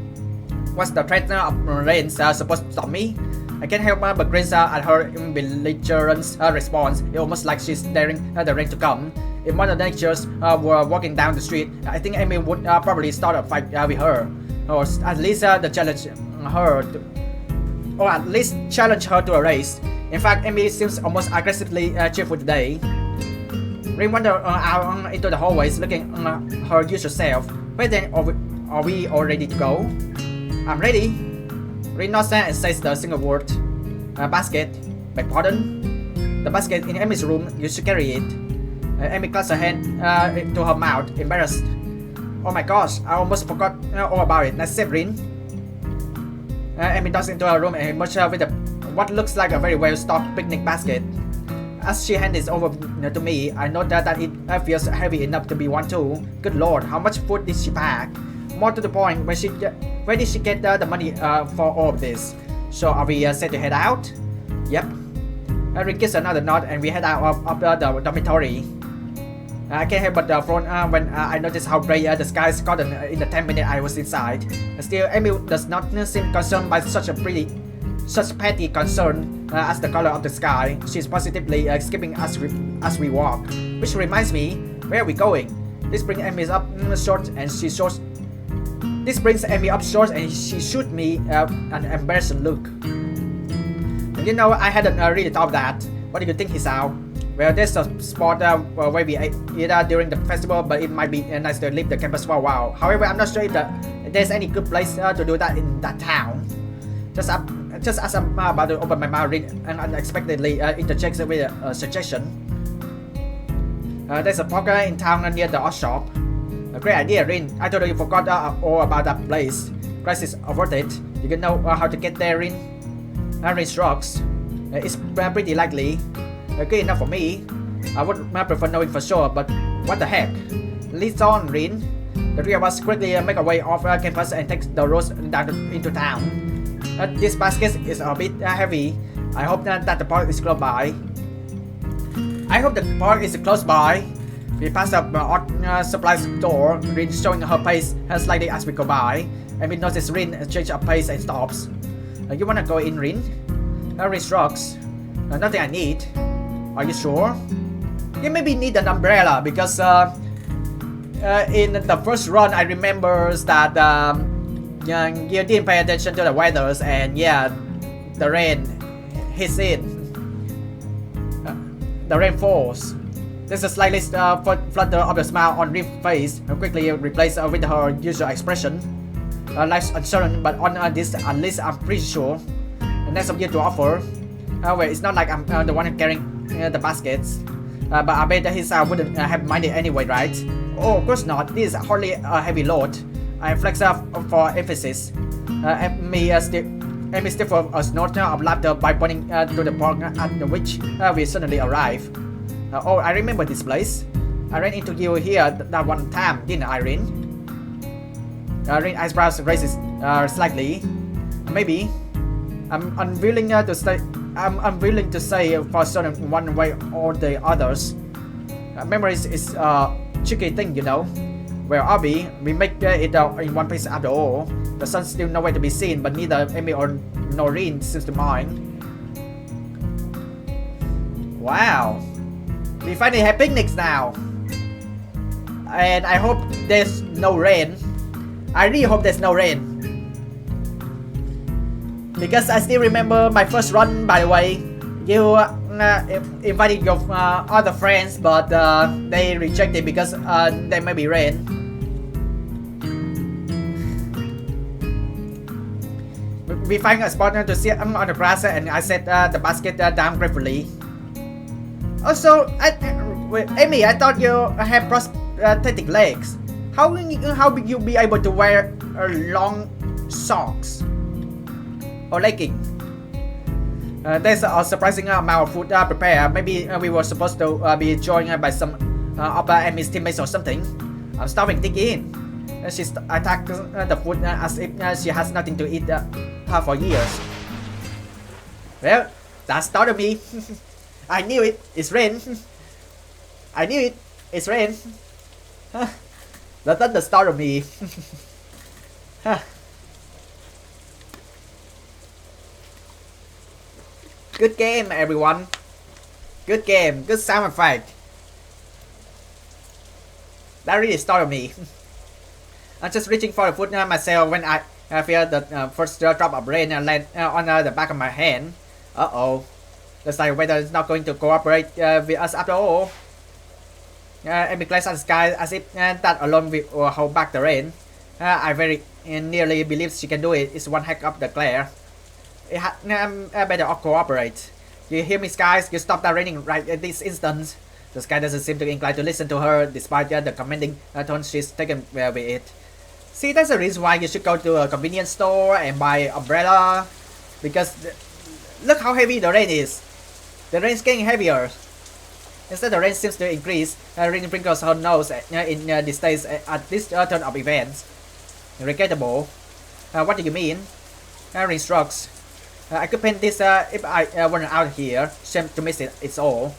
What's the threat of rain supposed to stop me? I can't help but grin at her belligerent response. It's almost like she's daring the rain to come. If Mother Nature were walking down the street, I think Amy would probably start a fight with her, or at least challenge her to a race. In fact, Amy seems almost aggressively cheerful today. Rin wandered out into the hallways, looking her usual self. Wait, then, are we all ready to go? I'm ready. Rin nods and says the single word. Basket. Beg pardon? The basket in Emmy's room, you should carry it. Emmy claps her hand to her mouth, embarrassed. Oh my gosh, I almost forgot all about it. Let's save Rin. Amy dodges into her room and emerges with what looks like a very well-stocked picnic basket. As she hands it over to me, I note that it feels heavy enough to be one too. Good lord, how much food did she pack? More to the point, where did she get the money for all of this? So are we set to head out? Yep. Rick gives another nod and we head out of the dormitory. I can't help but frown when I notice how bright the skies gotten in the 10 minutes I was inside. Still, Amy does not seem concerned by such petty concern as the color of the sky. She's positively skipping as we walk. Which reminds me, where are we going? This brings Amy up short and she shows. This brings Amy up short and she shoots me an embarrassed look. You know, I hadn't really thought of that. What do you think, Hisao? Well, there's a spot where we eat during the festival, but it might be nice to leave the campus for a while. However, I'm not sure if there's any good place to do that in that town. Just as I'm about to open my mouth and unexpectedly interjects with a suggestion. There's a poker in town near the art shop. A great idea, Rin. I totally forgot all about that place. Crisis averted. You can know how to get there, Rin? Rin shrugs. It's pretty likely. Good enough for me. I would prefer knowing for sure, but what the heck? Leads on, Rin. The three of us quickly make our way off campus and take the road down into town. This basket is a bit heavy. I hope that the park is close by. We pass up art supply store, Rin showing her pace slightly as we go by, and we notice Rin change her pace and stops. You wanna go in, Rin? Rin shrugs. Nothing I need. Are you sure? You maybe need an umbrella because in the first run I remember that you didn't pay attention to the weather and yeah, the rain hits in. The rain falls. There's a slightly flutter of the smile on Rin's face and quickly replaced with her usual expression. Life's uncertain, but on this at least I'm pretty sure. And there's some yet to offer. Well, it's not like I'm the one carrying the baskets. But I bet that Hisao wouldn't have minded anyway, right? Oh, of course not. This is hardly a heavy load. I flex up for emphasis. Amy still for a snort of laughter by pointing to the park at which we suddenly arrive. Oh, I remember this place. I ran into you here that one time, didn't I, Rin? Rin's eyebrows raises slightly. Maybe. I'm unwilling to say for certain one way or the others. Memories is a tricky thing, you know. Well, Abby, we make it in one place after all. The sun's still nowhere to be seen, but neither Amy nor Rin seems to mind. Wow. We finally have picnics now. And I hope there's no rain. I really hope there's no rain. Because I still remember my first run, by the way. You invited your other friends, but they rejected because there may be rain. We find a spot to sit on the grass and I set the basket down gratefully. Also, Amy, I thought you have prosthetic legs. How will you be able to wear long socks or legging? There's a surprising amount of food prepared. Maybe we were supposed to be joined by some of Amy's teammates or something. I'm starving thinking. She attacked the food as if she has nothing to eat for years. Well, that started me. I knew it. It's rain. I knew it. It's rain. That's the start of me. Good game, everyone. Good game. Good sound effect. That really started me. I'm just reaching for the food myself when I feel the first drop of rain land on the back of my hand. Uh-oh. Looks like weather is not going to cooperate with us after all. Amy glanced at the sky as if that alone will hold back the rain. I very nearly believe she can do it. It's one heck of the glare. Better cooperate. You hear me, skies? You stop that raining right at this instant. The sky doesn't seem to incline to listen to her despite the commanding tone she's taken with it. See, that's the reason why you should go to a convenience store and buy umbrella. Because look how heavy the rain is. The rain is getting heavier. Instead, the rain seems to increase. Rain sprinkles her nose in these days at this turn of events. Regrettable. What do you mean? Rain strokes. I could paint this if I weren't out here. Shame to miss it. It's all.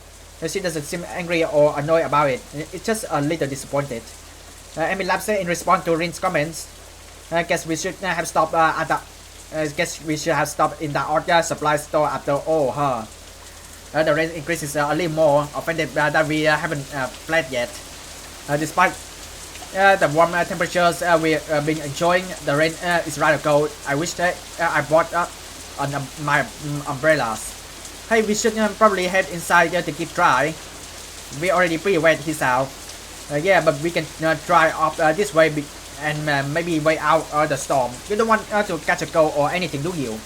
She doesn't seem angry or annoyed about it. It's just a little disappointed. Amy laughs in response to Rin's comments. I guess we should have stopped at the. Guess we should have stopped in the art supply store after all, huh? The rain increases a little more, offended that we haven't played yet. Despite the warm temperatures we've been enjoying, the rain is rather cold. I wish that I bought my umbrellas. Hey, we should probably head inside to keep dry. We already pretty wet, Hisao. Yeah, but we can dry off this way and maybe wait out the storm. You don't want to catch a cold or anything, do you?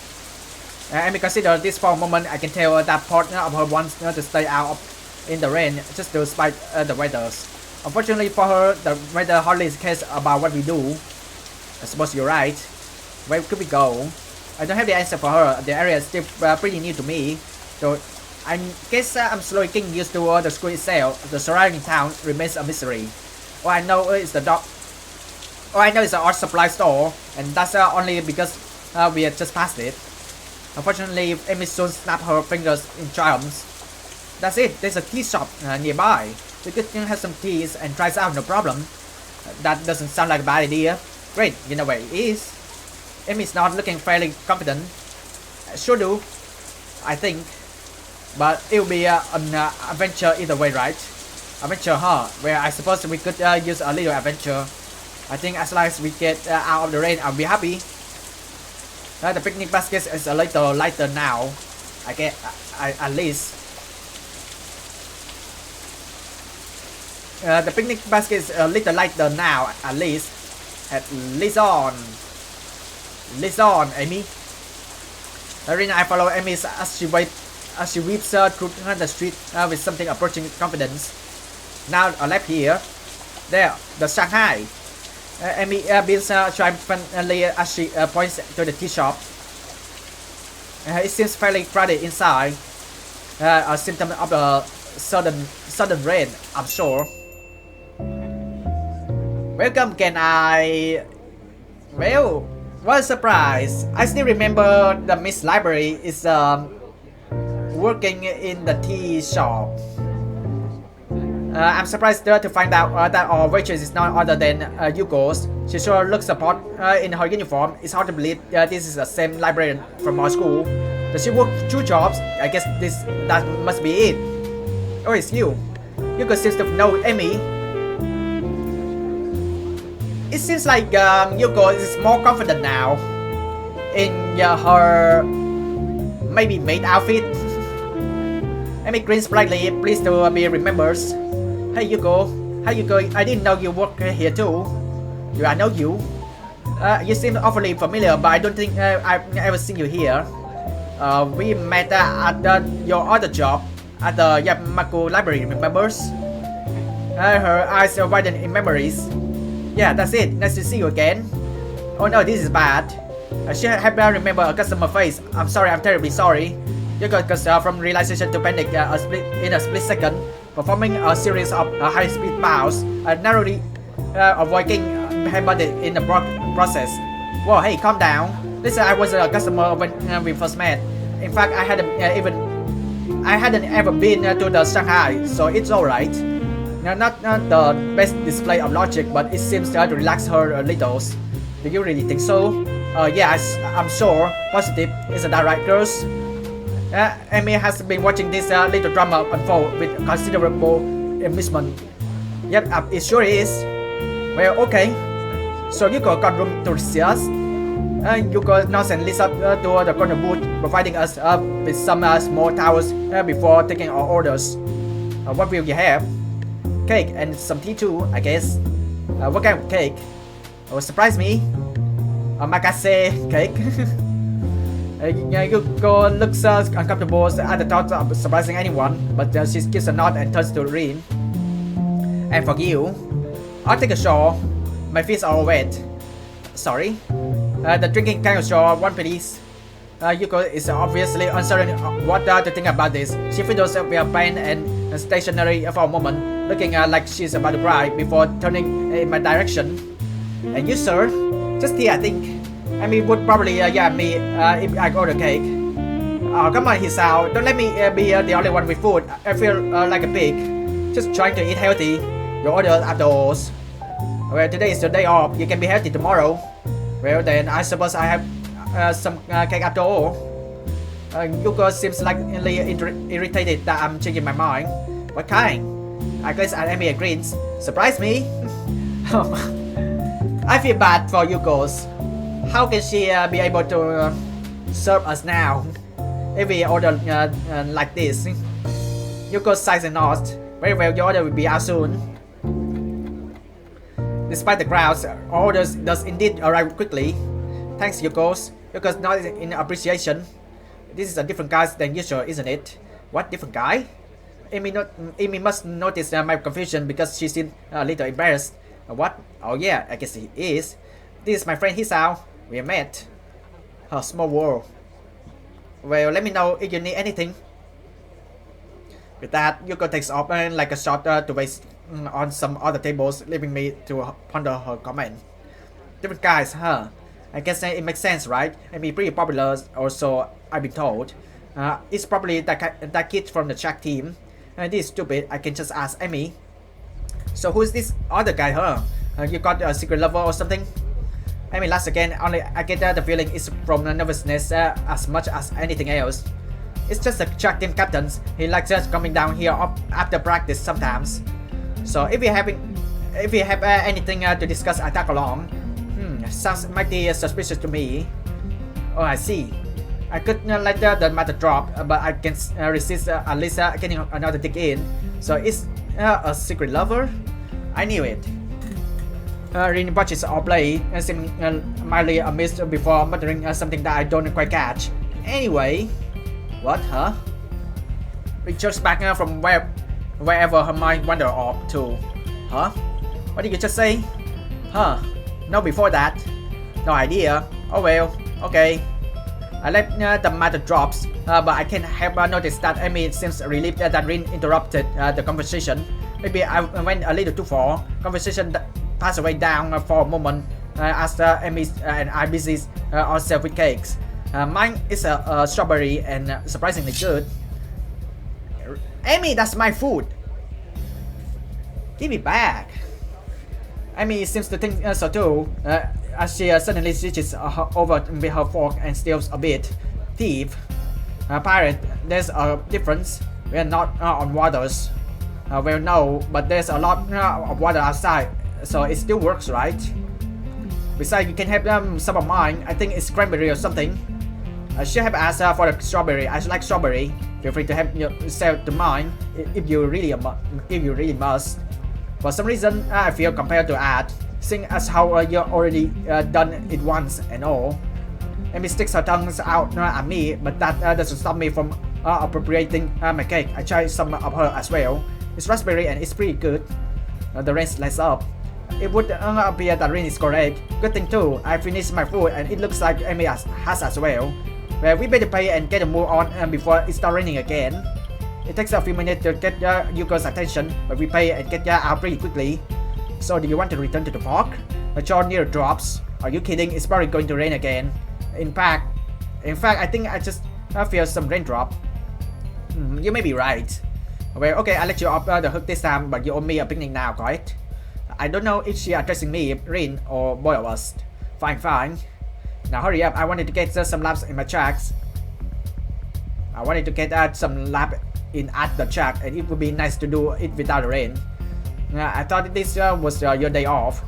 And consider this for a moment. I can tell that part of her wants to stay out in the rain just to spite the weather. Unfortunately for her, the weather hardly cares about what we do. I suppose you're right. Where could we go? I don't have the answer for her. The area is still pretty new to me. So I guess I'm slowly getting used to the school itself. The surrounding town remains a mystery. All I know is the art supply store, and that's only because we had just passed it. Unfortunately, Amy soon snapped her fingers in triumph. That's it. There's a tea shop nearby. We could have some teas and try it out, no problem. That doesn't sound like a bad idea. Great, you know where it is. Amy's not looking fairly confident. Sure do, I think. But it'll be an adventure either way, right? Adventure, huh? Well, I suppose we could use a little adventure. I think as long as we get out of the rain, I'll be happy. The picnic basket is a little lighter now. I get at least. The picnic basket is a little lighter now, at least. Listen, Amy. Rina, I follow Amy as she weeps through the street with something approaching confidence. Now a left here. There, the Shanghai. Amy beams triumphantly as she points to the tea shop. It seems fairly crowded inside. A symptom of the sudden rain, I'm sure. Welcome, can I? Well, what a surprise! I still remember the Miss Library is working in the tea shop. I'm surprised to find out that our waitress is none other than Yuko's. She sure looks apart in her uniform. It's hard to believe this is the same librarian from our school. Does she work 2 jobs? I guess that must be it. Oh, it's you. Yuko seems to know Amy. It seems like Yuko is more confident now in her maybe maid outfit. Amy grins brightly, pleased to be remembered. Hey Yuko, I didn't know you work here too. I know you. You seem awfully familiar, but I don't think I've ever seen you here. We met at your other job at the Yamaku Library, remembers? Her eyes widen in memories. Yeah, that's it. Nice to see you again. Oh no, this is bad. I should have remembered a customer face. I'm sorry, I'm terribly sorry. You got from realization to panic in a split second, performing a series of high-speed bows, narrowly avoiding headbutted in the process. Whoa, hey, calm down. Listen, I was a customer when we first met. In fact, I hadn't ever been to the Shanghai, so it's alright. Not the best display of logic, but it seems to relax her a little. Do you really think so? Yes, I'm sure. Positive, isn't that right, girls? Amy has been watching this little drama unfold with considerable amusement. Yep, it sure is. Well, okay. So Yuko got room to see us. Yuko nods and leads up to the corner booth, providing us with some small towels before taking our orders. What will you have? Cake and some tea too, I guess. What kind of cake? Oh, surprise me. A makase cake. Yuko looks uncomfortable at the thought of surprising anyone, but she gives a nod and turns to Rin. And for you, I'll take a shower. My feet are all wet. Sorry. The drinking can you show one please? Yuko is obviously uncertain what to think about this. She fiddles with her pen and stationery for a moment, looking like she's about to cry before turning in my direction. And you, sir? Just tea, I think. I mean, would probably yell me if I order cake. Oh, come on, Hisao. Don't let me be the only one with food. I feel like a pig. Just trying to eat healthy. Your order after all. Well, today is your day off. You can be healthy tomorrow. Well, then I suppose I have some cake after all. Yuko seems like irritated that I'm changing my mind. What kind? I guess Amy agrees. Surprise me? I feel bad for Yuko's. How can she be able to serve us now if we order like this? Yuko sighs and nods. Very well, your order will be out soon. Despite the crowds, orders does indeed arrive quickly. Thanks, Yuko's. Yuko's nods in appreciation. This is a different guy than usual, isn't it? What different guy? Amy must notice my confusion because she seemed a little embarrassed. What? Oh yeah, I guess he is. This is my friend Hisao. We met. A small world. Well, let me know if you need anything. With that, Yuko takes off like a shot to waste on some other tables, leaving me to ponder her comment. Different guys, huh? I guess it makes sense, right? I mean, pretty popular, also, I've been told. It's probably that kid from the track team. This is stupid, I can just ask Amy. So who's this other guy, huh? You got a secret lover or something? I mean, last again, only I get the feeling it's from nervousness as much as anything else. It's just a track team captain. He likes just coming down here after practice sometimes. So if you have anything to discuss, I tag along. Sounds mighty suspicious to me. Oh, I see. I could let the matter drop, but I can resist at least getting another dig in. So it's a secret lover? I knew it. Rin watches our play and seemed mildly amused before muttering something that I don't quite catch. Anyway, what, huh? We just back from wherever her mind wandered off to. Huh? What did you just say? Huh? No, before that. No idea. Oh well, okay. I let the matter drops, but I can't help but notice that Amy seems relieved that Rin interrupted the conversation. Maybe I went a little too far. Conversation passed away down for a moment as Amy and I busy ourselves with cakes. Mine is a strawberry and surprisingly good. Amy, that's my food. Give it back. Amy seems to think so too, as she suddenly switches over with her fork and steals a bit. Thief. Pirate, there's a difference. We're not on waters. Well, no, but there's a lot of water outside, so it still works, right? Besides, you can have some of mine. I think it's cranberry or something. I should have asked for the strawberry. I like strawberry. Feel free to have yourself to mine if you really must. For some reason, I feel compelled to add, seeing as how you already done it once and all. Amy sticks her tongues out at me, but that doesn't stop me from appropriating my cake. I tried some of her as well. It's raspberry and it's pretty good. The rest lets up. It would appear that Rin is correct. Good thing too, I finished my food and it looks like Amy has as well. Well, we better pay and get a move on before it starts raining again. It takes a few minutes to get Yuko's attention, but we pay and get out pretty quickly. So do you want to return to the park? The shore near drops. Are you kidding? It's probably going to rain again. In fact, I think I just feel some raindrop. You may be right. Well, okay, I'll let you off the hook this time, but you owe me a picnic now, correct? I don't know if she addressing me, Rin, or both of us. Fine. Now hurry up, I wanted to get some laps in my tracks. I wanted to get some lap in at the track, and it would be nice to do it without the rain. I thought this was your day off.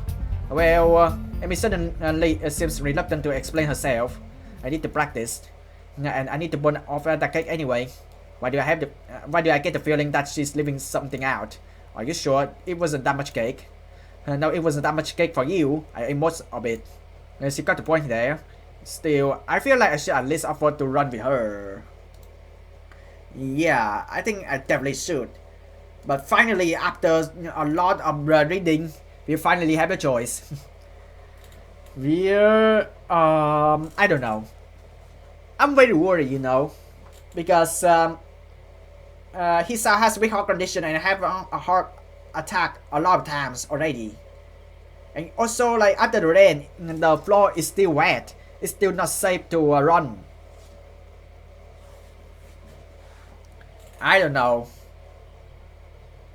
Well, Amy suddenly seems reluctant to explain herself. I need to practice, and I need to burn off the cake anyway. Why do I get the feeling that she's leaving something out? Are you sure it wasn't that much cake? No, it wasn't that much cake for you. I ate most of it. She got the point there. Still, I feel like I should at least afford to run with her. Yeah, I think I definitely should. But finally, after a lot of reading, we finally have a choice. We're I don't know. I'm very worried, because Hisao has weak heart condition and have a heart attack a lot of times already. And also, like after the rain, the floor is still wet. It's still not safe to run. I don't know.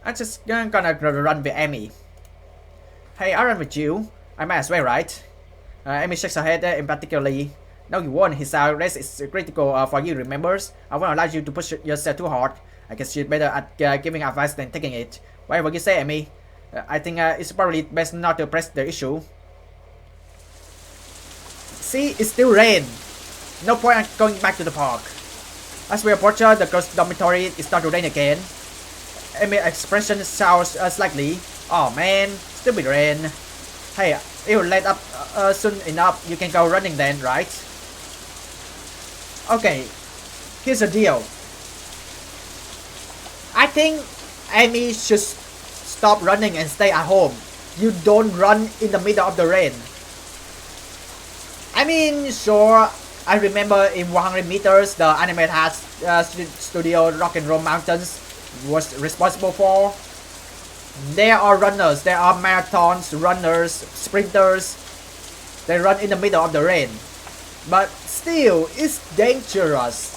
I'm just gonna run with Amy. Hey, I run with you. I might as well, right? Amy shakes her head in particularly. No, you won't. His rest is critical for you, remembers? I won't allow you to push yourself too hard. I guess you're better at giving advice than taking it. Whatever you say, Amy. I think it's probably best not to press the issue. See, it's still rain. No point in going back to the park. As we approach the girls' dormitory, it starts to rain again. Amy's expression sours slightly. Oh man, stupid rain. Hey, it will let up soon enough. You can go running then, right? Okay, here's the deal. I think Amy should stop running and stay at home. You don't run in the middle of the rain. I mean, sure, I remember in 100 meters, the anime hat studio Rock and Roll Mountains was responsible for. There are runners, there are marathons, runners, sprinters. They run in the middle of the rain. But still, it's dangerous.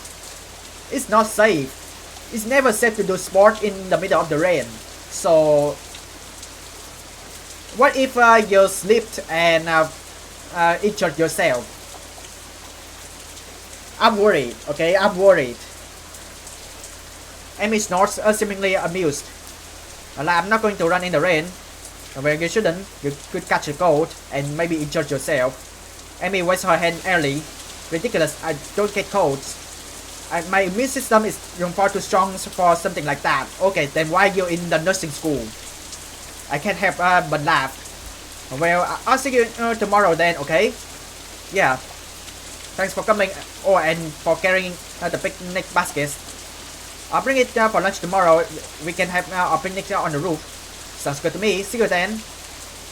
It's not safe. It's never safe to do sport in the middle of the rain. So, what if you slipped and injured yourself? I'm worried, okay? I'm worried. Amy snorts, seemingly amused. Like, I'm not going to run in the rain. Well, you shouldn't. You could catch a cold and maybe injure yourself. Amy waves her hand early. Ridiculous, I don't get colds. My immune system is far too strong for something like that. Okay, then why are you in the nursing school? I can't help but laugh. Well, I'll see you tomorrow then, okay? Yeah. Thanks for coming. Oh, and for carrying the picnic baskets. I'll bring it for lunch tomorrow. We can have a picnic on the roof. Sounds good to me. See you then.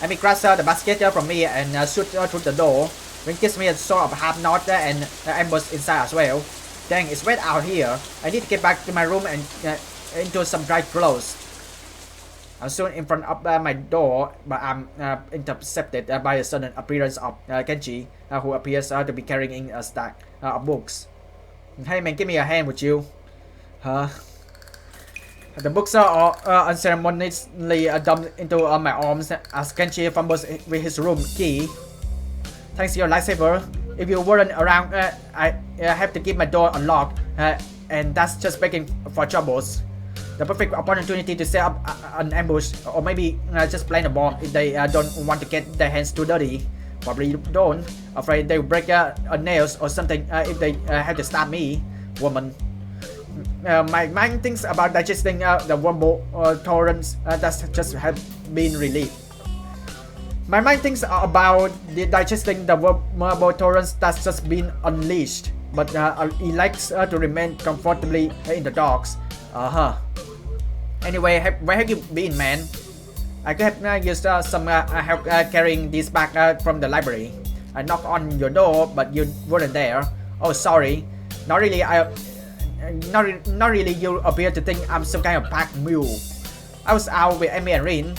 Amy grabs the basket from me and shoots through the door. Then gives me a sort of half nod and ambush inside as well. Dang, it's wet out here. I need to get back to my room and into some dry clothes. I'm soon in front of my door, but I'm intercepted by the sudden appearance of Kenji, who appears to be carrying a stack of books. Hey man, give me a hand, would you? Huh? The books are unceremoniously dumped into my arms as Kenji fumbles with his room key. Thanks to your lightsaber. If you weren't around, I have to keep my door unlocked, and that's just begging for troubles. The perfect opportunity to set up an ambush, or maybe just plant a bomb if they don't want to get their hands too dirty. Probably don't. Afraid they'll break nails or something if they have to stab me, woman. My mind thinks about digesting the wormhole torrents that just have been released. My mind thinks about digesting the wormhole torrents that's just been unleashed, but he likes to remain comfortably in the docks. Anyway, where have you been, man? I could have used some help carrying this back from the library. I knocked on your door, but you weren't there. Oh, sorry. Not really. Not really. You appear to think I'm some kind of pack mule. I was out with Amy and Rin.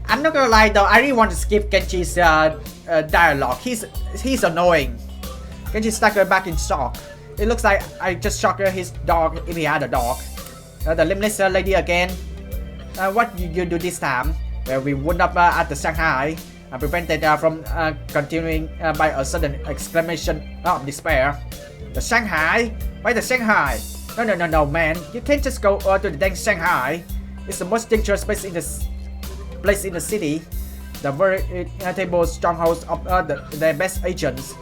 I'm not gonna lie though. I really want to skip Kenji's dialogue. He's annoying. Kenji staggered back in shock. It looks like I just shocked his dog if he had a dog. The limbless lady again. What did you do this time? Well, we wound up at the Shanghai. Prevented from continuing by a sudden exclamation of despair. The Shanghai? Why the Shanghai? No, man. You can't just go to the dang Shanghai. It's the most dangerous place in the city. The veritable strongholds of their best agents.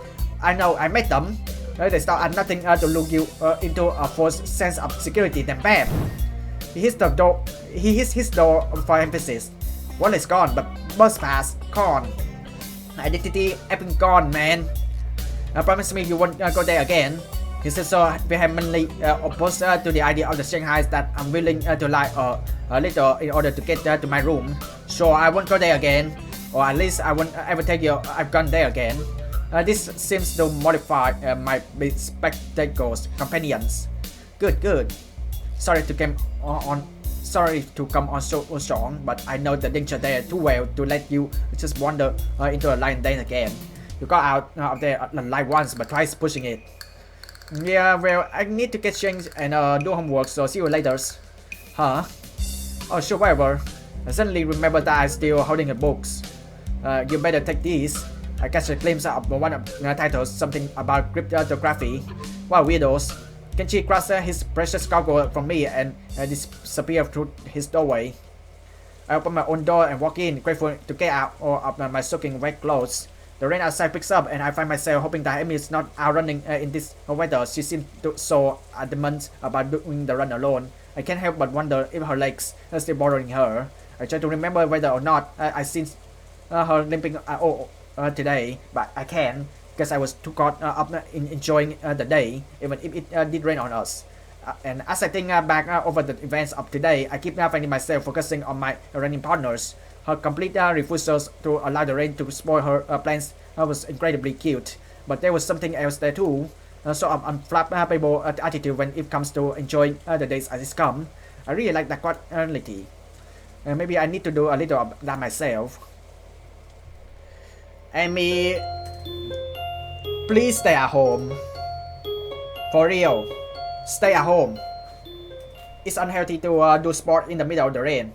I know, I met them. They start at nothing to lure you into a false sense of security. Then bam! He hits the door. He hits his door for emphasis. Wallet is gone, but bus pass gone. Identity effing gone, man. Promise me you won't go there again. He said so vehemently opposed to the idea of the Shanghai that I'm willing to lie a little in order to get to my room. Sure, I won't go there again. or at least I won't ever take you. I've gone there again. This seems to modify my spectacles companions. Good. Sorry to come on. Sorry to come on so strong, but I know the danger there too well to let you just wander into a line then again. You got out of there like once, but twice pushing it. Yeah, well, I need to get changed and do homework, so see you later. Huh? Oh, sure, whatever. I suddenly remember that I'm still holding the books. You better take these. I catch a glimpse of one of the titles, something about cryptography. Wow, weirdos. Can she cross his precious cargo from me and disappear through his doorway? I open my own door and walk in, grateful to get out of my soaking wet clothes. The rain outside picks up and I find myself hoping that Amy is not out running in this weather. She seems so adamant about doing the run alone. I can't help but wonder if her legs are still bothering her. I try to remember whether or not I seen her limping today, but I can't because I was too caught up in enjoying the day, even if it did rain on us. And as I think back over the events of today, I keep finding myself focusing on my running partners. Her complete refusals to allow the rain to spoil her plans was incredibly cute, but there was something else there too. Sort of unflappable attitude when it comes to enjoying the days as it come. I really like that quality. Maybe I need to do a little of that myself. Amy, please stay at home. For real, stay at home. It's unhealthy to do sport in the middle of the rain.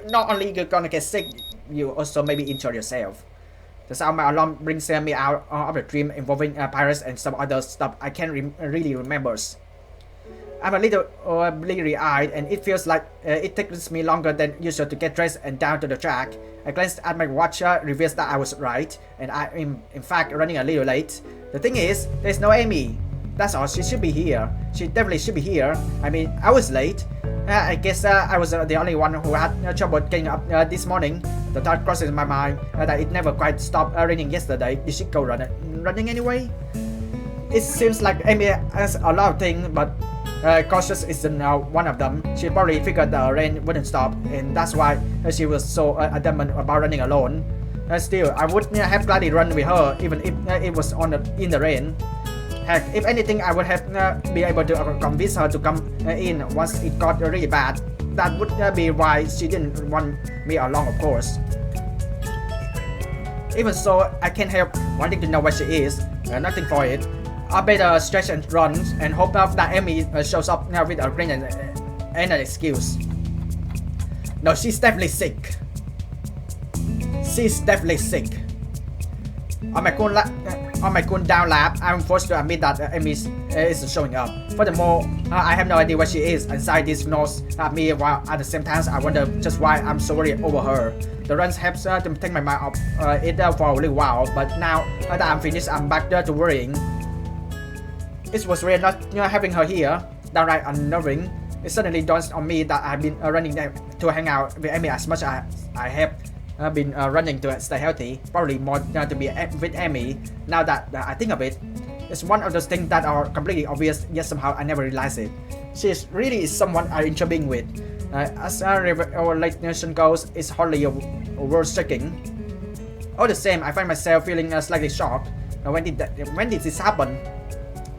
Not only you're gonna get sick, you also maybe injure yourself. The sound of my alarm brings me out of the dream involving pirates and some other stuff I can't really remember. I'm a little bleary-eyed and it feels like it takes me longer than usual to get dressed and down to the track. I glanced at my watch, reveals that I was right, and I am in fact running a little late. The thing is, there's no Amy. That's all, she should be here. She definitely should be here. I mean, I was late. I guess I was the only one who had trouble getting up this morning. The thought crosses my mind that it never quite stopped raining yesterday. Did she go running anyway? It seems like Amy has a lot of things, but cautious isn't one of them. She probably figured the rain wouldn't stop, and that's why she was so adamant about running alone. Still, I would have gladly run with her, even if it was in the rain. Heck, if anything, I would have been able to convince her to come in once it got really bad. That would be why she didn't want me along, of course. Even so, I can't help wanting to know where she is. Nothing for it. I better stretch and run and hope that Amy shows up now with a grin and an excuse. No, she's definitely sick. She's definitely sick. On my cool down lap, I'm forced to admit that Amy isn't showing up. Furthermore, I have no idea where she is. Anxiety gnaws at me while at the same time I wonder just why I'm so worried over her. The run helps to take my mind off it for a little while, but now that I'm finished, I'm back to worrying. It was really not having her here, downright unnerving. It suddenly dawns on me that I've been running to hang out with Amy as much as I have been running to stay healthy, probably more to be with Amy. Now that I think of it, it's one of those things that are completely obvious, yet somehow I never realized it. She really is someone I enjoy being with. As our relation goes, it's hardly worth checking. All the same, I find myself feeling slightly shocked. When did this happen?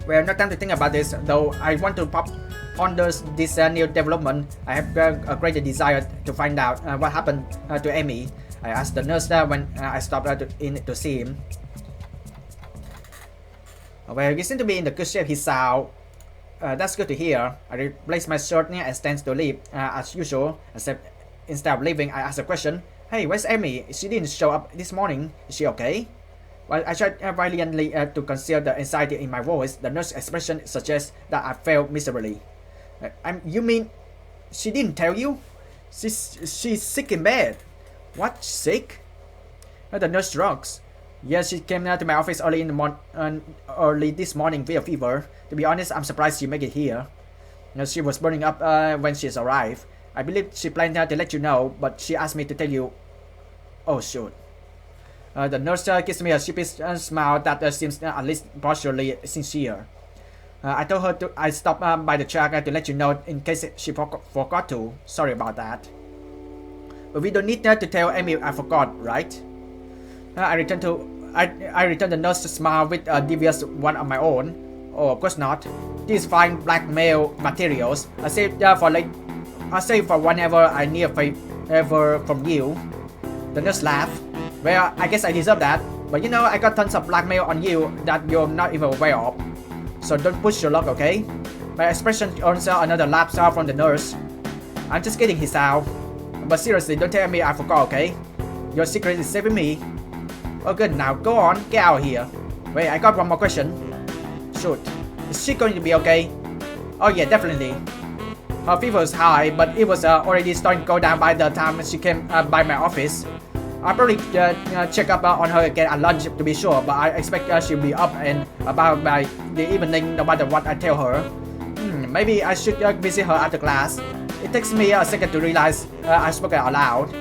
Well, not time to think about this, though I want to ponder this new development. I have a great desire to find out what happened to Amy. I asked the nurse when I stopped in to see him. Well, you seem to be in the good shape, Hisao. That's good to hear. I replace my shirt and stands to leave as usual, except instead of leaving, I ask a question. Hey, where's Amy? She didn't show up this morning. Is she okay? While I tried valiantly to conceal the anxiety in my voice, the nurse's expression suggests that I failed miserably. You mean she didn't tell you? She's sick in bed. What, sick? The nurse shrugs. Yes, she came to my office early this morning with a fever. To be honest, I'm surprised she made it here. She was burning up when she arrived. I believe she planned to let you know, but she asked me to tell you. Oh shoot. The nurse gives me a sheepish smile that seems at least partially sincere. I told her I stopped by the track to let you know in case she forgot to. Sorry about that. We don't need to tell Amy I forgot, right? I returned the nurse's smile with a devious one of my own. Oh, of course not. These fine blackmail materials I saved for whenever I need a favor from you. The nurse laughed. Well, I guess I deserve that. But you know, I got tons of blackmail on you that you're not even aware of. So don't push your luck, okay? My expression earns another laugh from the nurse. I'm just kidding, Hisao. But seriously, don't tell me I forgot, okay? Your secret is saving me. Oh good, now go on, get out of here. Wait, I got one more question. Shoot, is she going to be okay? Oh yeah, definitely. Her fever was high, but it was already starting to go down by the time she came by my office. I'll probably check up on her again at lunch to be sure, but I expect she'll be up and about by the evening no matter what I tell her. Maybe I should visit her after class. It takes me a second to realize I've spoken out loud.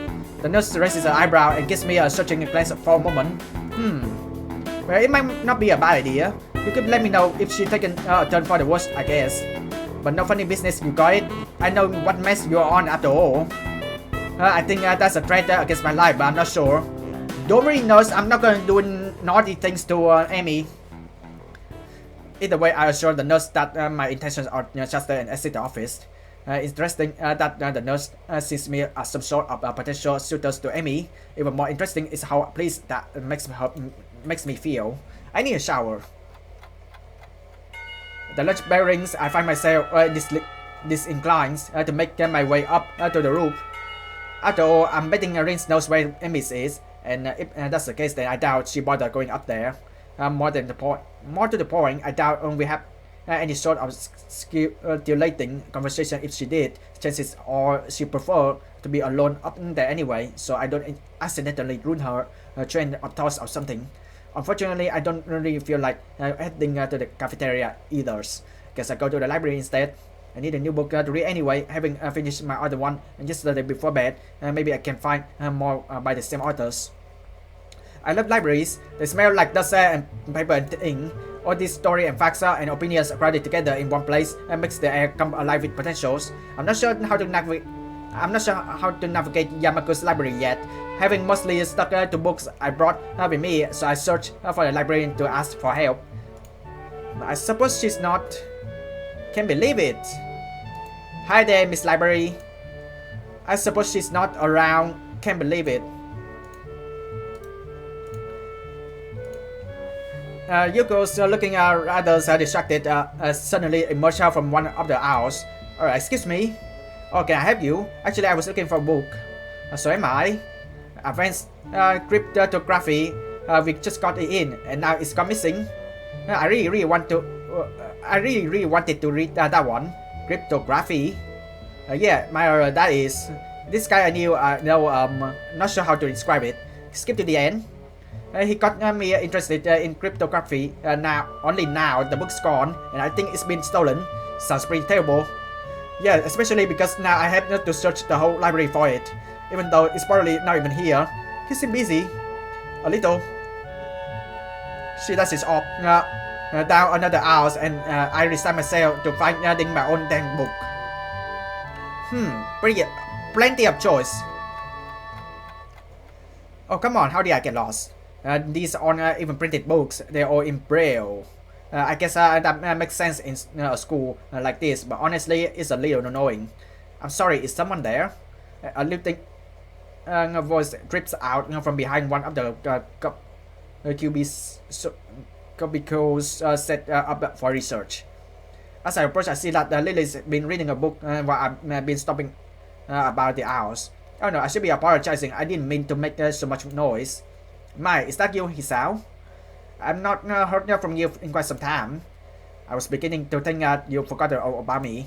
The nurse raises her eyebrow and gives me a searching glance for a moment. Well, it might not be a bad idea. You could let me know if she's taken a turn for the worse, I guess. But no funny business, you got it. I know what mess you're on after all. I think that's a threat against my life, but I'm not sure. Don't worry, nurse, I'm not going to do naughty things to Amy. Either way, I assure the nurse that my intentions are just to exit the office. Interesting that the nurse sees me as some sort of potential suitors to Amy. Even more interesting is how pleased that makes me feel. I need a shower. The lunch bell rings. I find myself disinclined to make my way up to the roof. After all, I'm betting Rince knows where Amy is, and if that's the case, then I doubt she bothered going up there. More to the point, I doubt we have any sort of stimulating conversation. If she did, chances are she prefer to be alone up there anyway, so I don't accidentally ruin her train of thoughts or something. Unfortunately, I don't really feel like heading to the cafeteria either. Guess I go to the library instead. I need a new book to read anyway, having finished my other one yesterday before bed. Maybe I can find more by the same authors. I love libraries. They smell like dust and paper and ink. All these stories and facts and opinions crowded together in one place and makes the air come alive with potentials. I'm not sure how to navigate Yamaku's library yet, having mostly stuck to books I brought with me, so I searched for a librarian to ask for help. I suppose she's not. Can't believe it. Hi there, Miss Library. I suppose she's not around. Can't believe it. Yuko's looking rather distracted, suddenly emerged out from one of the aisles. Alright, excuse me. Oh, can I help you? Actually, I was looking for a book. So am I. Advanced cryptography. We just got it in, and now it's gone missing. I really wanted to read that one. Cryptography. Yeah, that is. This guy I knew. Not sure how to describe it. Skip to the end. He got me interested in cryptography. Only now the book's gone, and I think it's been stolen. Sounds pretty terrible. Yeah, especially because now I have to search the whole library for it, even though it's probably not even here. He seems busy. A little. She does his off. Down another hours, and I resign myself to finding my own dang book. Plenty of choice. Oh come on, how did I get lost? These aren't even printed books, they're all in braille. I guess that makes sense in a school like this, but honestly, it's a little annoying. I'm sorry, is someone there? A little voice drips out from behind one of the cubicles set up for research. As I approach, I see that Lily's been reading a book while I've been stopping about the hours. Oh no, I should be apologizing. I didn't mean to make so much noise. Mai, is that you, Hisao? I've not heard from you in quite some time. I was beginning to think you forgot about me.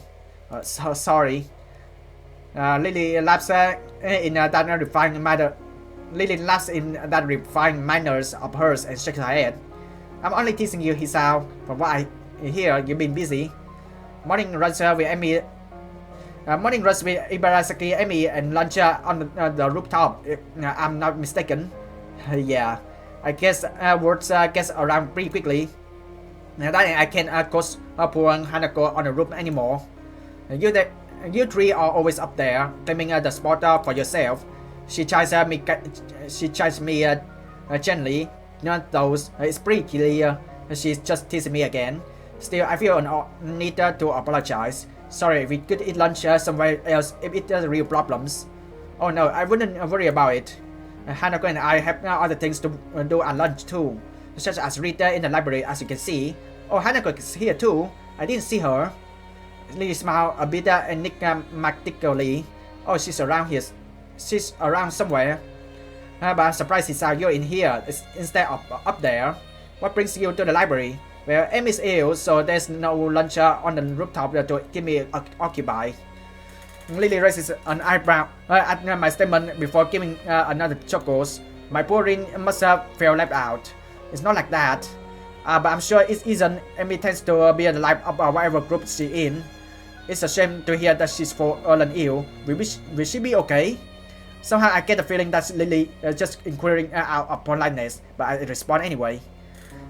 So sorry. Lily laughs in that refined manner. Lily laughs in that refined manners of hers and shakes her head. I'm only teasing you, Hisao. From what I hear, you've been busy. Morning runs with Amy. Morning runs with Ibarasaki, Amy, and lunch on the rooftop. If I'm not mistaken. Yeah, I guess words get around pretty quickly. That I can't coach poor Hanako on the roof anymore. You three are always up there, claiming the spot for yourself. She chides me gently. Not those. It's pretty clear. She's just teasing me again. Still, I feel need to apologize. Sorry, we could eat lunch somewhere else if it has real problems. Oh no, I wouldn't worry about it. Hanako and I have other things to do at lunch too, such as read in the library, as you can see. Oh, Hanako is here too. I didn't see her. Lily smiled a bit enigmatically. Oh, she's around here. She's around somewhere. But I'm surprised Hisao, you're in here instead of up there. What brings you to the library? Well, Em is ill, so there's no lunch on the rooftop to keep me occupied. Lily raises an eyebrow at my statement before giving another chuckles. My poor Rin must have felt left out. It's not like that. But I'm sure it isn't. Emmy tends to be the life of whatever group she's in. It's a shame to hear that she's fallen ill. Will she be okay? Somehow I get the feeling that Lily just inquiring out of politeness, but I respond anyway.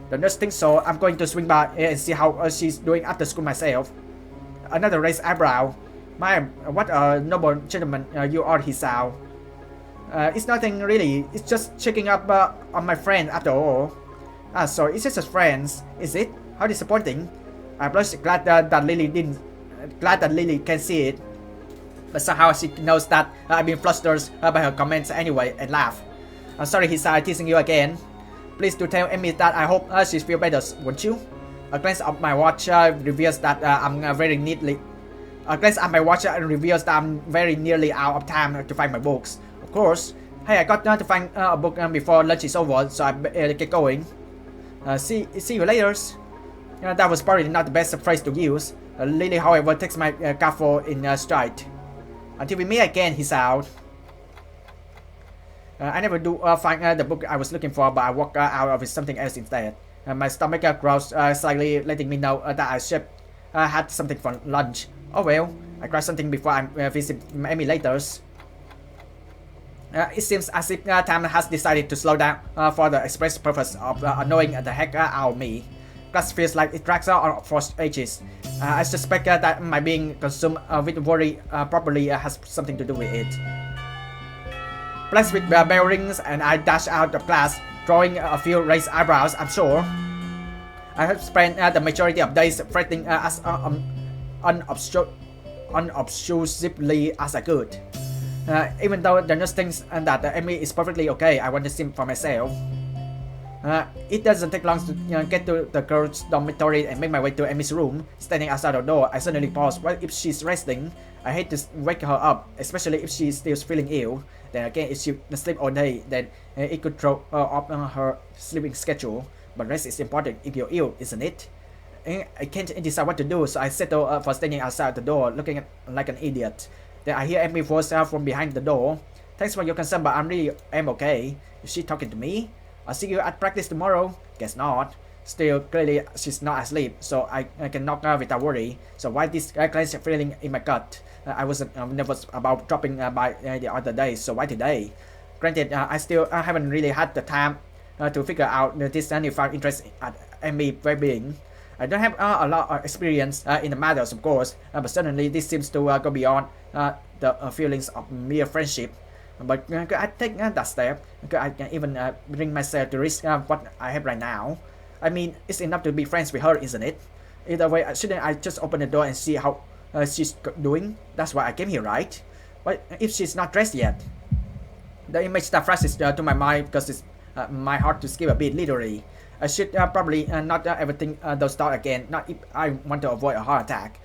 The nurse thinks so. I'm going to swing by and see how she's doing after school myself. Another raised eyebrow. What a noble gentleman you are, Hisao. It's nothing really. It's just checking up on my friend after all. So it's just friends, is it? How disappointing. I'm just glad that Lily can see it. But somehow she knows that I've been flustered by her comments anyway and laugh. I'm sorry, Hisao, teasing you again. Please do tell Emmy that I hope she feels better, won't you? A glance at my watch reveals that I'm very nearly out of time to find my books. Of course. Hey, I got to find a book before lunch is over, so I better get going. See you later. That was probably not the best phrase to use. Lily, however, takes my gaffer in stride. Until we meet again, Hisao. I never do find the book I was looking for, but I walk out of something else instead. My stomach growls slightly, letting me know that I should had something for lunch. Oh well, I grab something before I visit Emmy later. It seems as if time has decided to slow down for the express purpose of annoying the heck out of me. Class feels like it drags on for ages. I suspect that my being consumed with worry probably has something to do with it. Blessed with bell rings, and I dash out of class, drawing a few raised eyebrows, I'm sure. I have spent the majority of days fretting as unobtrusively as I could. Even though the nurse thinks that Emmy is perfectly okay, I want to see for myself. It doesn't take long to get to the girls' dormitory and make my way to Emmy's room. Standing outside the door, I suddenly pause. What if she's resting? I hate to wake her up, especially if she's still feeling ill. Then again, if she sleep all day, then it could throw off her sleeping schedule. But rest is important if you're ill, isn't it? I can't decide what to do, so I settle for standing outside the door, looking like an idiot. Then I hear Emmy's voice from behind the door. Thanks for your concern, but I am okay. Is she talking to me? I'll see you at practice tomorrow. Guess not. Still, clearly she's not asleep, so I can knock her without worry. So why this clenched feeling in my gut? I wasn't nervous about dropping by the other day, so why today? Granted, I still haven't really had the time to figure out this newfound interest at Emmy's well-being. I don't have a lot of experience in the matters, of course, but certainly this seems to go beyond the feelings of mere friendship. But could I take that step? Could I even bring myself to risk what I have right now? I mean, it's enough to be friends with her, isn't it? Either way, shouldn't I just open the door and see how she's doing? That's why I came here, right? What if she's not dressed yet? The image that flashes to my mind because it's my heart to skip a bit, literally. I should probably not ever think those thoughts again, not if I want to avoid a heart attack.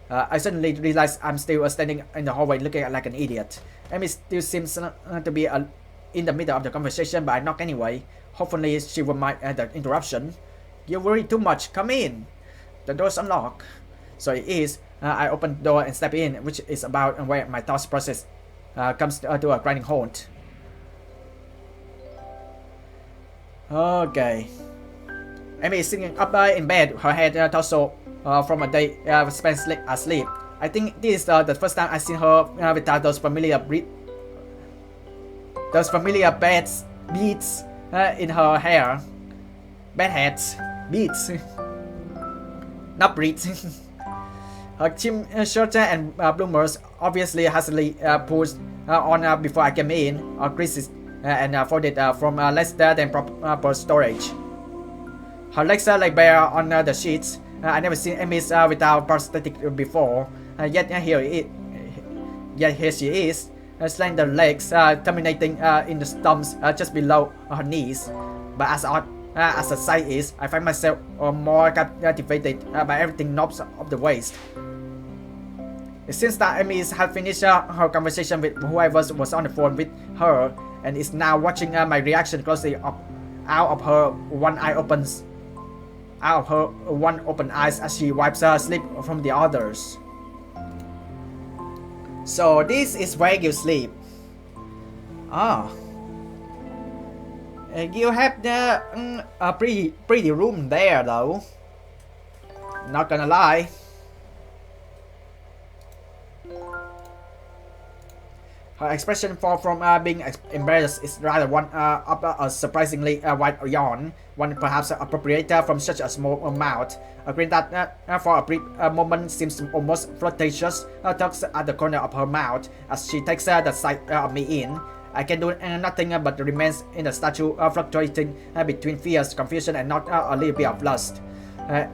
I suddenly realize I'm still standing in the hallway looking like an idiot. Amy still seems to be in the middle of the conversation, but I knock anyway. Hopefully she won't mind the interruption. You worry too much, come in. The door's unlocked. So it is. I open the door and step in, which is about where my thoughts process comes to a grinding halt. Okay. Amy is sitting up in bed, her head torso from a day spent asleep. I think this is the first time I've seen her without those familiar beads in her hair. Bedheads, beads, not braids. Her chin shorter and bloomers obviously hastily pulled on before I came in, or creases and folded from less than proper storage. Her legs lay bare on the sheets. I never seen Emmy's without prosthetic before. Yet here she is, slender legs terminating in the stumps just below her knees. But as odd as the sight is, I find myself more captivated by everything knobs of the waist. It seems that Emmy had finished her conversation with whoever was on the phone with her and is now watching my reaction closely out of her one open eyes as she wipes her sleep from the others. So this is where you sleep. You have a pretty room there though. Not gonna lie. Her expression from being embarrassed is rather one of a surprisingly wide yawn, one perhaps appropriate from such a small mouth. A grin that for a brief moment seems almost flirtatious tucks at the corner of her mouth as she takes the sight of me in. I can do nothing but remains in the statue fluctuating between fears, confusion and not a little bit of lust.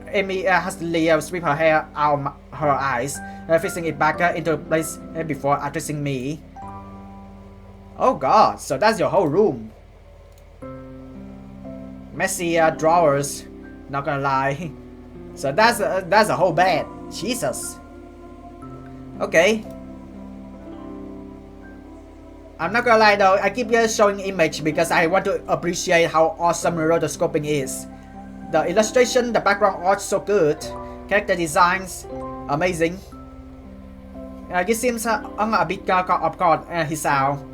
Amy hastily sweeps her hair out of her eyes, fixing it back into place before addressing me. Oh god, so that's your whole room. Messy drawers, not gonna lie. So that's a whole bed. Jesus. Okay. I'm not gonna lie though, I keep showing image because I want to appreciate how awesome rotoscoping is. The illustration, the background art so good. Character designs, amazing. It seems a bit of course, Hisao.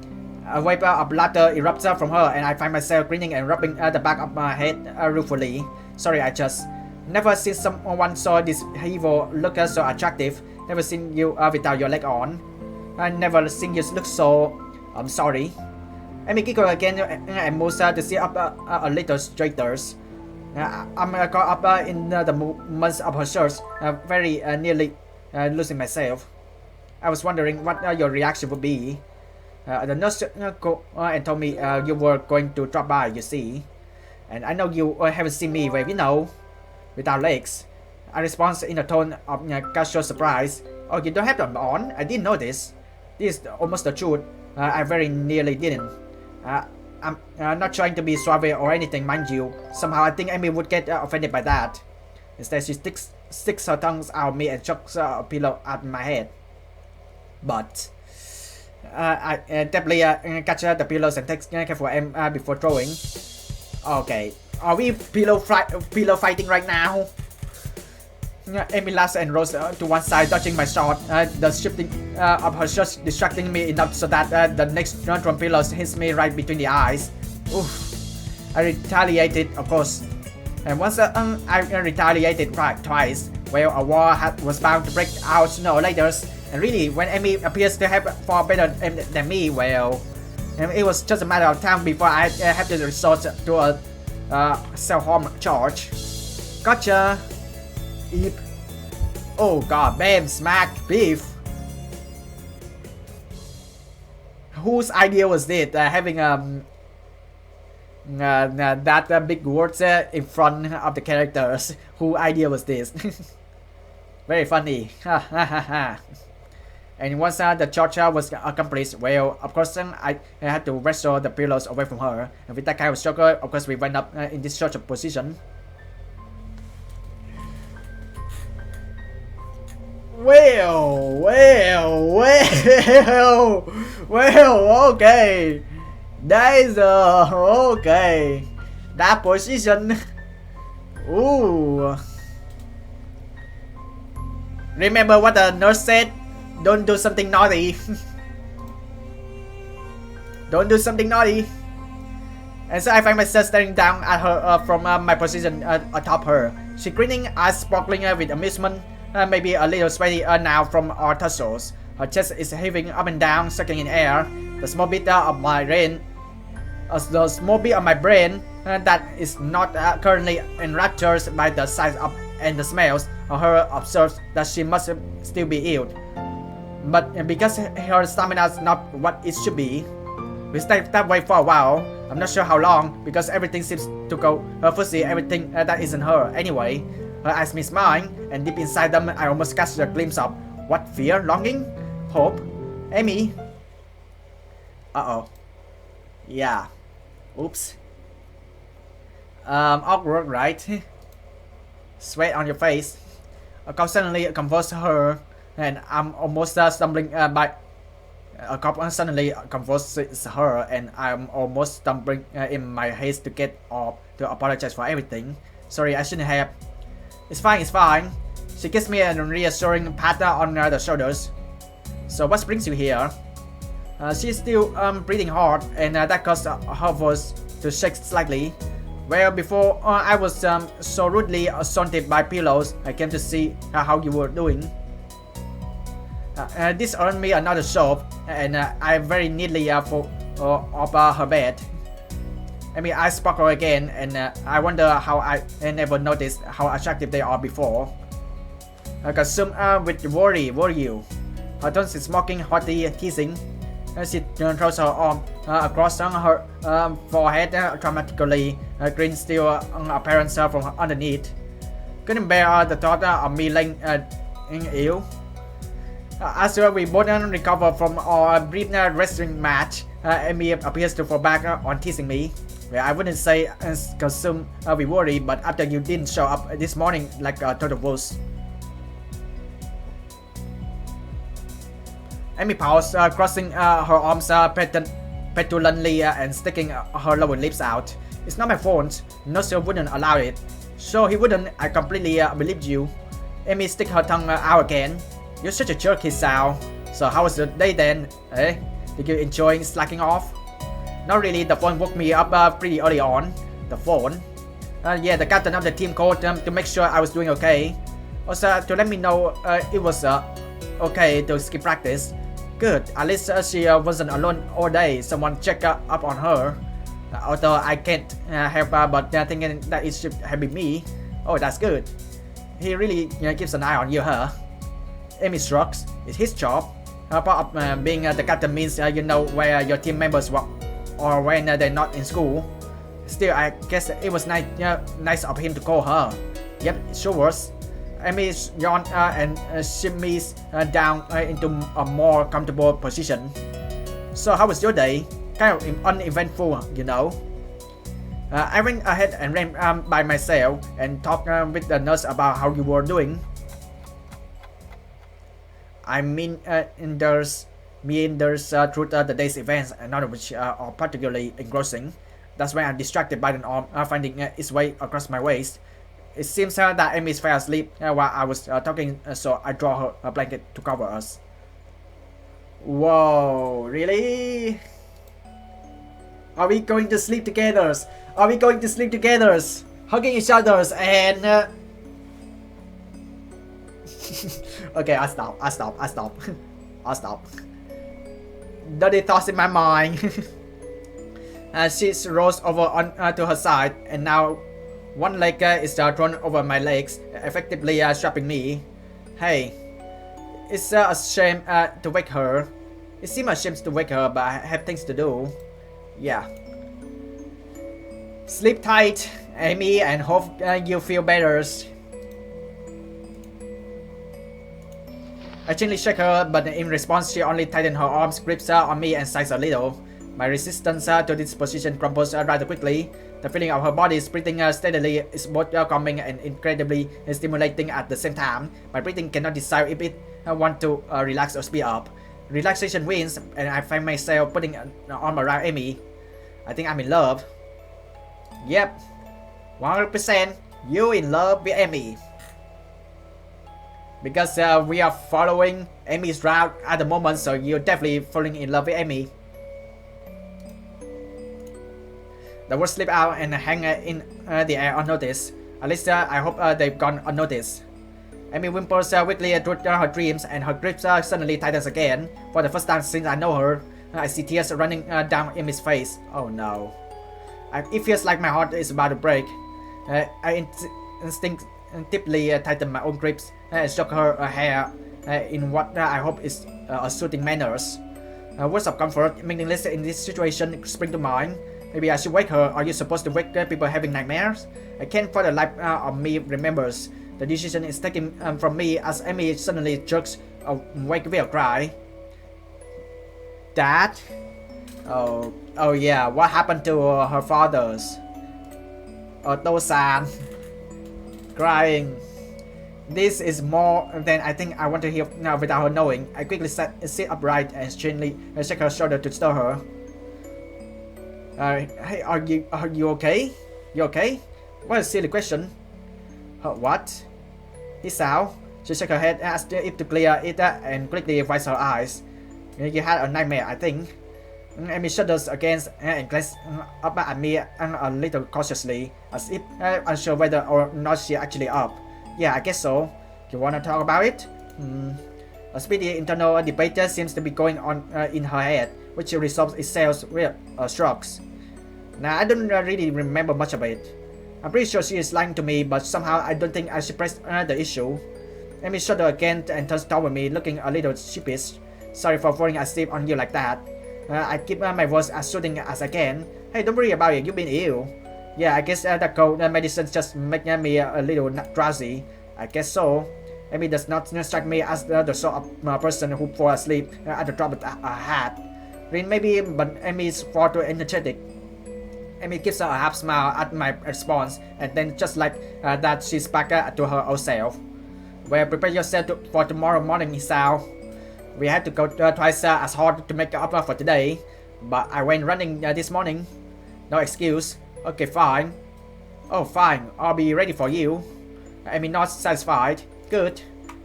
A vapor of laughter erupts from her and I find myself grinning and rubbing the back of my head ruefully. Sorry, I just never seen someone so this evil look so attractive. Never seen you without your leg on. I never seen you look so... I'm sorry. Amy giggled again and moves to sit up a little straighter. I'm caught up in the movements of her shirts, very nearly losing myself. I was wondering what your reaction would be. The nurse and told me you were going to drop by, you see. And I know you haven't seen me wave, without legs. I respond in a tone of casual surprise. Oh, you don't have them on? I didn't know this. This is almost the truth. I very nearly didn't. I'm not trying to be suave or anything, mind you. Somehow I think Amy would get offended by that. Instead, she sticks her tongue out at me and chucks a pillow at my head. But... I definitely catch the pillows and take careful aim before throwing. Okay, are we pillow fighting right now? Amy laughs and rolls to one side, dodging my shot. The shifting of her shirt distracting me enough so that the next run from pillows hits me right between the eyes. Oof. I retaliated, of course. And once I retaliated twice, well, a war was bound to break out sooner or later. And really, when Amy appears to have far better aim than me, well, it was just a matter of time before I have to resort to a self-harm charge. Gotcha! Eep. Oh god, bam, smack, beef. Whose idea was this? Having that big words in front of the characters. Whose idea was this? Very funny. Ha ha ha ha. And once the torture was accomplished, well, of course, I had to wrestle the pillows away from her. And with that kind of struggle, of course, we went up in this sort of position. Well, okay. That is okay. That position. Ooh. Remember what the nurse said? Don't do something naughty. Don't do something naughty. And so I find myself staring down at her from my position atop her. She grinning, eyes sparkling with amusement, maybe a little sweaty now from our tussles. Her chest is heaving up and down, sucking in air. The small bit of my brain, that is not currently enraptured by the sight of and the smells of her observes that she must still be ill. but because her stamina is not what it should be. We stayed that way for a while. I'm not sure how long, because everything seems to go fuzzy, everything that isn't her. Anyway, her eyes miss mine, and deep inside them I almost catch a glimpse of what? Fear? Longing? Hope? Amy? Uh-oh. Yeah. Oops. Awkward, right? Sweat on your face. A cop suddenly converts her, and I'm almost stumbling by. A cop suddenly converses her, and I'm almost stumbling in my haste to get off to apologize for everything. Sorry, I shouldn't have. It's fine, it's fine. She gives me a reassuring pat on the shoulders. So what brings you here? She's still breathing hard, and that caused her voice to shake slightly. Well, before I was so rudely assaulted by pillows, I came to see how you were doing. This earned me another shove, and I very neatly off her bed. I mean, I sparkle again, and I wonder how I never noticed how attractive they are before. Consumed with worry, were you? Her tone is mocking, haughty, teasing. She throws her arm across her forehead dramatically, grin still apparent from underneath. Couldn't bear the thought of me laying ill. As we both recover from our brief wrestling match, Amy appears to fall back on teasing me. Well, I wouldn't say consumed with worry, but after you didn't show up this morning like a total wuss. Amy paused, crossing her arms petulantly and sticking her lower lips out. It's not my fault. No sir wouldn't allow it. Sure he wouldn't. I completely believed you. Amy stick her tongue out again. You're such a jerk, Hisao. So how was the day then? Eh? Did you enjoy slacking off? Not really. The phone woke me up pretty early on. The phone? Yeah, the captain of the team called to make sure I was doing okay. Also to let me know it was okay to skip practice. Good, at least she wasn't alone all day. Someone checked up on her. Although I can't help but thinking that it should have been me. Oh, that's good. He really keeps an eye on you, huh? Amy shrugs. It's his job. Part of being the captain means you know where your team members were or when they're not in school. Still, I guess it was nice of him to call her. Yep, it sure was. Amy yawns and shimmies down into a more comfortable position. So how was your day? Kind of uneventful, you know. I went ahead and ran by myself and talked with the nurse about how you were doing. I mean, there's through the day's events, none of which are particularly engrossing. That's when I'm distracted by an arm finding its way across my waist. It seems that Amy fell asleep while I was talking, so I draw her a blanket to cover us. Whoa, really? Are we going to sleep together? Are we going to sleep together? Hugging each other and... Okay, I'll stop. Dirty thoughts in my mind. She rolls over to her side, and now one leg is thrown over my legs, effectively strapping me. Hey, it's a shame to wake her. It seems a shame to wake her, but I have things to do. Yeah. Sleep tight, Amy, and hope you feel better. I gently shake her, but in response she only tightened her arms, grips on me and sighs a little. My resistance to this position crumbles rather quickly. The feeling of her body breathing steadily is both calming and incredibly stimulating at the same time. My breathing cannot decide if it wants to relax or speed up. Relaxation wins, and I find myself putting an arm around Amy. I think I'm in love. Yep, 100% you in love with Amy. Because we are following Amy's route at the moment, so you're definitely falling in love with Amy. The words slip out and hang in the air unnoticed. At least I hope they've gone unnoticed. Amy whimpers weakly through her dreams, and her grip suddenly tightens again. For the first time since I know her, I see tears running down Amy's face. Oh no. It feels like my heart is about to break. I instinctively tighten my own grips and shook her hair in what I hope is a soothing manners. Words of comfort, meaningless in this situation, spring to mind. Maybe I should wake her. Are you supposed to wake people having nightmares? I can't for the life of me remembers. The decision is taken from me as Amy suddenly jerks awake with a cry. Dad? Oh yeah, what happened to her father's? Oto-san. Crying. This is more than I think I want to hear now without her knowing. I quickly sit upright and gently shake her shoulder to stir her. Hey, are you okay? You okay? What a silly question. What? Hisao? She shook her head as if to clear it and quickly wiped her eyes. You had a nightmare, I think. Amy shudders against and glanced up at me a little cautiously, as if unsure whether or not she actually up. Yeah, I guess so. You wanna talk about it? A speedy internal debate seems to be going on in her head, which resolves itself with shrugs. Now, I don't really remember much of it. I'm pretty sure she is lying to me, but somehow I don't think I should press the issue. Amy shuddered again and turns toward me, looking a little sheepish. Sorry for falling asleep on you like that. I keep my voice as soothing as I can. Hey, don't worry about it, you've been ill. Yeah, I guess the cold medicine just make me a little drowsy. I guess so. Amy does not strike me as the sort of person who falls asleep at the drop of a hat. Rin maybe, but Amy is far too energetic. Amy gives her a half smile at my response, and then just like that, she's back to her old self. Well, prepare yourself for tomorrow morning, Hisao. We had to go twice as hard to make up for today, but I went running this morning. No excuse. Okay, fine. Oh, fine. I'll be ready for you. Amy not satisfied. Good.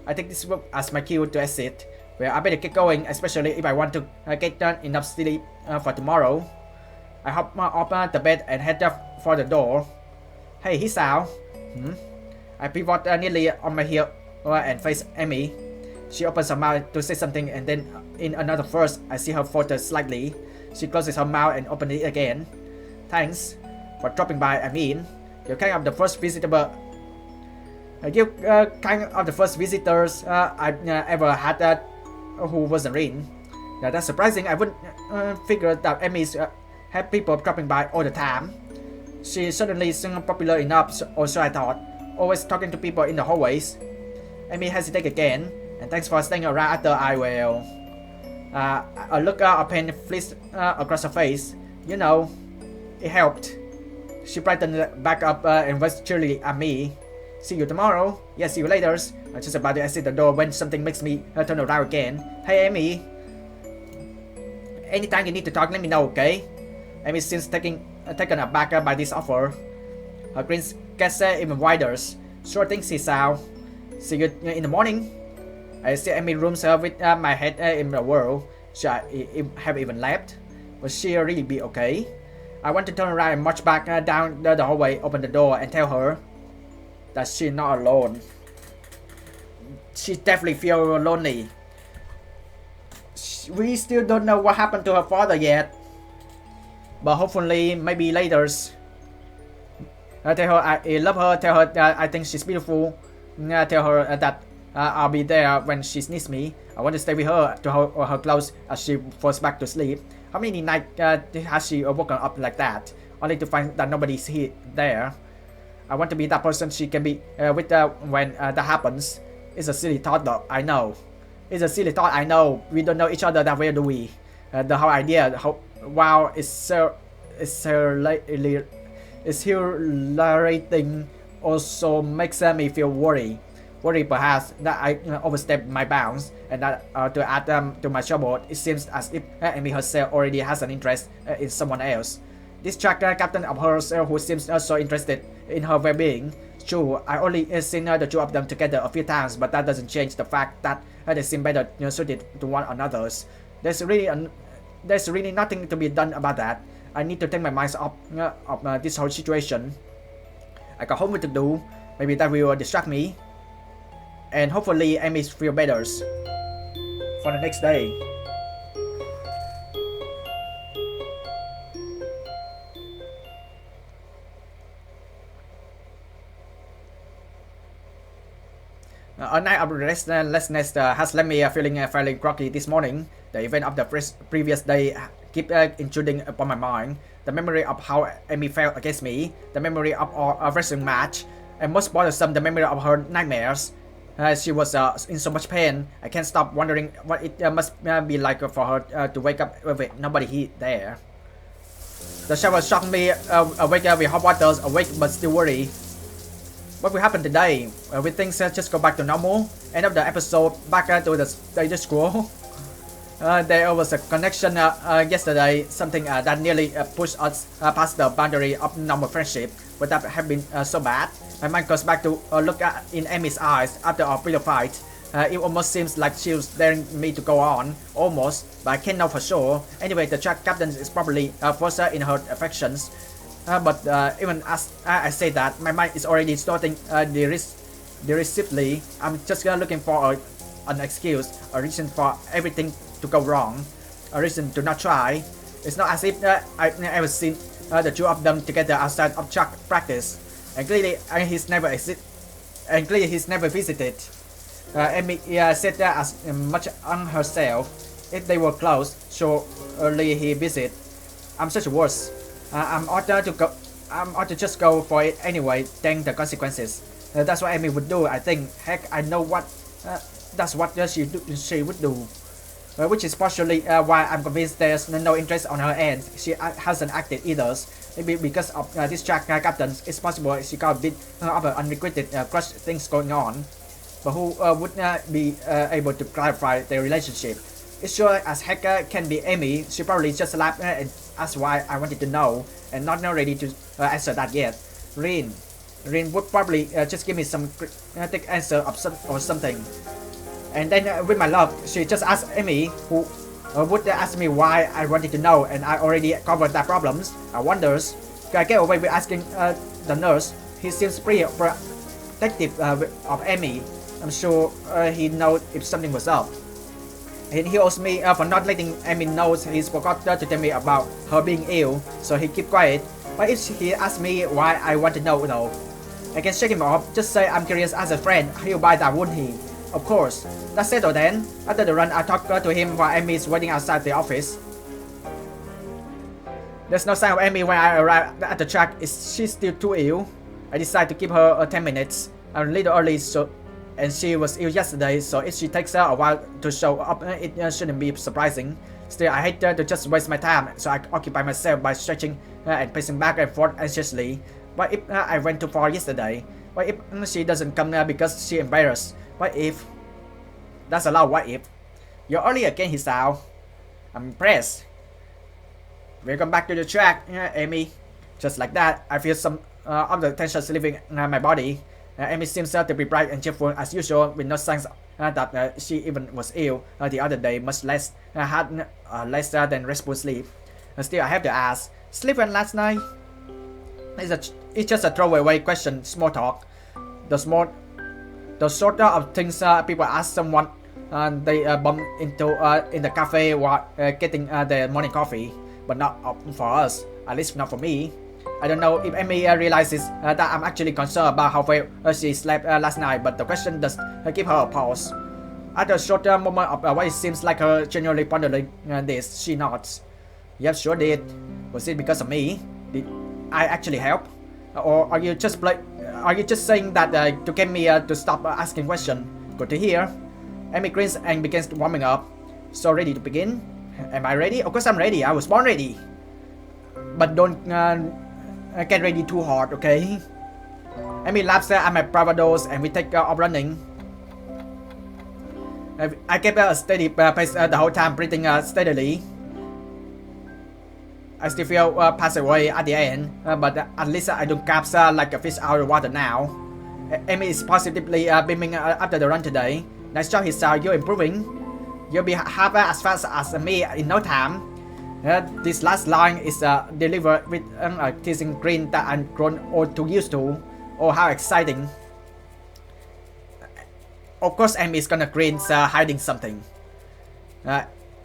I take this book as my cue to exit. Well, I better get going, especially if I want to get enough sleep for tomorrow. I hop off the bed and head up for the door. Hey, Hisao. I pivot nearly on my heel and face Amy. She opens her mouth to say something, and then in another verse, I see her falter slightly. She closes her mouth and opens it again. Thanks for dropping by. I mean, you're kind of the first visitor. You're kind of the first visitors I've ever had who wasn't Rin. Now that's surprising. I wouldn't figure that Emmy's have people dropping by all the time. She suddenly seemed popular enough, or so I thought. Always talking to people in the hallways. Amy hesitated again. And thanks for staying around after I will. A look of pain flicks across her face. You know, it helped. She brightened back up and was cheerily at me. See you tomorrow. Yeah, see you later. I'm just about to exit the door when something makes me turn around again. Hey, Amy. Anytime you need to talk, let me know, okay? Amy seems taken aback by this offer. Her grin gets even wider. Sure thing, Hisao. See you in the morning. I see Amy rooms with my head in the whirl. Should I have even left? Will she really be okay? I want to turn around and march back down the hallway, open the door, and tell her that she's not alone. She definitely feels lonely. We still don't know what happened to her father yet. But hopefully, maybe later. Tell her I love her, tell her that I think she's beautiful. Tell her that I'll be there when she needs me. I want to stay with her to hold her close as she falls back to sleep. How many nights has she woken up like that, only to find that nobody's there? I want to be that person she can be with when that happens. It's a silly thought though, I know. It's a silly thought, I know. We don't know each other that well, do we? The whole idea, wow, it's exhilarating, also makes me feel worried perhaps that I overstepped my bounds, and that to add to my trouble, it seems as if Amy herself already has an interest in someone else. This tracker captain of hers who seems so interested in her well-being. True, I only seen the two of them together a few times, but that doesn't change the fact that they seem better suited to one another. There's really nothing to be done about that. I need to take my mind off of this whole situation. I got homework to do. Maybe that will distract me. And hopefully Amy feels better for the next day. A night of restlessness has left me feeling fairly groggy this morning. The event of the previous day keep intruding upon my mind. The memory of how Amy felt against me, the memory of our wrestling match, and most bothersome, the memory of her nightmares. She was in so much pain. I can't stop wondering what it must be like for her to wake up with nobody there. The shower shocked me awake with hot water, awake but still worried. What will happen today? Will things just go back to normal? End of the episode, back to the status quo. There was a connection yesterday, something that nearly pushed us past the boundary of normal friendship. Would that have been so bad? My mind goes back to look in Amy's eyes after our previous fight. It almost seems like she was daring me to go on, almost, but I can't know for sure. Anyway, the track captain is probably further in her affections. But even as I say that, my mind is already starting derisively. I'm just looking for an excuse, a reason for everything to go wrong, a reason to not try. It's not as if I've ever seen the two of them together outside of track practice, and clearly he's never visited. Amy said that as much on herself. If they were close, surely he visit. I'm such a worse. I'm ought to just go for it anyway, thank the consequences. That's what Amy would do, I think. Heck, I know what that's what she would do. Which is partially why I'm convinced there's no interest on her end. She hasn't acted either. Maybe because of this track captain, it's possible she got a bit of an unrequited crush things going on. But who would be able to clarify their relationship? It's sure as heck can be Amy. She probably just laughed and asked why I wanted to know, and not ready to answer that yet. Rin would probably just give me some quick answer or something. And then with my luck, she just asked Amy, who would ask me why I wanted to know, and I already covered that problems. I wonders, can I get away with asking the nurse? He seems pretty protective of Amy. I'm sure he knows if something was up. And he owes me for not letting Amy know he's forgot to tell me about her being ill, so he keep quiet. But if he asks me why I want to know, though, I can shake him off, just say I'm curious as a friend. He'll buy that, wouldn't he? Of course. That's settled then. After the run, I talked to him while Amy is waiting outside the office. There's no sign of Amy when I arrive at the track. Is she still too ill? I decided to give her 10 minutes. I'm a little early, and she was ill yesterday, so if she takes her a while to show up, it shouldn't be surprising. Still, I hate to just waste my time, so I occupy myself by stretching and pacing back and forth anxiously. What if I went too far yesterday? What if she doesn't come because she's embarrassed? What if? That's a lot of what if. You're early again, Hisao. I'm impressed. Welcome back to the track, Amy. Just like that, I feel some of the tension leaving my body. Amy seems to be bright and cheerful as usual, with no signs that she even was ill the other day, much less had less than restful sleep. Still, I have to ask, sleep well last night? It's just a throwaway question, small talk. The sort of things people ask someone they bump into in the cafe while getting their morning coffee, but not for us, at least not for me. I don't know if Amy realizes that I'm actually concerned about how well she slept last night, but the question does give her a pause. After a short moment of what it seems like her genuinely pondering this, she nods. Yep, sure did. Was it because of me? Did I actually help? Or are you just saying that to get me to stop asking questions? Good to hear. Amy grins and begins warming up. So ready to begin? Am I ready? Of course I'm ready. I was born ready. But don't get ready too hard, okay? Amy laughs at my bravados and we take off running. I kept a steady pace the whole time, breathing steadily. I still feel pass away at the end, but at least I don't gasp like a fish out of water now. Amy is positively beaming after the run today. Nice job, Hisao, you're improving. You'll be half as fast as me in no time. This last line is delivered with a teasing grin that I'm grown all too used to. Oh, how exciting. Of course Amy is gonna grin, hiding something.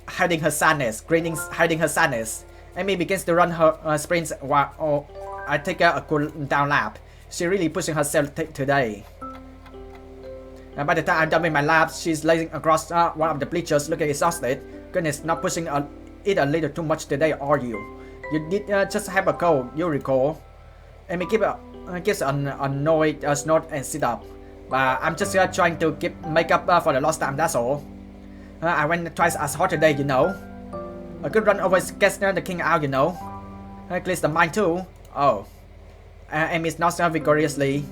Hiding her sadness, hiding her sadness. Amy begins to run her sprints while I take a cool down lap. She's really pushing herself today. By the time I'm done with my lab, she's laying across one of the bleachers looking exhausted. Goodness, not pushing it a little too much today, are you? You did just have a cold, you recall. Amy gives an annoyed snort and sit up. But I'm just trying to make up for the lost time, that's all. I went twice as hard today, you know. A good run always gets the king out, you know. Clears the mind too. Oh. Amy nods vigorously.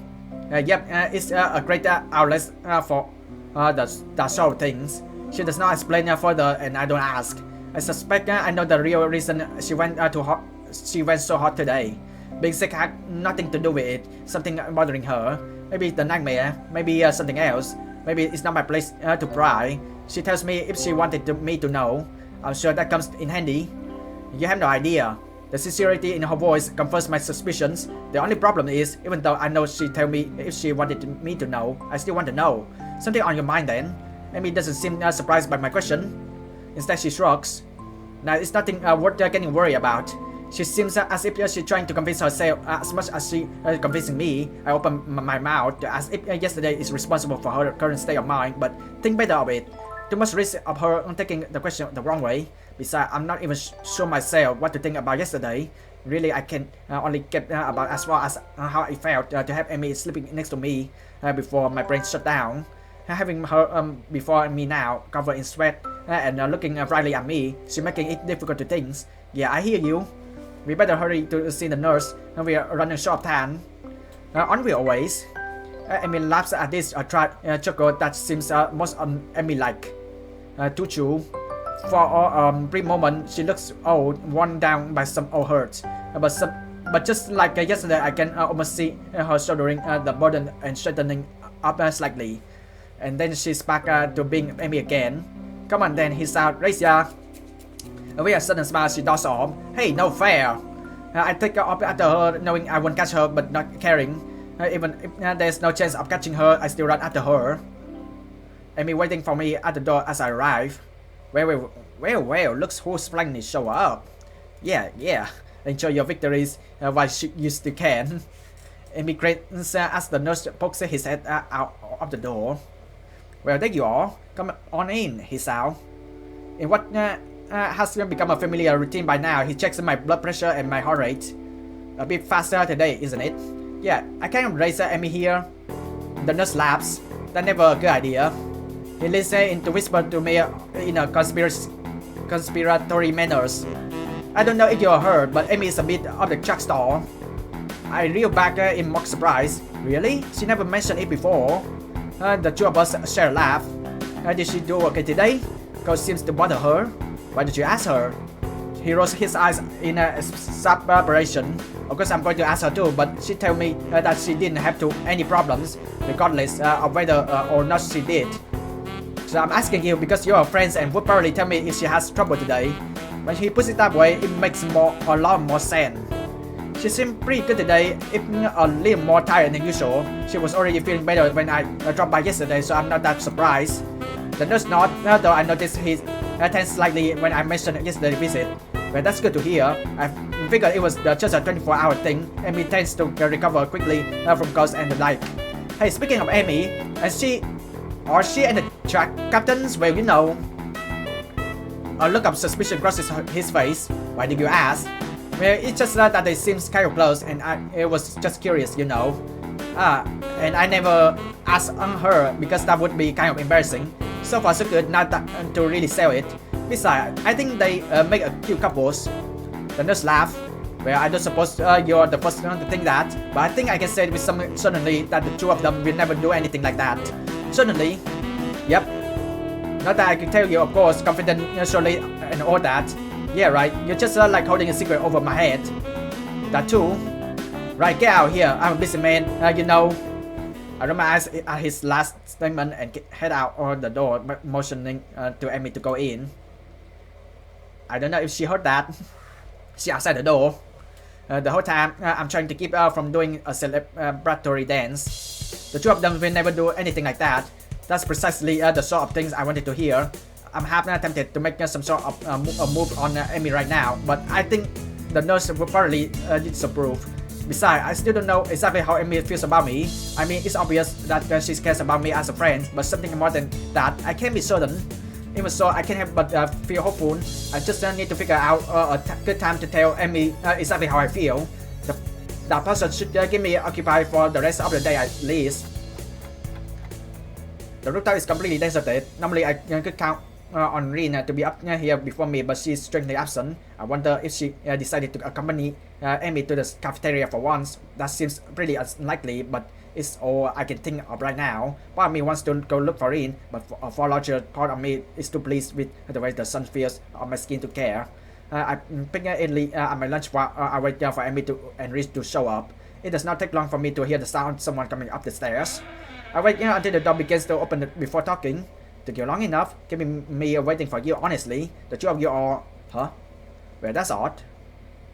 Yep, it's a great outlet for the show things. She does not explain further, and I don't ask. I suspect I know the real reason she went so hot today. Being sick had nothing to do with it. Something bothering her. Maybe the nightmare. Maybe something else. Maybe it's not my place to pry. She tells me if she wanted me to know. I'm sure that comes in handy. You have no idea. The sincerity in her voice confirms my suspicions. The only problem is, even though I know she tell me if she wanted me to know, I still want to know. Something on your mind then? Amy doesn't seem surprised by my question. Instead, she shrugs. Now, it's nothing worth getting worried about. She seems as if she's trying to convince herself as much as she convincing me. I open my mouth as if yesterday is responsible for her current state of mind, but think better of it. Too much risk of her taking the question the wrong way. Besides, I'm not even sure myself what to think about yesterday. Really, I can only get about as far as how it felt to have Amy sleeping next to me before my brain shut down. Having her before me now, covered in sweat and looking brightly at me, she's making it difficult to think. Yeah, I hear you. We better hurry to see the nurse. We are running short of time. Aren't we always? Amy laughs at this chuckle that seems most Amy-like. To chew. For a brief moment, she looks old, worn down by some old hurt. But just like yesterday, I can almost see her shouldering the burden and straightening up slightly. And then she's back to being Amy again. Come on then, Hisao, raise ya. With a sudden smile, she does off. Hey, no fair. I take off after her, knowing I won't catch her, but not caring. Even if there's no chance of catching her, I still run after her. Amy waiting for me at the door as I arrive. Well, looks who's finally show up. Yeah. Enjoy your victories while you still can. Amy grins as the nurse pokes his head out of the door. Well, there you are. Come on in, Hisao. In what has become a familiar routine by now, he checks my blood pressure and my heart rate. A bit faster today, isn't it? Yeah, I can't raise Amy here. The nurse laughs. That's never a good idea. He leans in to whisper to me in a conspiratory manners. I don't know if you heard, but Amy is a bit of the drugstore. I reel back in mock surprise. Really? She never mentioned it before. The two of us share a laugh. Did she do okay today? Cause seems to bother her. Why did you ask her? He rolls his eyes in a sub-operation. Of course, I'm going to ask her too, but she told me that she didn't have any problems, regardless of whether or not she did. So I'm asking you because you're friends and would probably tell me if she has trouble today. When he puts it that way, it makes a lot more sense. She seemed pretty good today, if a little more tired than usual. She was already feeling better when I dropped by yesterday, so I'm not that surprised. The nurse nods, though I noticed he tense slightly when I mentioned yesterday's visit. Well, that's good to hear. I figured it was just a 24-hour thing. Amy tends to recover quickly from colds and the like. Hey, speaking of Amy, she and the track captains, well, you know. A look of suspicion crosses his face. Why did you ask? Well, it's just that they seem kind of close, and I was just curious, you know. And I never asked her because that would be kind of embarrassing. So far so good, not to really sell it. Besides, I think they make a cute couples. The nurse laughed. Well, I don't suppose you're the first one to think that, but I think I can say with some certainty that the two of them will never do anything like that. Certainly. Yep. Not that I can tell you, of course, confidentially and all that. Yeah, right. You're just like holding a secret over my head. That too. Right, get out here. I'm a busy man, you know. I roll my eyes at his last statement and head out on the door, motioning to Amy to go in. I don't know if she heard that. She outside the door. The whole time, I'm trying to keep her from doing a celebratory dance. The two of them will never do anything like that. That's precisely the sort of things I wanted to hear. I'm half tempted to make some sort of move on Amy right now, but I think the nurse will probably disapprove. Besides, I still don't know exactly how Amy feels about me. I mean, it's obvious that she cares about me as a friend, but something more than that, I can't be certain. Even so, I can't help but feel hopeful. I just need to figure out a good time to tell Amy exactly how I feel. That person should keep me occupied for the rest of the day at least. The rooftop is completely deserted. Normally, I could count on Rin to be up here before me, but she's strangely absent. I wonder if she decided to accompany Amy to the cafeteria for once. That seems pretty unlikely, but it's all I can think of right now. Part of me wants to go look for Rin, but for a larger part of me is too pleased with the way the sun feels on my skin to care. I pick Italy at my lunch while I wait for Amy and Rich to show up. It does not take long for me to hear the sound of someone coming up the stairs. I wait until the door begins to open before talking. Took you long enough, keeping me waiting for you, honestly. The two of you are... Huh? Well, that's odd.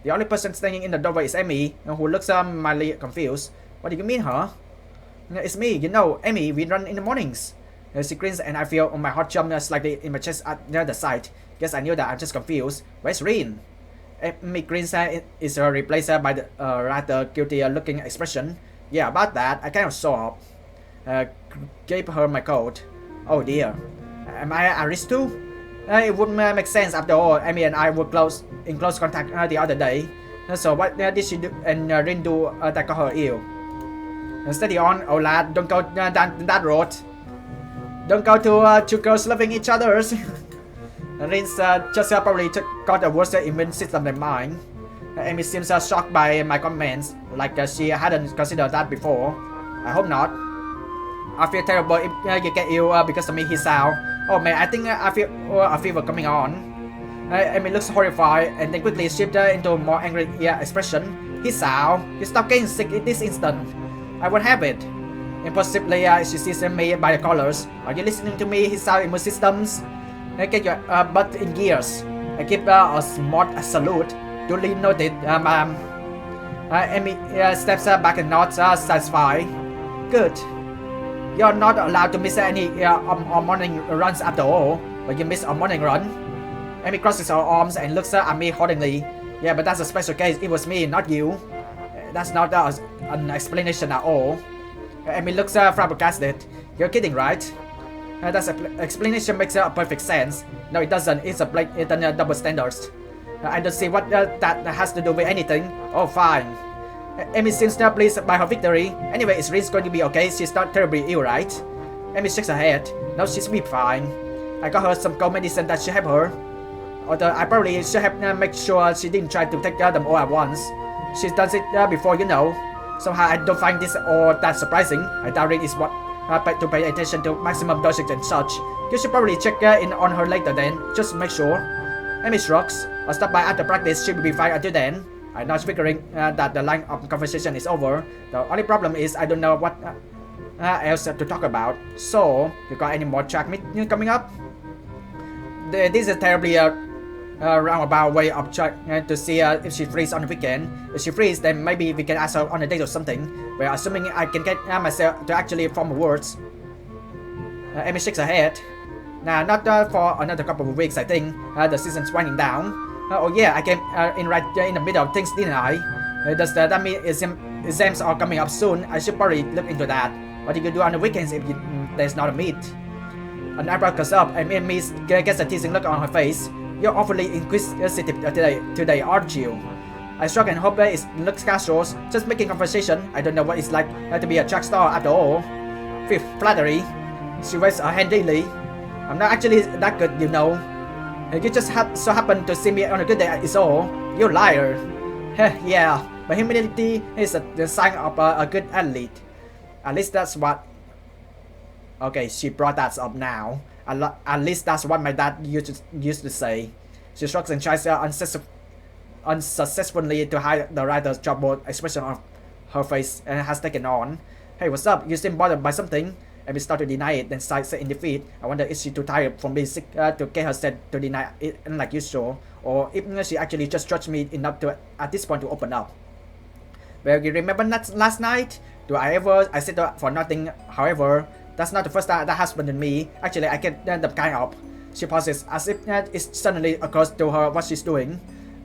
The only person standing in the doorway is Amy, who looks mildly confused. What do you mean, huh? It's me, you know, Amy, we run in the mornings. She grins and I feel my heart jump slightly in my chest at the sight. Guess I knew that I'm just confused. Where's Rin? Amy grins is replaced by the rather guilty looking expression. Yeah, about that, I kind of saw up. Gave her my coat. Oh dear. Am I at risk too? It wouldn't make sense after all. Amy and I were in close contact the other day. So what did she do and Rin do that got her ill? Steady on, old lad. Don't go down that road. Don't go to two girls loving each other. Rin's just probably got a worse immune system than mine. Amy seems shocked by my comments, like she hadn't considered that before. I hope not. I feel terrible if you get ill because of me, Hisao. Oh man, I think I feel a fever coming on. Amy looks horrified and then quickly shifted into a more angry expression. Hisao, you stop getting sick in this instant. I won't have it. Impulsively, she sees me by the collars. Are you listening to me, Hisao immune systems? Get your butt in gears. I give a smart salute. Duly noted, ma'am. Amy steps back and nods, satisfied. Good. You're not allowed to miss any morning runs after all, but you miss a morning run. Amy crosses her arms and looks at me haughtily. Yeah, but that's a special case. It was me, not you. That's not an explanation at all. Amy looks flabbergasted. You're kidding, right? That explanation makes perfect sense. No, it doesn't. It's a blatant double standards. I don't see what that has to do with anything. Oh, fine. Amy seems pleased by her victory. Anyway, is Rin's going to be okay? She's not terribly ill, right? Amy shakes her head. No, she's be fine. I got her some cold medicine that should help her. Although I probably should have made sure she didn't try to take them all at once. She's done it before, you know. Somehow I don't find this all that surprising. I doubt it is what to pay attention to maximum dosage and such. You should probably check in on her later then, just to make sure. Amy shrugs. I'll stop by after practice, she will be fine until then. I'm not figuring that the line of conversation is over. The only problem is I don't know what else to talk about. So, you got any more track meet coming up? This is terribly roundabout way of trying to see if she frees on the weekend. If she frees, then maybe we can ask her on a date or something. Well, assuming I can get myself to actually form words. Amy shakes her head. Nah, not for another couple of weeks, I think. The season's winding down. Oh yeah, I came in right in the middle of things, didn't I? Does that mean exams are coming up soon? I should probably look into that. What do you do on the weekends if there's not a meet? An eyebrow goes up and Amy gets a teasing look on her face. You're awfully inquisitive today, aren't you? I shrug and hope it looks casual, just making conversation. I don't know what it's like to be a track star after all. Fifth, flattery. She waves her hand daily. I'm not actually that good, you know. You just so happen to see me on a good day is all. You liar. Yeah, but humility is the sign of a good athlete. At least that's what... Okay, she brought that up now. At least that's what my dad used to say. She shrugs and tries unsuccessfully to hide the rather troubled expression of her face and has taken on. Hey, what's up? You seem bothered by something? Amy started to deny it, then sighed in defeat. I wonder if she's too tired from being sick to get herself to deny it like usual, or if she actually just trusted me enough to at this point to open up. Well, you remember last night? I said for nothing. However, that's not the first time that happened to me. Actually, I get them kind of. She pauses as if it suddenly occurs to her what she's doing.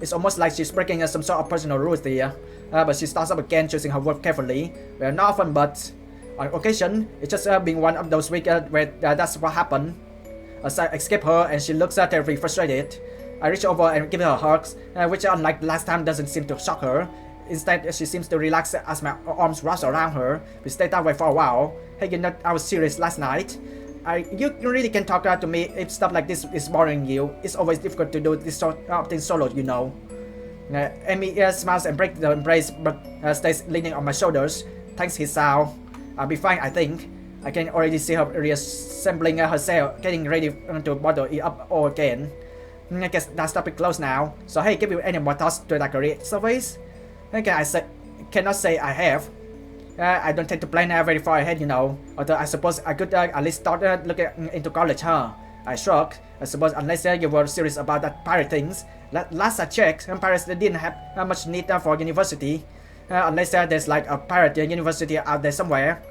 It's almost like she's breaking some sort of personal rules there. But she starts up again, choosing her word carefully. Well, not often, but on occasion, it's just being one of those weeks where that's what happened. I escape her, and she looks terribly frustrated. I reach over and give her hugs, which unlike last time doesn't seem to shock her. Instead, she seems to relax as my arms wrap around her. We stayed that way for a while. Hey, you know, I was serious last night. You really can talk to me if stuff like this is bothering you. It's always difficult to do this sort of thing solo, you know. Amy smiles and breaks the embrace, but stays leaning on my shoulders. Thanks, Hisao. I'll be fine, I think. I can already see her reassembling herself, getting ready to bottle it up all again. I guess that topic closed now. So hey, give you any more thoughts to that career surveys? Okay, cannot say I have. I don't tend to plan very far ahead, you know. Although I suppose I could at least start looking into college, huh? I shrugged. I suppose unless you were serious about that pirate things. Last I checked, pirates didn't have much need for university. Unless there's like a pirate university out there somewhere.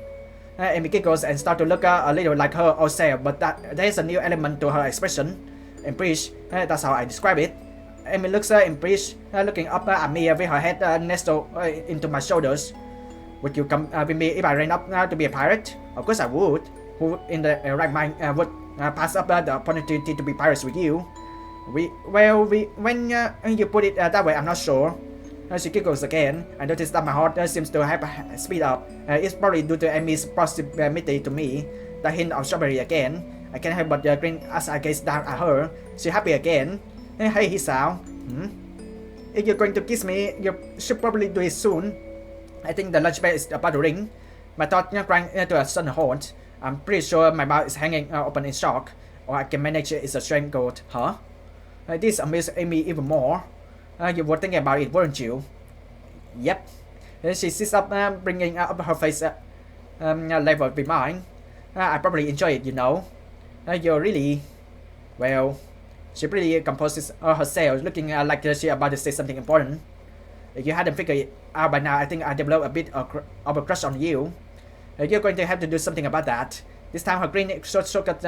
Amy giggles and starts to look a little like her old self, but there's a new element to her expression. Impressed, that's how I describe it. Amy looks impressed, looking up at me with her head nestled into my shoulders. Would you come with me if I ran up to be a pirate? Of course I would. Who in the right mind would pass up the opportunity to be pirates with you? When you put it that way, I'm not sure. She giggles again. I notice that my heart seems to have speed up. It's probably due to Amy's proximity to me. The hint of strawberry again. I can't help but grin as I gaze down at her. She's happy again. Hey, Hisao. If you're going to kiss me, you should probably do it soon. I think the lunch bell is about to ring. My thought rang to a sudden halt. I'm pretty sure my mouth is hanging open in shock. Or I can manage it as a strangled. Huh? This amuses Amy even more. You were thinking about it, weren't you? Yep. She sits up, bringing up her face level with mine. I probably enjoy it, you know. You're really... Well... She pretty composes herself, looking like she's about to say something important. If you hadn't figured it out by now, I think I developed a bit of a crush on you. You're going to have to do something about that. This time her grin short-circuits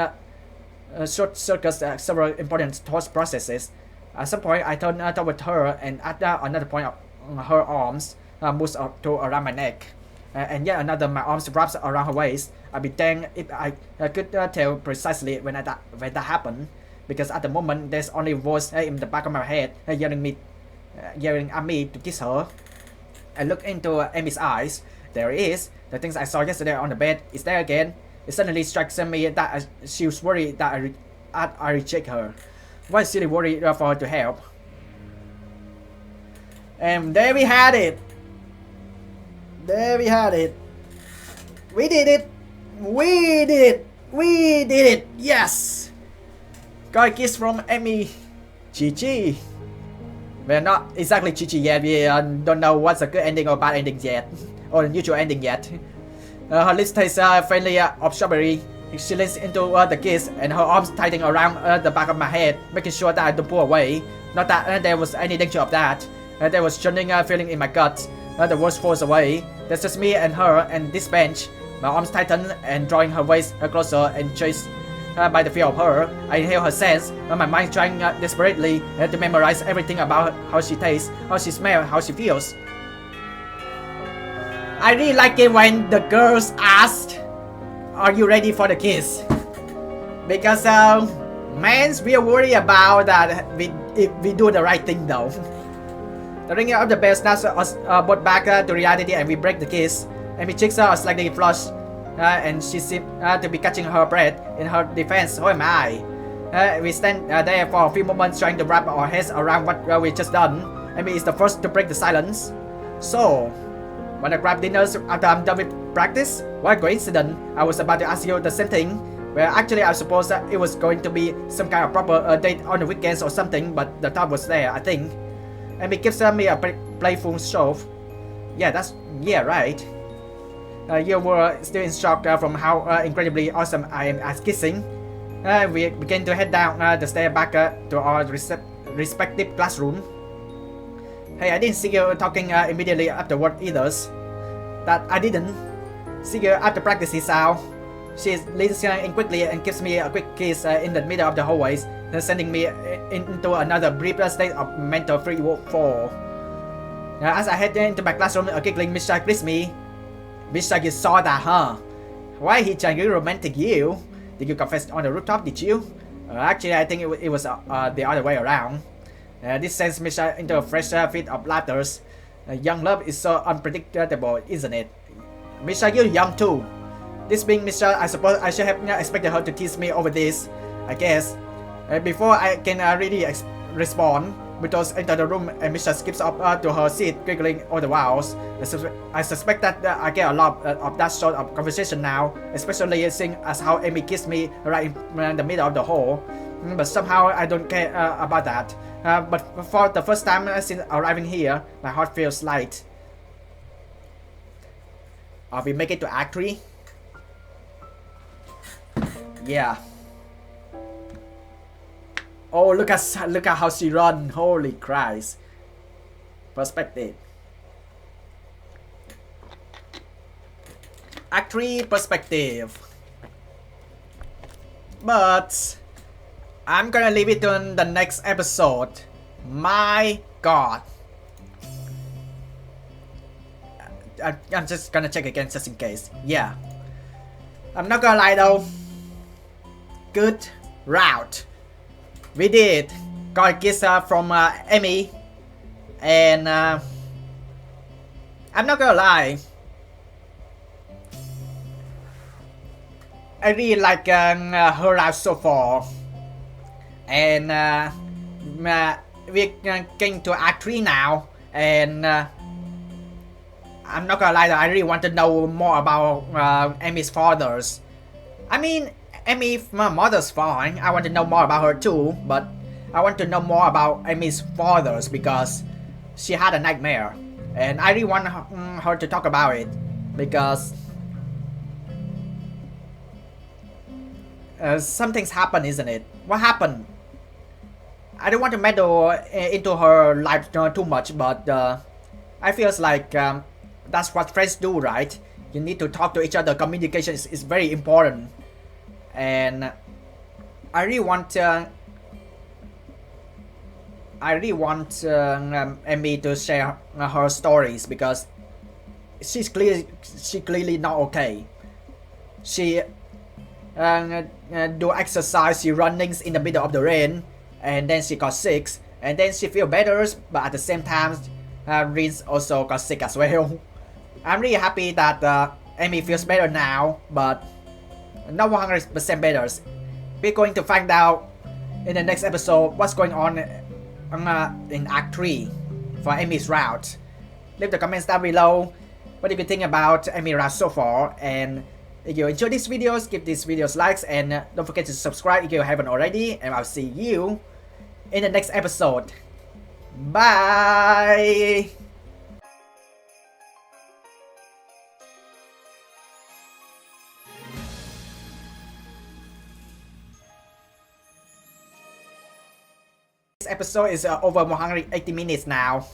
several important thought processes. At some point, I turned toward her, and at another point, her arms moves around my neck. And yet another, my arms wraps around her waist. I'd be danged if I could tell precisely when that happened. Because at the moment, there's only a voice in the back of my head yelling at me to kiss her. I look into Amy's eyes. There it is. The things I saw yesterday on the bed is there again. It suddenly strikes me that she was worried that I reject her. Why silly worry for her to help? And there we had it. There we had it. We did it. We did it. We did it. Yes. Got a kiss from Amy. GG. We're not exactly GG yet. We don't know what's a good ending or bad ending yet. Or a neutral ending yet. Her lips taste friendly of strawberry. She leans into the kiss and her arms tightening around the back of my head, making sure that I don't pull away. Not that there was any danger of that. There was churning feeling in my gut. The worst falls away. There's just me and her and this bench. My arms tighten and drawing her waist closer and chased by the feel of her. I inhale her scents, my mind trying desperately to memorize everything about how she tastes, how she smells, how she feels. I really like it when the girls asked, "Are you ready for the kiss?" Because men's we are worried about that if we do the right thing though. The ringing of the bell snaps us both back to reality and we break the kiss. Amy cheeks are slightly flushed and she seems to be catching her breath. In her defense, who am I? We stand there for a few moments trying to wrap our heads around what we just done. Amy is the first to break the silence. So, wanna grab dinners after I'm done with practice? What a coincidence. I was about to ask you the same thing. Well, actually, I suppose that it was going to be some kind of proper date on the weekends or something, but the thought was there, I think. And it gives me a playful shove. Yeah, right. You were still in shock from how incredibly awesome I am at kissing. We began to head down the stair back to our respective classroom. Hey, I didn't see you talking immediately afterward either. That I didn't. See you after practice, Hisao. She leans in quickly and gives me a quick kiss in the middle of the hallways, sending me into another brief state of mental free fall. As I head into my classroom, a giggling Misha greets me. Misha, you saw that, huh? Why he trying to romantic you? Did you confess on the rooftop, did you? Actually, I think it was the other way around. This sends Misha into a fresh fit of laughter. Young love is so unpredictable, isn't it? Misha, you're young too. This being Misha, I suppose I should have expected her to tease me over this, I guess. Before I can really respond, Butos enter the room and Misha skips up to her seat, giggling all the while. I suspect that I get a lot of that sort of conversation now, especially seeing as how Amy kissed me right in the middle of the hall. But somehow I don't care about that. But for the first time since arriving here, my heart feels light. We make it to Act 3? Yeah. Oh, look at how she run! Holy Christ! Perspective. Act 3 perspective. But I'm gonna leave it on the next episode. My God. I'm just gonna check again just in case. Yeah. I'm not gonna lie though. Good route. We did got a kiss from EMI, and I'm not gonna lie, I really like her route so far, and we're getting to Act 3 now, and I'm not gonna lie, I really want to know more about EMI's fathers. I mean, Emmy's mother's fine. I want to know more about her too, but I want to know more about Emmy's fathers because she had a nightmare, and I really want her to talk about it because some things happen, isn't it? What happened? I don't want to meddle into her life too much, but I feel like that's what friends do, right? You need to talk to each other. Communication is very important. And I really want Emmy to share her stories because she clearly not okay. She do exercise, she runnings in the middle of the rain, and then she got sick, and then she feel better, but at the same time, Rin's also got sick as well. I'm really happy that Emmy feels better now, but not 100% better. We're going to find out in the next episode what's going on in Act 3 for Emmy's route. Leave the comments down below. What do you think about Emmy's route so far? And if you enjoy these videos, give these videos likes and don't forget to subscribe if you haven't already. And I'll see you in the next episode. Bye! This episode is over 180 minutes now.